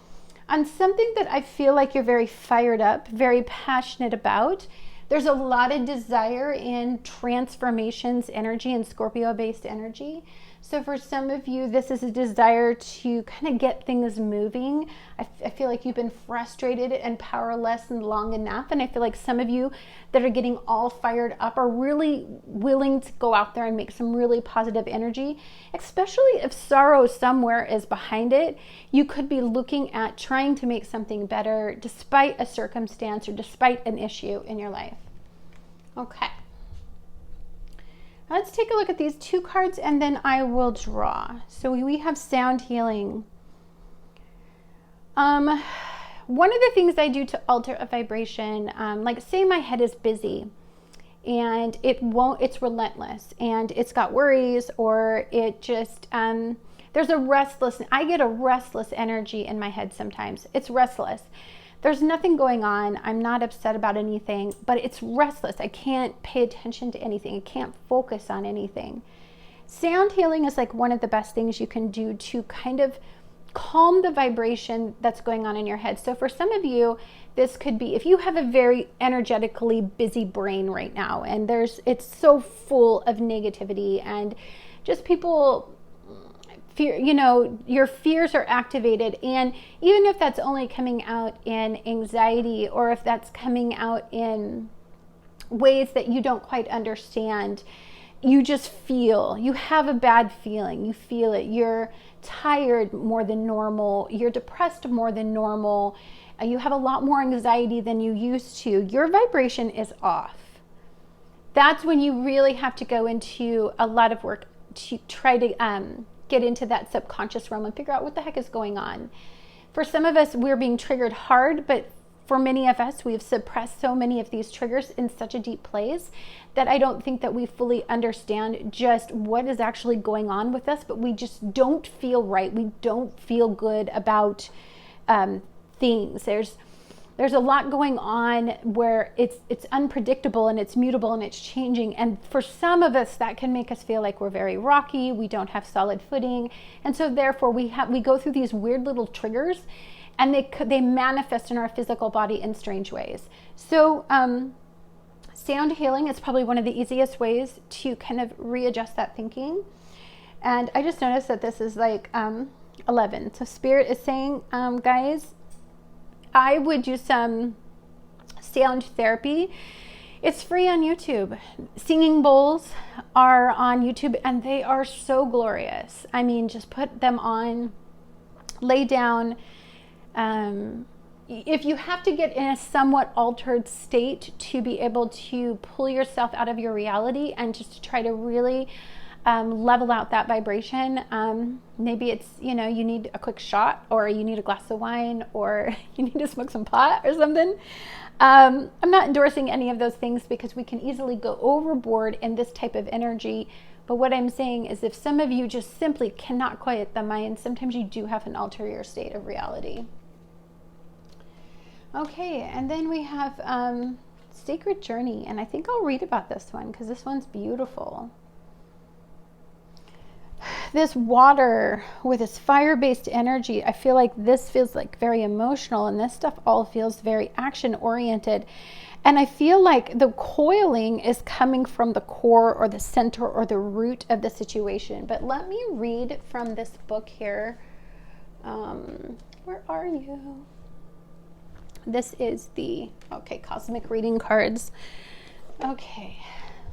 S1: something that I feel like you're very fired up, very passionate about. There's a lot of desire in transformations energy and Scorpio-based energy. So for some of you, this is a desire to kind of get things moving. I feel like you've been frustrated and powerless and long enough. And I feel like some of you that are getting all fired up are really willing to go out there and make some really positive energy, especially if sorrow somewhere is behind it. You could be looking at trying to make something better despite a circumstance or despite an issue in your life. Okay. Let's take a look at these 2 cards and then I will draw. So we have sound healing. One of the things I do to alter a vibration, like say my head is busy and it's relentless and it's got worries, or it just, there's a restless, I get a restless energy in my head sometimes. It's restless. There's nothing going on. I'm not upset about anything, but it's restless. I can't pay attention to anything. I can't focus on anything. Sound healing is like one of the best things you can do to kind of calm the vibration that's going on in your head. So for some of you, this could be if you have a very energetically busy brain right now and it's so full of negativity and just people fear, your fears are activated, and even if that's only coming out in anxiety or if that's coming out in ways that you don't quite understand, you just feel, you have a bad feeling, you feel it, you're tired more than normal, you're depressed more than normal, you have a lot more anxiety than you used to, your vibration is off. That's when you really have to go into a lot of work to try to get into that subconscious realm and figure out what the heck is going on. For some of us, we're being triggered hard, but for many of us, we've suppressed so many of these triggers in such a deep place that I don't think that we fully understand just what is actually going on with us, but we just don't feel right. We don't feel good about things. There's a lot going on where it's unpredictable and it's mutable and it's changing. And for some of us, that can make us feel like we're very rocky. We don't have solid footing. And so therefore we go through these weird little triggers, and they manifest in our physical body in strange ways. So sound healing is probably one of the easiest ways to kind of readjust that thinking. And I just noticed that this is like 11. So Spirit is saying, guys, I would do some sound therapy. It's free on YouTube. Singing bowls are on YouTube, and they are so glorious. I mean, just put them on, lay down. If you have to get in a somewhat altered state to be able to pull yourself out of your reality and just to try to really level out that vibration. Maybe it's, you need a quick shot, or you need a glass of wine, or you need to smoke some pot or something. I'm not endorsing any of those things because we can easily go overboard in this type of energy. But what I'm saying is, if some of you just simply cannot quiet the mind, sometimes you do have an ulterior state of reality. Okay, and then we have Sacred Journey, and I think I'll read about this one because this one's beautiful. This water with this fire-based energy, I feel like this feels like very emotional, and this stuff all feels very action-oriented. And I feel like the coiling is coming from the core or the center or the root of the situation. But let me read from this book here. Where are you? This is the, cosmic reading cards. Okay,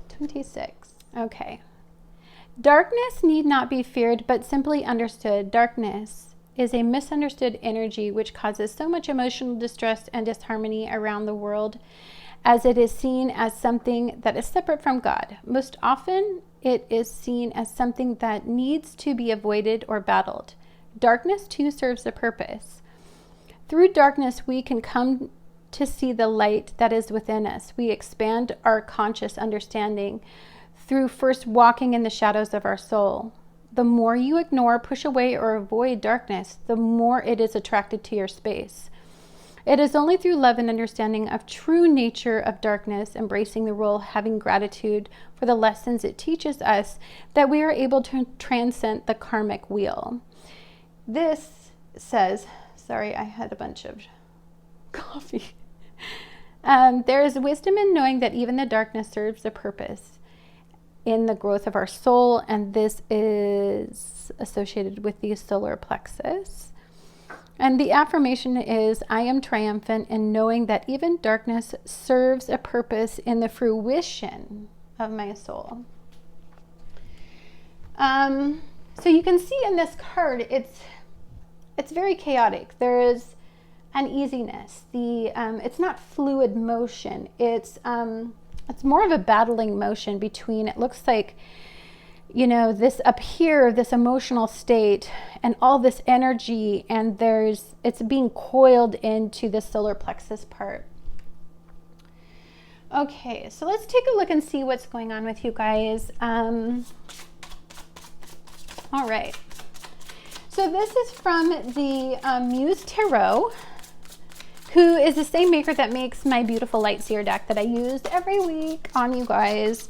S1: 26. Okay. Darkness need not be feared, but simply understood. Darkness is a misunderstood energy which causes so much emotional distress and disharmony around the world, as it is seen as something that is separate from God. Most often, it is seen as something that needs to be avoided or battled. Darkness, too, serves a purpose. Through darkness, we can come to see the light that is within us. We expand our conscious understanding through first walking in the shadows of our soul. The more you ignore, push away, or avoid darkness, the more it is attracted to your space. It is only through love and understanding of true nature of darkness, embracing the role, having gratitude for the lessons it teaches us, that we are able to transcend the karmic wheel. This says, sorry, I had a bunch of coffee. There is wisdom in knowing that even the darkness serves a purpose in the growth of our soul, and this is associated with the solar plexus. And the affirmation is, I am triumphant in knowing that even darkness serves a purpose in the fruition of my soul. So you can see in this card, it's very chaotic. There is uneasiness. It's not fluid motion. It's more of a battling motion between, it looks like, this up here, this emotional state and all this energy, and it's being coiled into the solar plexus part. Okay, so let's take a look and see what's going on with you guys. All right. So this is from the Muse Tarot, who is the same maker that makes my beautiful Light Seer deck that I used every week on you guys.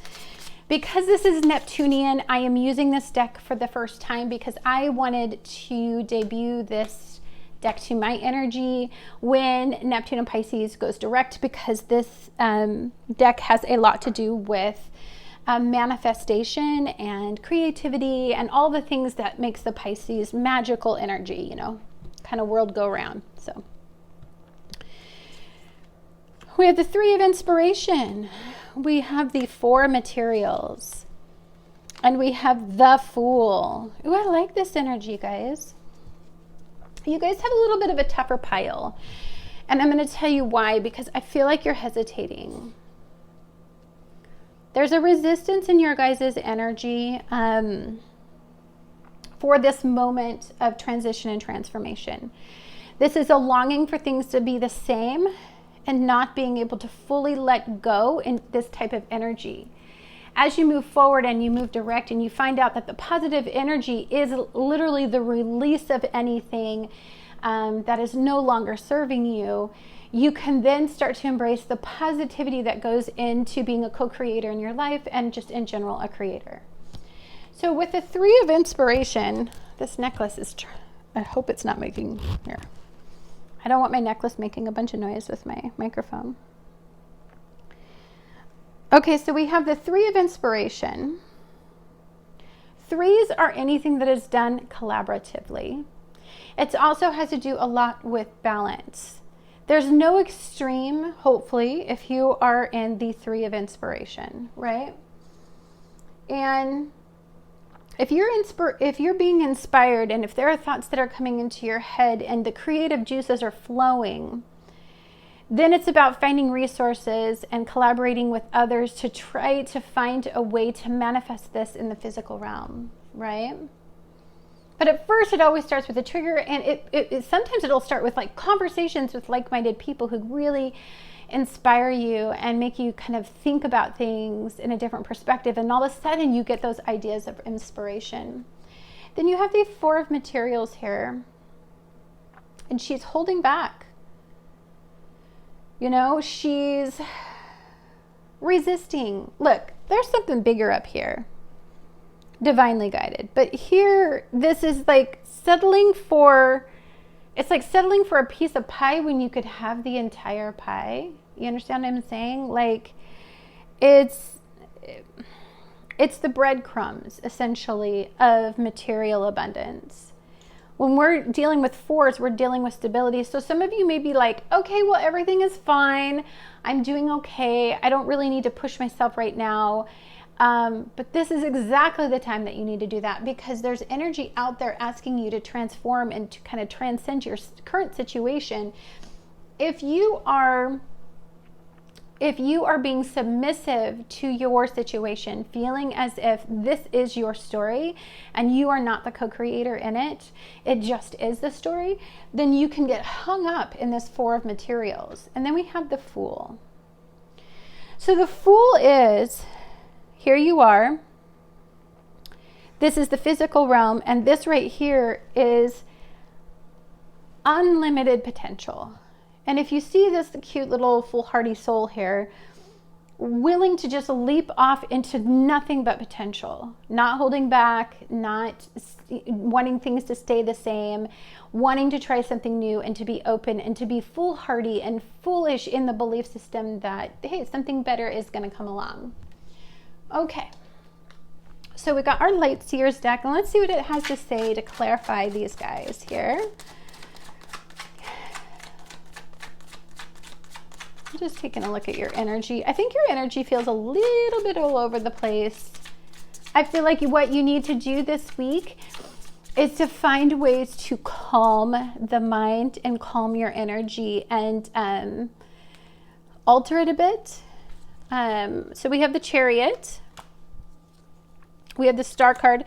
S1: Because this is Neptunian, I am using this deck for the first time because I wanted to debut this deck to my energy when Neptune and Pisces goes direct, because this deck has a lot to do with manifestation and creativity and all the things that makes the Pisces magical energy, kind of world go round. So we have the Three of Inspiration. We have the Four Materials. And we have the Fool. Ooh, I like this energy, guys. You guys have a little bit of a tougher pile. And I'm going to tell you why, because I feel like you're hesitating. There's a resistance in your guys' energy for this moment of transition and transformation. This is a longing for things to be the same and not being able to fully let go in this type of energy. As you move forward and you move direct and you find out that the positive energy is literally the release of anything that is no longer serving you, you can then start to embrace the positivity that goes into being a co-creator in your life and just in general a creator. So with the Three of Inspiration, this necklace is, I hope it's not making, here. I don't want my necklace making a bunch of noise with my microphone. Okay, so we have the Three of Inspiration. Threes are anything that is done collaboratively. It also has to do a lot with balance. There's no extreme, hopefully, if you are in the Three of Inspiration, right? And if you're being inspired and if there are thoughts that are coming into your head and the creative juices are flowing, then it's about finding resources and collaborating with others to try to find a way to manifest this in the physical realm, right? But at first it always starts with a trigger, and it sometimes it'll start with like conversations with like-minded people who really inspire you and make you kind of think about things in a different perspective, and all of a sudden you get those ideas of inspiration. Then you have the Four of Materials here, and she's holding back. You know, she's resisting. Look, there's something bigger up here. Divinely guided. But here, this is like settling for, it's like settling for a piece of pie when you could have the entire pie. You understand what I'm saying? Like, it's the breadcrumbs, essentially, of material abundance. When we're dealing with fours, we're dealing with stability. So some of you may be like, okay, well, everything is fine. I'm doing okay. I don't really need to push myself right now. But this is exactly the time that you need to do that, because there's energy out there asking you to transform and to kind of transcend your current situation. If you are being submissive to your situation, feeling as if this is your story and you are not the co-creator in it, it just is the story, then you can get hung up in this Four of Materials. And then we have the Fool. So the Fool is, here you are. This is the physical realm, and this right here is unlimited potential. And if you see this cute little foolhardy soul here, willing to just leap off into nothing but potential, not holding back, not wanting things to stay the same, wanting to try something new and to be open and to be foolhardy and foolish in the belief system that, hey, something better is going to come along. Okay, so we got our Light Seers deck, and let's see what it has to say to clarify these guys here. I'm just taking a look at your energy. I think your energy feels a little bit all over the place. I feel like what you need to do this week is to find ways to calm the mind and calm your energy and alter it a bit. So we have the Chariot. We have the Star card.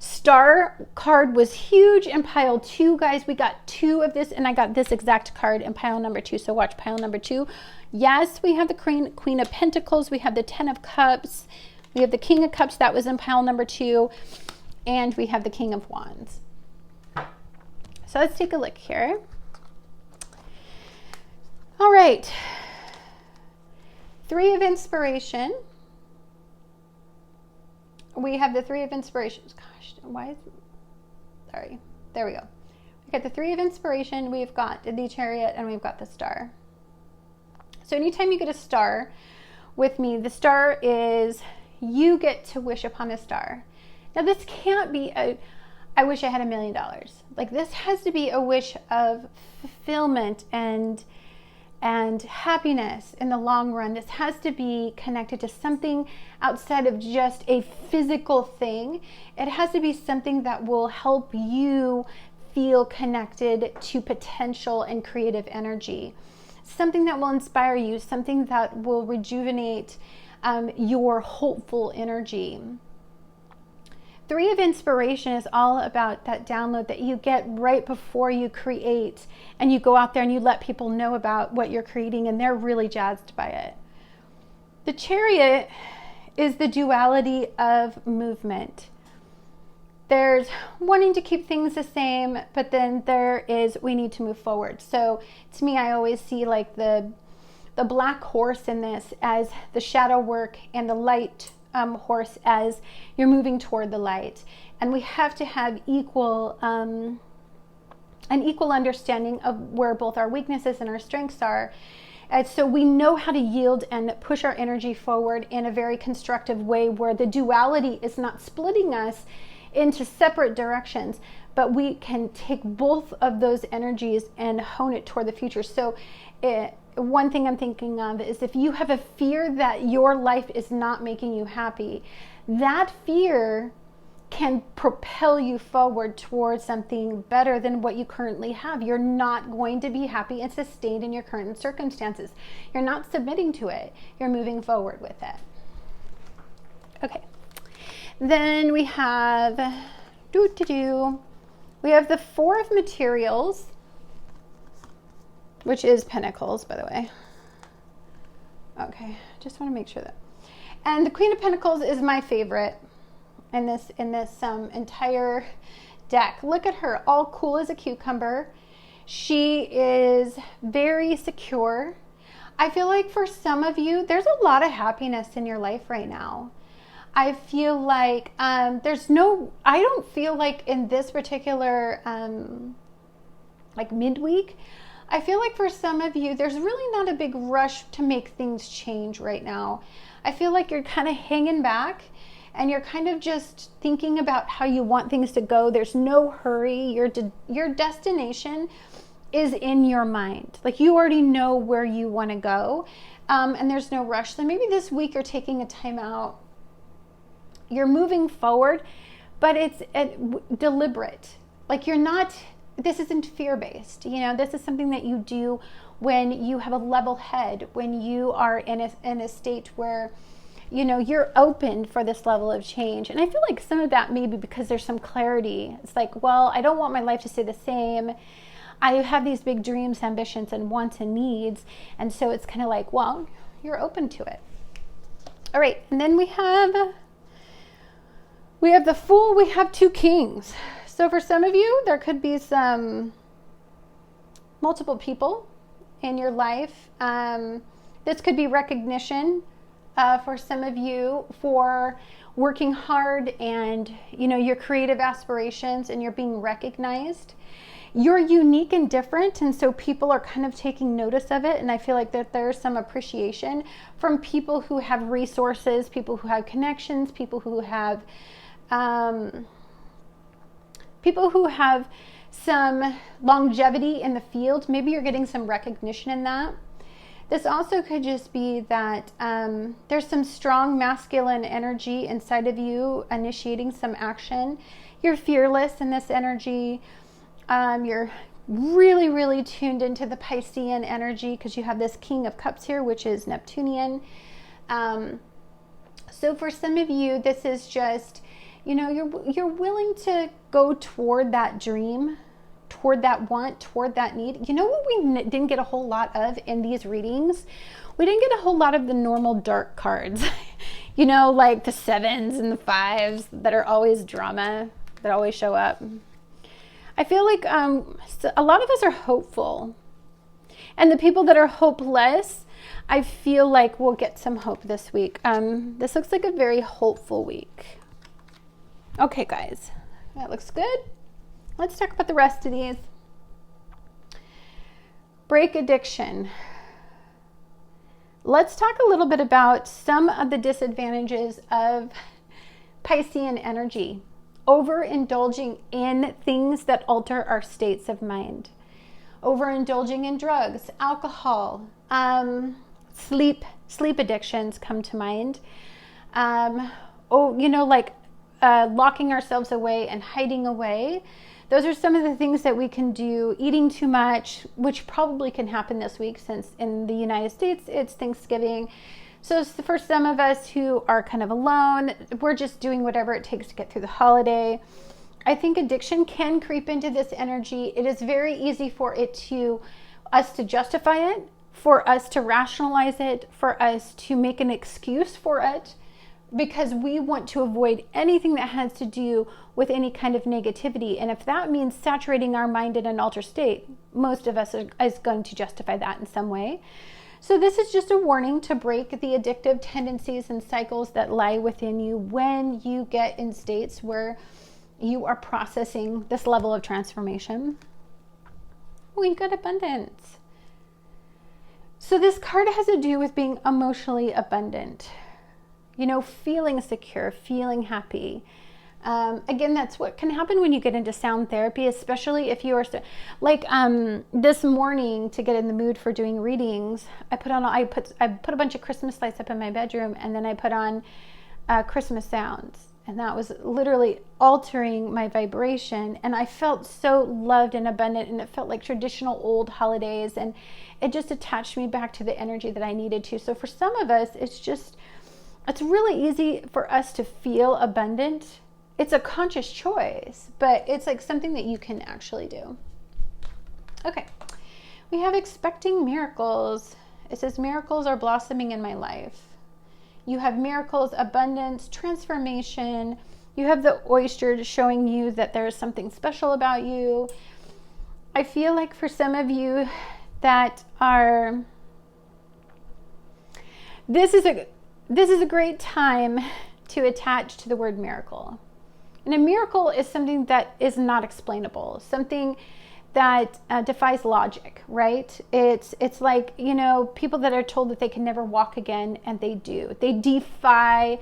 S1: Star card was huge in pile 2, guys. We got 2 of this, and I got this exact card in pile number 2. So watch pile number 2. Yes, we have the Queen of Pentacles. We have the Ten of Cups. We have the King of Cups. That was in pile number 2. And we have the King of Wands. So let's take a look here. All right. Three of Inspiration. We have the Three of Inspirations. Gosh, why is it? Sorry. There we go. We got the Three of Inspiration. We've got the Chariot, and we've got the Star. So anytime you get a star with me, the star is you get to wish upon a star. Now this can't be I wish I had $1 million. Like, this has to be a wish of fulfillment and and happiness in the long run. This has to be connected to something outside of just a physical thing. It has to be something that will help you feel connected to potential and creative energy. Something that will inspire you, something that will rejuvenate your hopeful energy. 3 of inspiration is all about that download that you get right before you create, and you go out there and you let people know about what you're creating, and they're really jazzed by it. The Chariot is the duality of movement. There's wanting to keep things the same, but then there is we need to move forward. So to me, I always see like the black horse in this as the shadow work, and the light horse as you're moving toward the light. And we have to have an equal understanding of where both our weaknesses and our strengths are. And so we know how to yield and push our energy forward in a very constructive way, where the duality is not splitting us into separate directions, but we can take both of those energies and hone it toward the future. So one thing I'm thinking of is, if you have a fear that your life is not making you happy, that fear can propel you forward towards something better than what you currently have. You're not going to be happy and sustained in your current circumstances. You're not submitting to it. You're moving forward with it. Okay. Then we have we have the 4 of materials, which is Pentacles, by the way. Okay, just want to make sure that. And the Queen of Pentacles is my favorite in this entire deck. Look at her, all cool as a cucumber. She is very secure. I feel like for some of you, there's a lot of happiness in your life right now. I feel like I don't feel like in this particular like midweek, I feel like for some of you, there's really not a big rush to make things change right now. I feel like you're kind of hanging back, and you're kind of just thinking about how you want things to go. There's no hurry. Your destination is in your mind. Like, you already know where you want to go, and there's no rush. So maybe this week you're taking a time out. You're moving forward, but it's deliberate. Like, this isn't fear-based. This is something that you do when you have a level head, when you are in a state where, you're open for this level of change. And I feel like some of that may be because there's some clarity. It's like, well, I don't want my life to stay the same. I have these big dreams, ambitions, and wants and needs. And so it's kind of like, well, you're open to it. All right, and then we have the Fool, we have 2 Kings. So for some of you, there could be some multiple people in your life. This could be recognition for some of you for working hard and, your creative aspirations, and you're being recognized. You're unique and different, and so people are kind of taking notice of it. And I feel like that there's some appreciation from people who have resources, people who have connections, people who have some longevity in the field. Maybe you're getting some recognition in that. This also could just be that there's some strong masculine energy inside of you initiating some action. You're fearless in this energy. You're really, really tuned into the Piscean energy because you have this King of Cups here, which is Neptunian. So for some of you, this is just, you're willing to go toward that dream, toward that want, toward that need. You know what we didn't get a whole lot of in these readings? We didn't get a whole lot of the normal dark cards. Like the 7s and the 5s that are always drama, that always show up. I feel like a lot of us are hopeful. And the people that are hopeless, I feel like we'll get some hope this week. This looks like a very hopeful week. Okay, guys, that looks good. Let's talk about the rest of these. Break addiction. Let's talk a little bit about some of the disadvantages of Piscean energy. Overindulging in things that alter our states of mind. overindulging in drugs, alcohol, sleep addictions come to mind. Locking ourselves away and hiding away. Those are some of the things that we can do. Eating too much, which probably can happen this week since in the United States it's Thanksgiving. So for some of us who are kind of alone, we're just doing whatever it takes to get through the holiday. I think addiction can creep into this energy. It is very easy for us to justify it, for us to rationalize it, for us to make an excuse for it, because we want to avoid anything that has to do with any kind of negativity. And if that means saturating our mind in an altered state, most of us is going to justify that in some way. So this is just a warning to break the addictive tendencies and cycles that lie within you when you get in states where you are processing this level of transformation. We got abundance. So this card has to do with being emotionally abundant. Feeling secure, feeling happy. Again, that's what can happen when you get into sound therapy, especially if you are this morning, to get in the mood for doing readings, I put a bunch of Christmas lights up in my bedroom, and then I put on Christmas sounds, and that was literally altering my vibration, and I felt so loved and abundant, and it felt like traditional old holidays, and it just attached me back to the energy that I needed to. So for some of us, it's really easy for us to feel abundant. It's a conscious choice, but it's like something that you can actually do. Okay, we have expecting miracles. It says miracles are blossoming in my life. You have miracles, abundance, transformation. You have the oyster showing you that there is something special about you. I feel like for some of you that are, this is a great time to attach to the word miracle. And a miracle is something that is not explainable, something that defies logic, right? It's like, people that are told that they can never walk again, and they do. They defy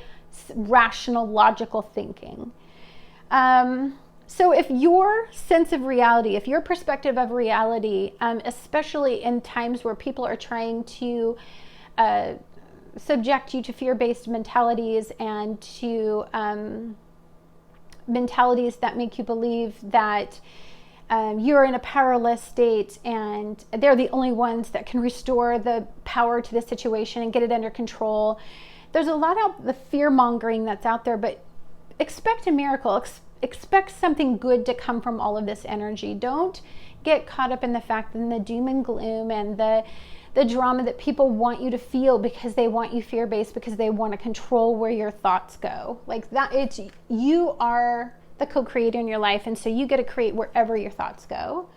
S1: rational, logical thinking. So if your sense of reality, if your perspective of reality, especially in times where people are trying to subject you to fear-based mentalities and to mentalities that make you believe that you're in a powerless state and they're the only ones that can restore the power to the situation and get it under control. There's a lot of the fear-mongering that's out there, but expect a miracle. Expect something good to come from all of this energy. Don't get caught up in the fact and the doom and gloom and the drama that people want you to feel because they want you fear-based, because they want to control where your thoughts go. Like that, you are the co-creator in your life, and so you get to create wherever your thoughts go.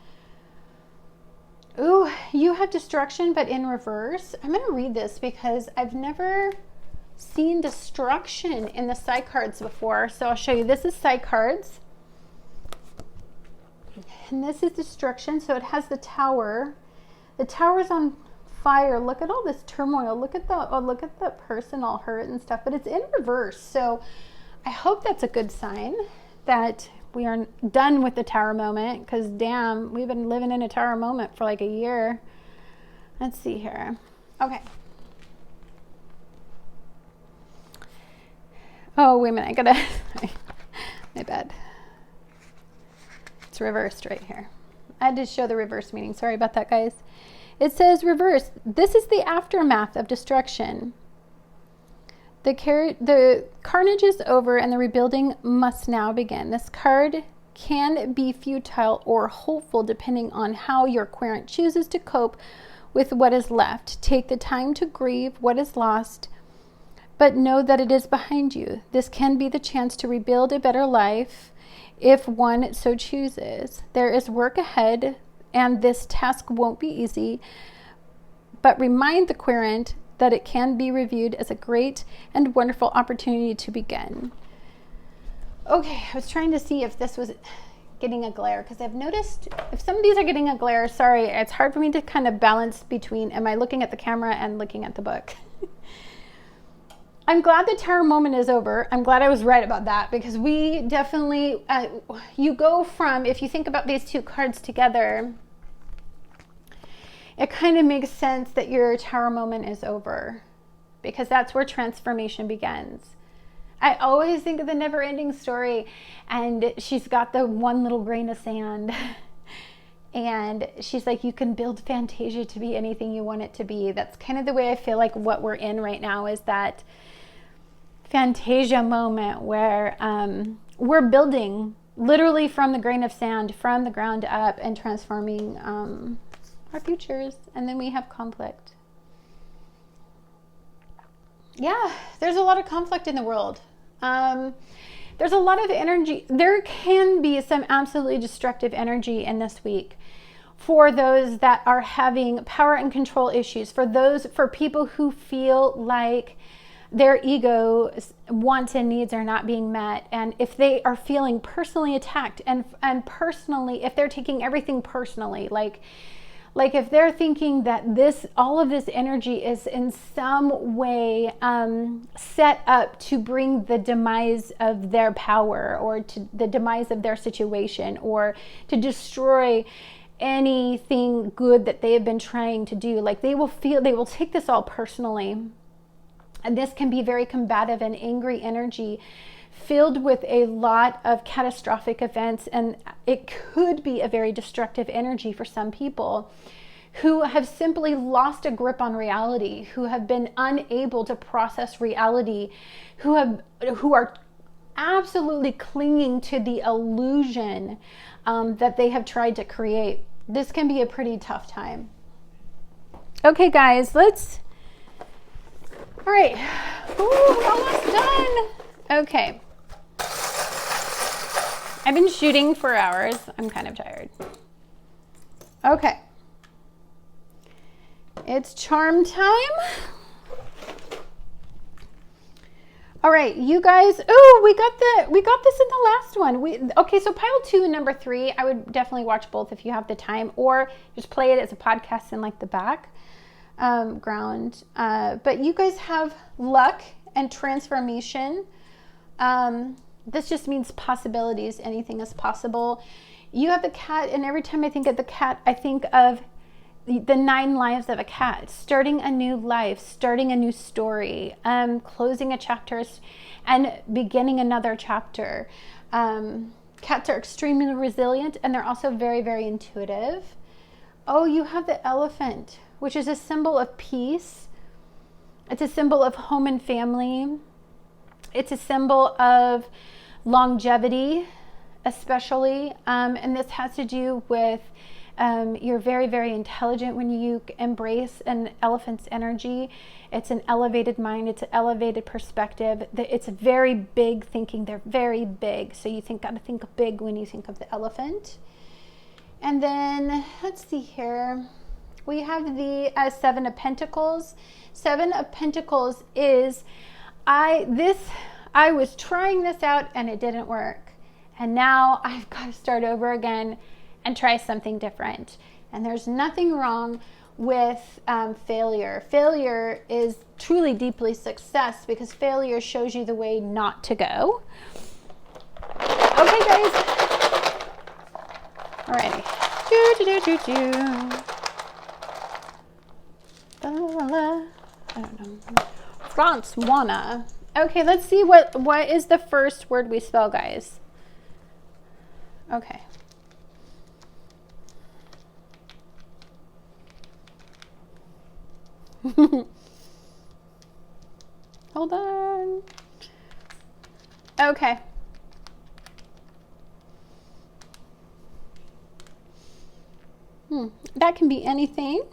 S1: Ooh, you have destruction, but in reverse. I'm going to read this because I've never seen destruction in the side cards before. So I'll show you. This is side cards. And this is destruction. So it has the tower. The tower's on fire. Look at all this turmoil. Look at the person all hurt and stuff, but it's in reverse. So I hope that's a good sign that we are done with the tower moment, because damn, we've been living in a tower moment for like a year. Let's see here. Okay. Oh, wait a minute. I gotta, my bad. It's reversed right here. I had to show the reverse meaning. Sorry about that, guys. It says reverse. This is the aftermath of destruction. The carnage is over and the rebuilding must now begin. This card can be futile or hopeful depending on how your querent chooses to cope with what is left. Take the time to grieve what is lost, but know that it is behind you. This can be the chance to rebuild a better life if one so chooses. There is work ahead, and this task won't be easy, but remind the querent that it can be reviewed as a great and wonderful opportunity to begin. Okay, I was trying to see if this was getting a glare, because I've noticed if some of these are getting a glare, sorry, it's hard for me to kind of balance between am I looking at the camera and looking at the book. I'm glad the tower moment is over. I'm glad I was right about that, because we definitely, you go from, if you think about these two cards together, it kind of makes sense that your Tower moment is over, because that's where transformation begins. I always think of the never ending story, and she's got the one little grain of sand. And she's like, you can build Fantasia to be anything you want it to be. That's kind of the way I feel like what we're in right now is that Fantasia moment where we're building literally from the grain of sand, from the ground up, and transforming our futures. And then we have conflict. Yeah, there's a lot of conflict in the world. There's a lot of energy. There can be some absolutely destructive energy in this week for those that are having power and control issues, for people who feel like their ego wants and needs are not being met. And if they are feeling personally attacked and personally, if they're taking everything personally, like if they're thinking that all of this energy is in some way set up to bring the demise of their power, or to the demise of their situation, or to destroy anything good that they have been trying to do, like they will take this all personally. And this can be very combative and angry energy, filled with a lot of catastrophic events, and it could be a very destructive energy for some people who have simply lost a grip on reality, who have been unable to process reality, who are absolutely clinging to the illusion that they have tried to create. This can be a pretty tough time. Okay, guys, all right. Ooh, we're almost done. Okay. I've been shooting for hours. I'm kind of tired. Okay. It's charm time. All right, you guys. Oh, we got this in the last one. Okay, so pile 2 and number 3, I would definitely watch both if you have the time, or just play it as a podcast in like the background. But you guys have luck and transformation. This just means possibilities. Anything is possible. You have the cat, and every time I think of the cat, I think of the 9 lives of a cat, starting a new life, starting a new story, closing a chapter and beginning another chapter. Cats are extremely resilient, and they're also very, very intuitive. Oh, you have the elephant, which is a symbol of peace. It's a symbol of home and family. It's a symbol of longevity, especially. And this has to do with you're very, very intelligent when you embrace an elephant's energy. It's an elevated mind. It's an elevated perspective. It's very big thinking. They're very big. So you got to think big when you think of the elephant. And then let's see here. We have the 7 of Pentacles. 7 of Pentacles is I was trying this out and it didn't work. And now I've got to start over again and try something different. And there's nothing wrong with failure. Failure is truly deeply success, because failure shows you the way not to go. Okay, guys. Alrighty. I don't know. Francois. Okay, let's see what is the first word we spell, guys. Okay. Hold on. Okay. That can be anything.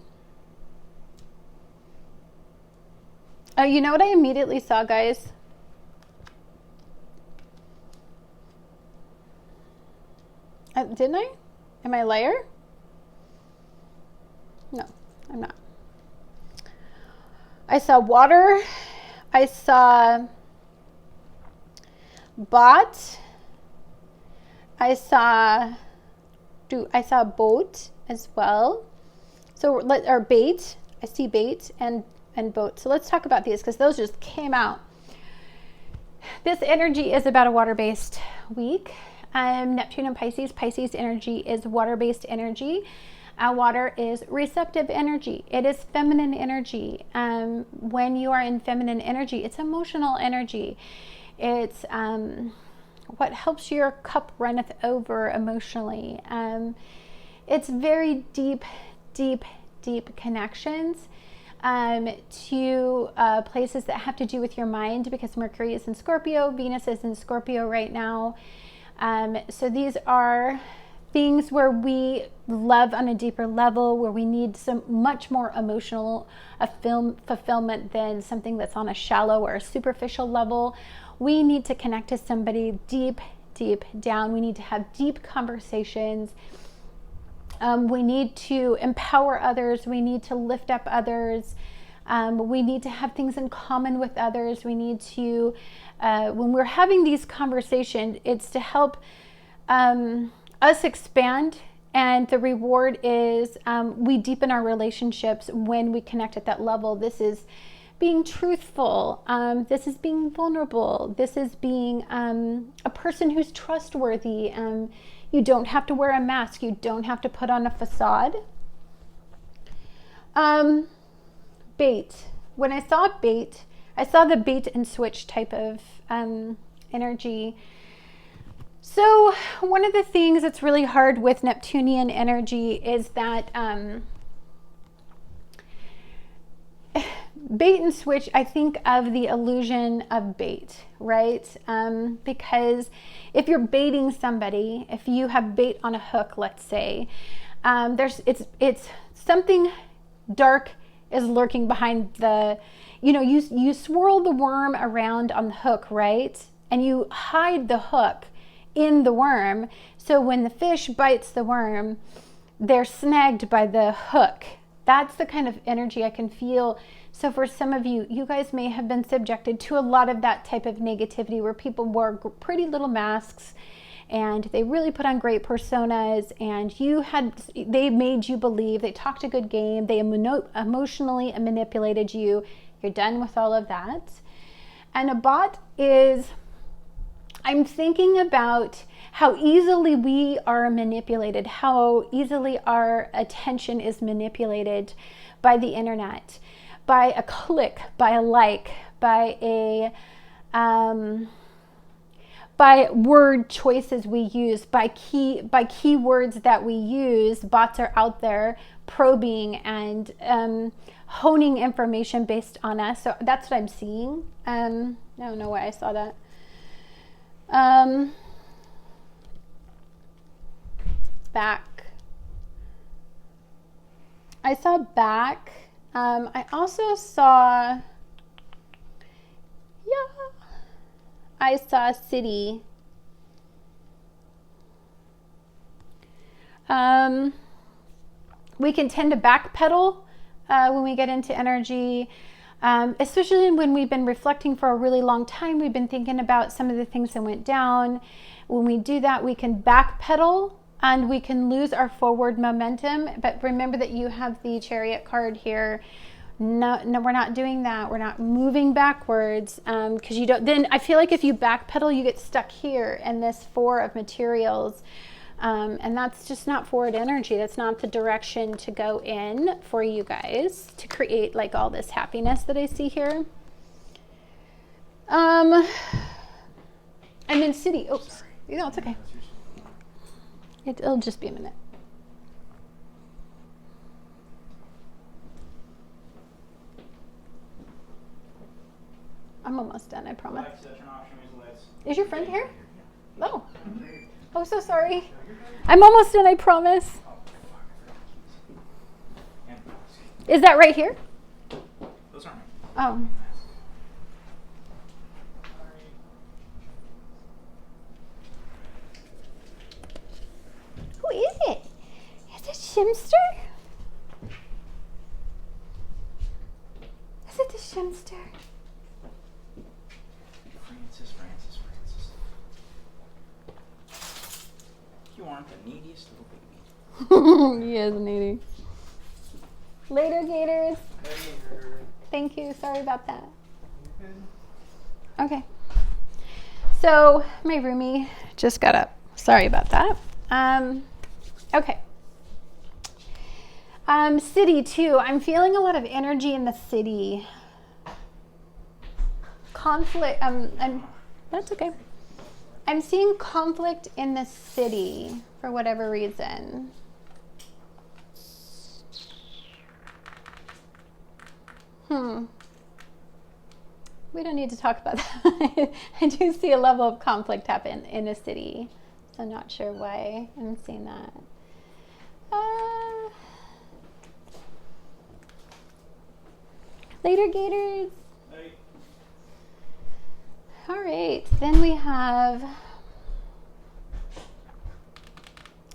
S1: Oh, you know what I immediately saw, guys? Didn't I? Am I a liar? No, I'm not. I saw water. I saw bot. I saw boat as well. So or bait. I see bait and boat. So let's talk about these, because those just came out. This energy is about a water-based week. Neptune and Pisces. Pisces energy is water-based energy. Water is receptive energy. It is feminine energy. When you are in feminine energy, it's emotional energy. It's what helps your cup runneth over emotionally. It's very deep, deep, deep connections to places that have to do with your mind, because Mercury is in Scorpio, Venus is in Scorpio right now. So these are things where we love on a deeper level, where we need some much more emotional fulfillment than something that's on a shallow or a superficial level. We need to connect to somebody deep, deep down. We need to have deep conversations. We need to empower others. We need to lift up others. We need to have things in common with others. We need to, when we're having these conversations, it's to help us expand. And the reward is we deepen our relationships when we connect at that level. This is being truthful. This is being vulnerable. This is being a person who's trustworthy. You don't have to wear a mask. You don't have to put on a facade. Bait. When I saw bait, I saw the bait and switch type of energy. So one of the things that's really hard with Neptunian energy is that bait and switch, I think of the illusion of bait, right? Because if you're baiting somebody, if you have bait on a hook, let's say, it's something dark is lurking behind the, you swirl the worm around on the hook, right? And you hide the hook in the worm. So when the fish bites the worm, they're snagged by the hook. That's the kind of energy I can feel. So for some of you, you guys may have been subjected to a lot of that type of negativity where people wore pretty little masks and they really put on great personas, and they made you believe, they talked a good game, they emotionally manipulated you. You're done with all of that. And a bot is, I'm thinking about how easily we are manipulated, how easily our attention is manipulated by the internet, by a click, by a like, by word choices we use, by keywords that we use. Bots are out there probing and honing information based on us. So that's what I'm seeing. I don't know why I saw that. Back. I saw back. I also saw, I saw city. We can tend to backpedal when we get into energy, especially when we've been reflecting for a really long time. We've been thinking about some of the things that went down. When we do that, we can backpedal and we can lose our forward momentum. But remember that you have the Chariot card here. No, we're not doing that. We're not moving backwards, because you don't. Then I feel like if you backpedal, you get stuck here in this Four of Materials, and that's just not forward energy. That's not the direction to go in for you guys to create like all this happiness that I see here. And then city. Oops. No, it's okay. It'll just be a minute. I'm almost done, I promise. Is your friend here? Oh. Oh, so sorry. I'm almost done, I promise. Is that right here?
S2: Those aren't.
S1: Oh. Who is it? Is it Shimster? Is it the Shimster?
S2: You aren't the neediest little baby.
S1: He is needy. Later, Gators.
S2: Later.
S1: Thank you. Sorry about that. Okay. So my roomie just got up. Sorry about that. Okay. City too. I'm feeling a lot of energy in the city. Conflict. That's okay. I'm seeing conflict in the city for whatever reason. We don't need to talk about that. I do see a level of conflict happen in a city. So I'm not sure why I'm seeing that. Later, Gators.
S2: Hey.
S1: All right, then we have,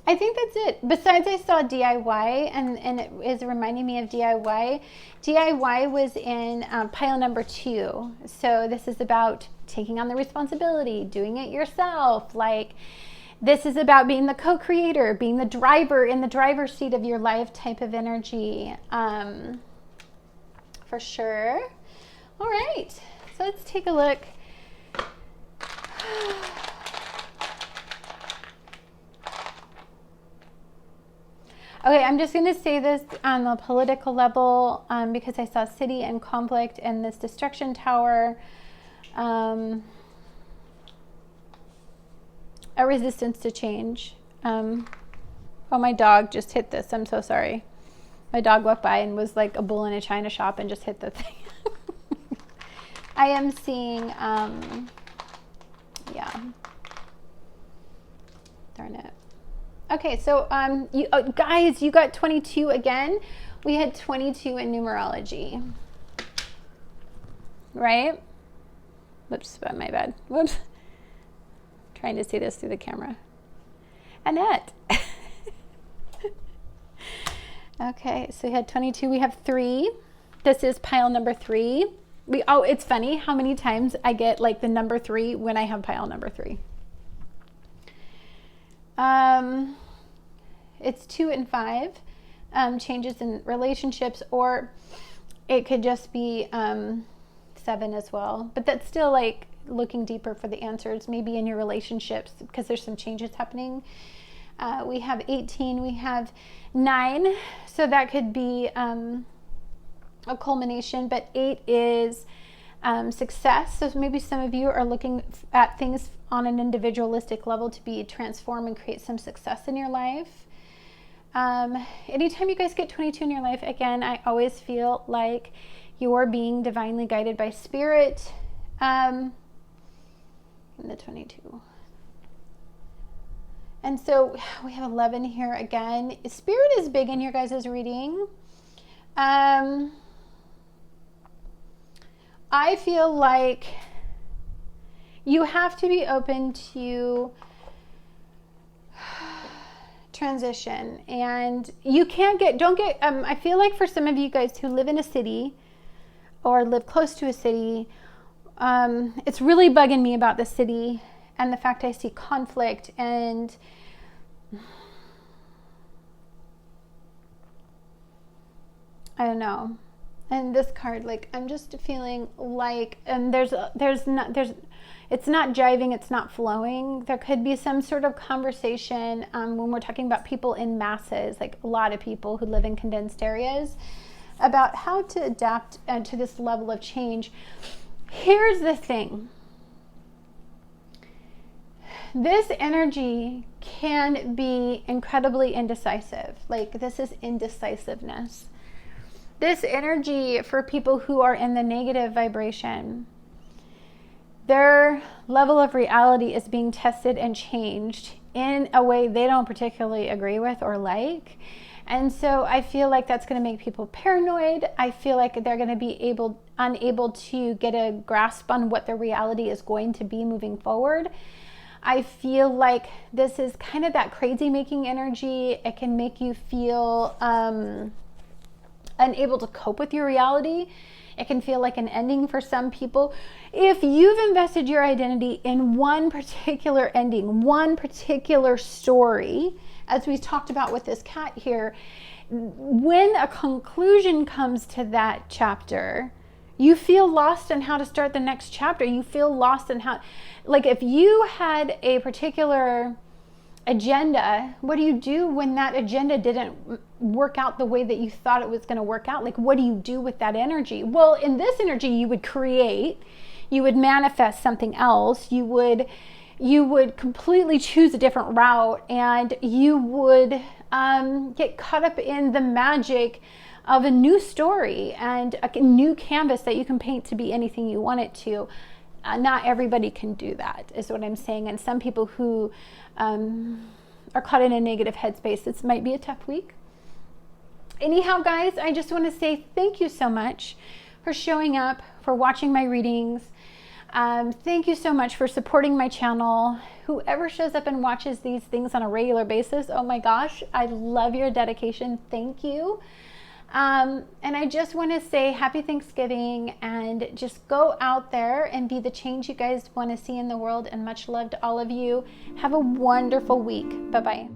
S1: I think that's it. Besides, I saw DIY, and it is reminding me of DIY. DIY was in pile number 2. So this is about taking on the responsibility, doing it yourself. Like, this is about being the co-creator, being the driver in the driver's seat of your life type of energy. For sure. All right, so let's take a look. Okay, I'm just going to say this on the political level because I saw city and conflict and this destruction tower. A resistance to change. Oh, my dog just hit this. I'm so sorry. My dog walked by and was like a bull in a china shop and just hit the thing. I am seeing, yeah. Darn it. Okay, so guys, you got 22 again. We had 22 in numerology, right? Whoops, my bad. Whoops. Trying to see this through the camera. Annette. Okay, so we had 22. We have 3. This is pile number 3. It's funny how many times I get like the number 3 when I have pile number 3. It's 2 and 5, changes in relationships, or it could just be 7 as well. But that's still like looking deeper for the answers, maybe in your relationships, because there's some changes happening. We have 18, we have 9, so that could be a culmination, but 8 is success. So maybe some of you are looking at things on an individualistic level to be transform and create some success in your life. Anytime you guys get 22 in your life, again, I always feel like you're being divinely guided by spirit. In the 22. And so we have 11 here again. Spirit is big in your guys' reading. I feel like you have to be open to transition, and you I feel like for some of you guys who live in a city or live close to a city, it's really bugging me about the city and the fact I see conflict, and I don't know. And this card, like, I'm just feeling like, and it's not jiving, it's not flowing. There could be some sort of conversation when we're talking about people in masses, like a lot of people who live in condensed areas, about how to adapt to this level of change. Here's the thing. This energy can be incredibly indecisive. Like, this is indecisiveness. This energy for people who are in the negative vibration, their level of reality is being tested and changed in a way they don't particularly agree with or like. And so I feel like that's going to make people paranoid. I feel like they're going to be unable to get a grasp on what their reality is going to be moving forward. I feel like this is kind of that crazy making energy. It can make you feel unable to cope with your reality. It can feel like an ending for some people. If you've invested your identity in one particular ending, one particular story, as we talked about with this cat here, when a conclusion comes to that chapter, you feel lost in how to start the next chapter. You feel lost in how, like, if you had a particular agenda, what do you do when that agenda didn't work out the way that you thought it was going to work out? Like, what do you do with that energy? Well, in this energy, you would create, you would manifest something else, you would completely choose a different route, and you would get caught up in the magic of a new story and a new canvas that you can paint to be anything you want it to. Not everybody can do that, is what I'm saying. And some people who are caught in a negative headspace, this might be a tough week. Anyhow, guys, I just want to say thank you so much for showing up, for watching my readings. Thank you so much for supporting my channel. Whoever shows up and watches these things on a regular basis, oh my gosh, I love your dedication. Thank you. And I just want to say happy Thanksgiving, and just go out there and be the change you guys want to see in the world, and much love to all of you. Have a wonderful week. Bye-bye.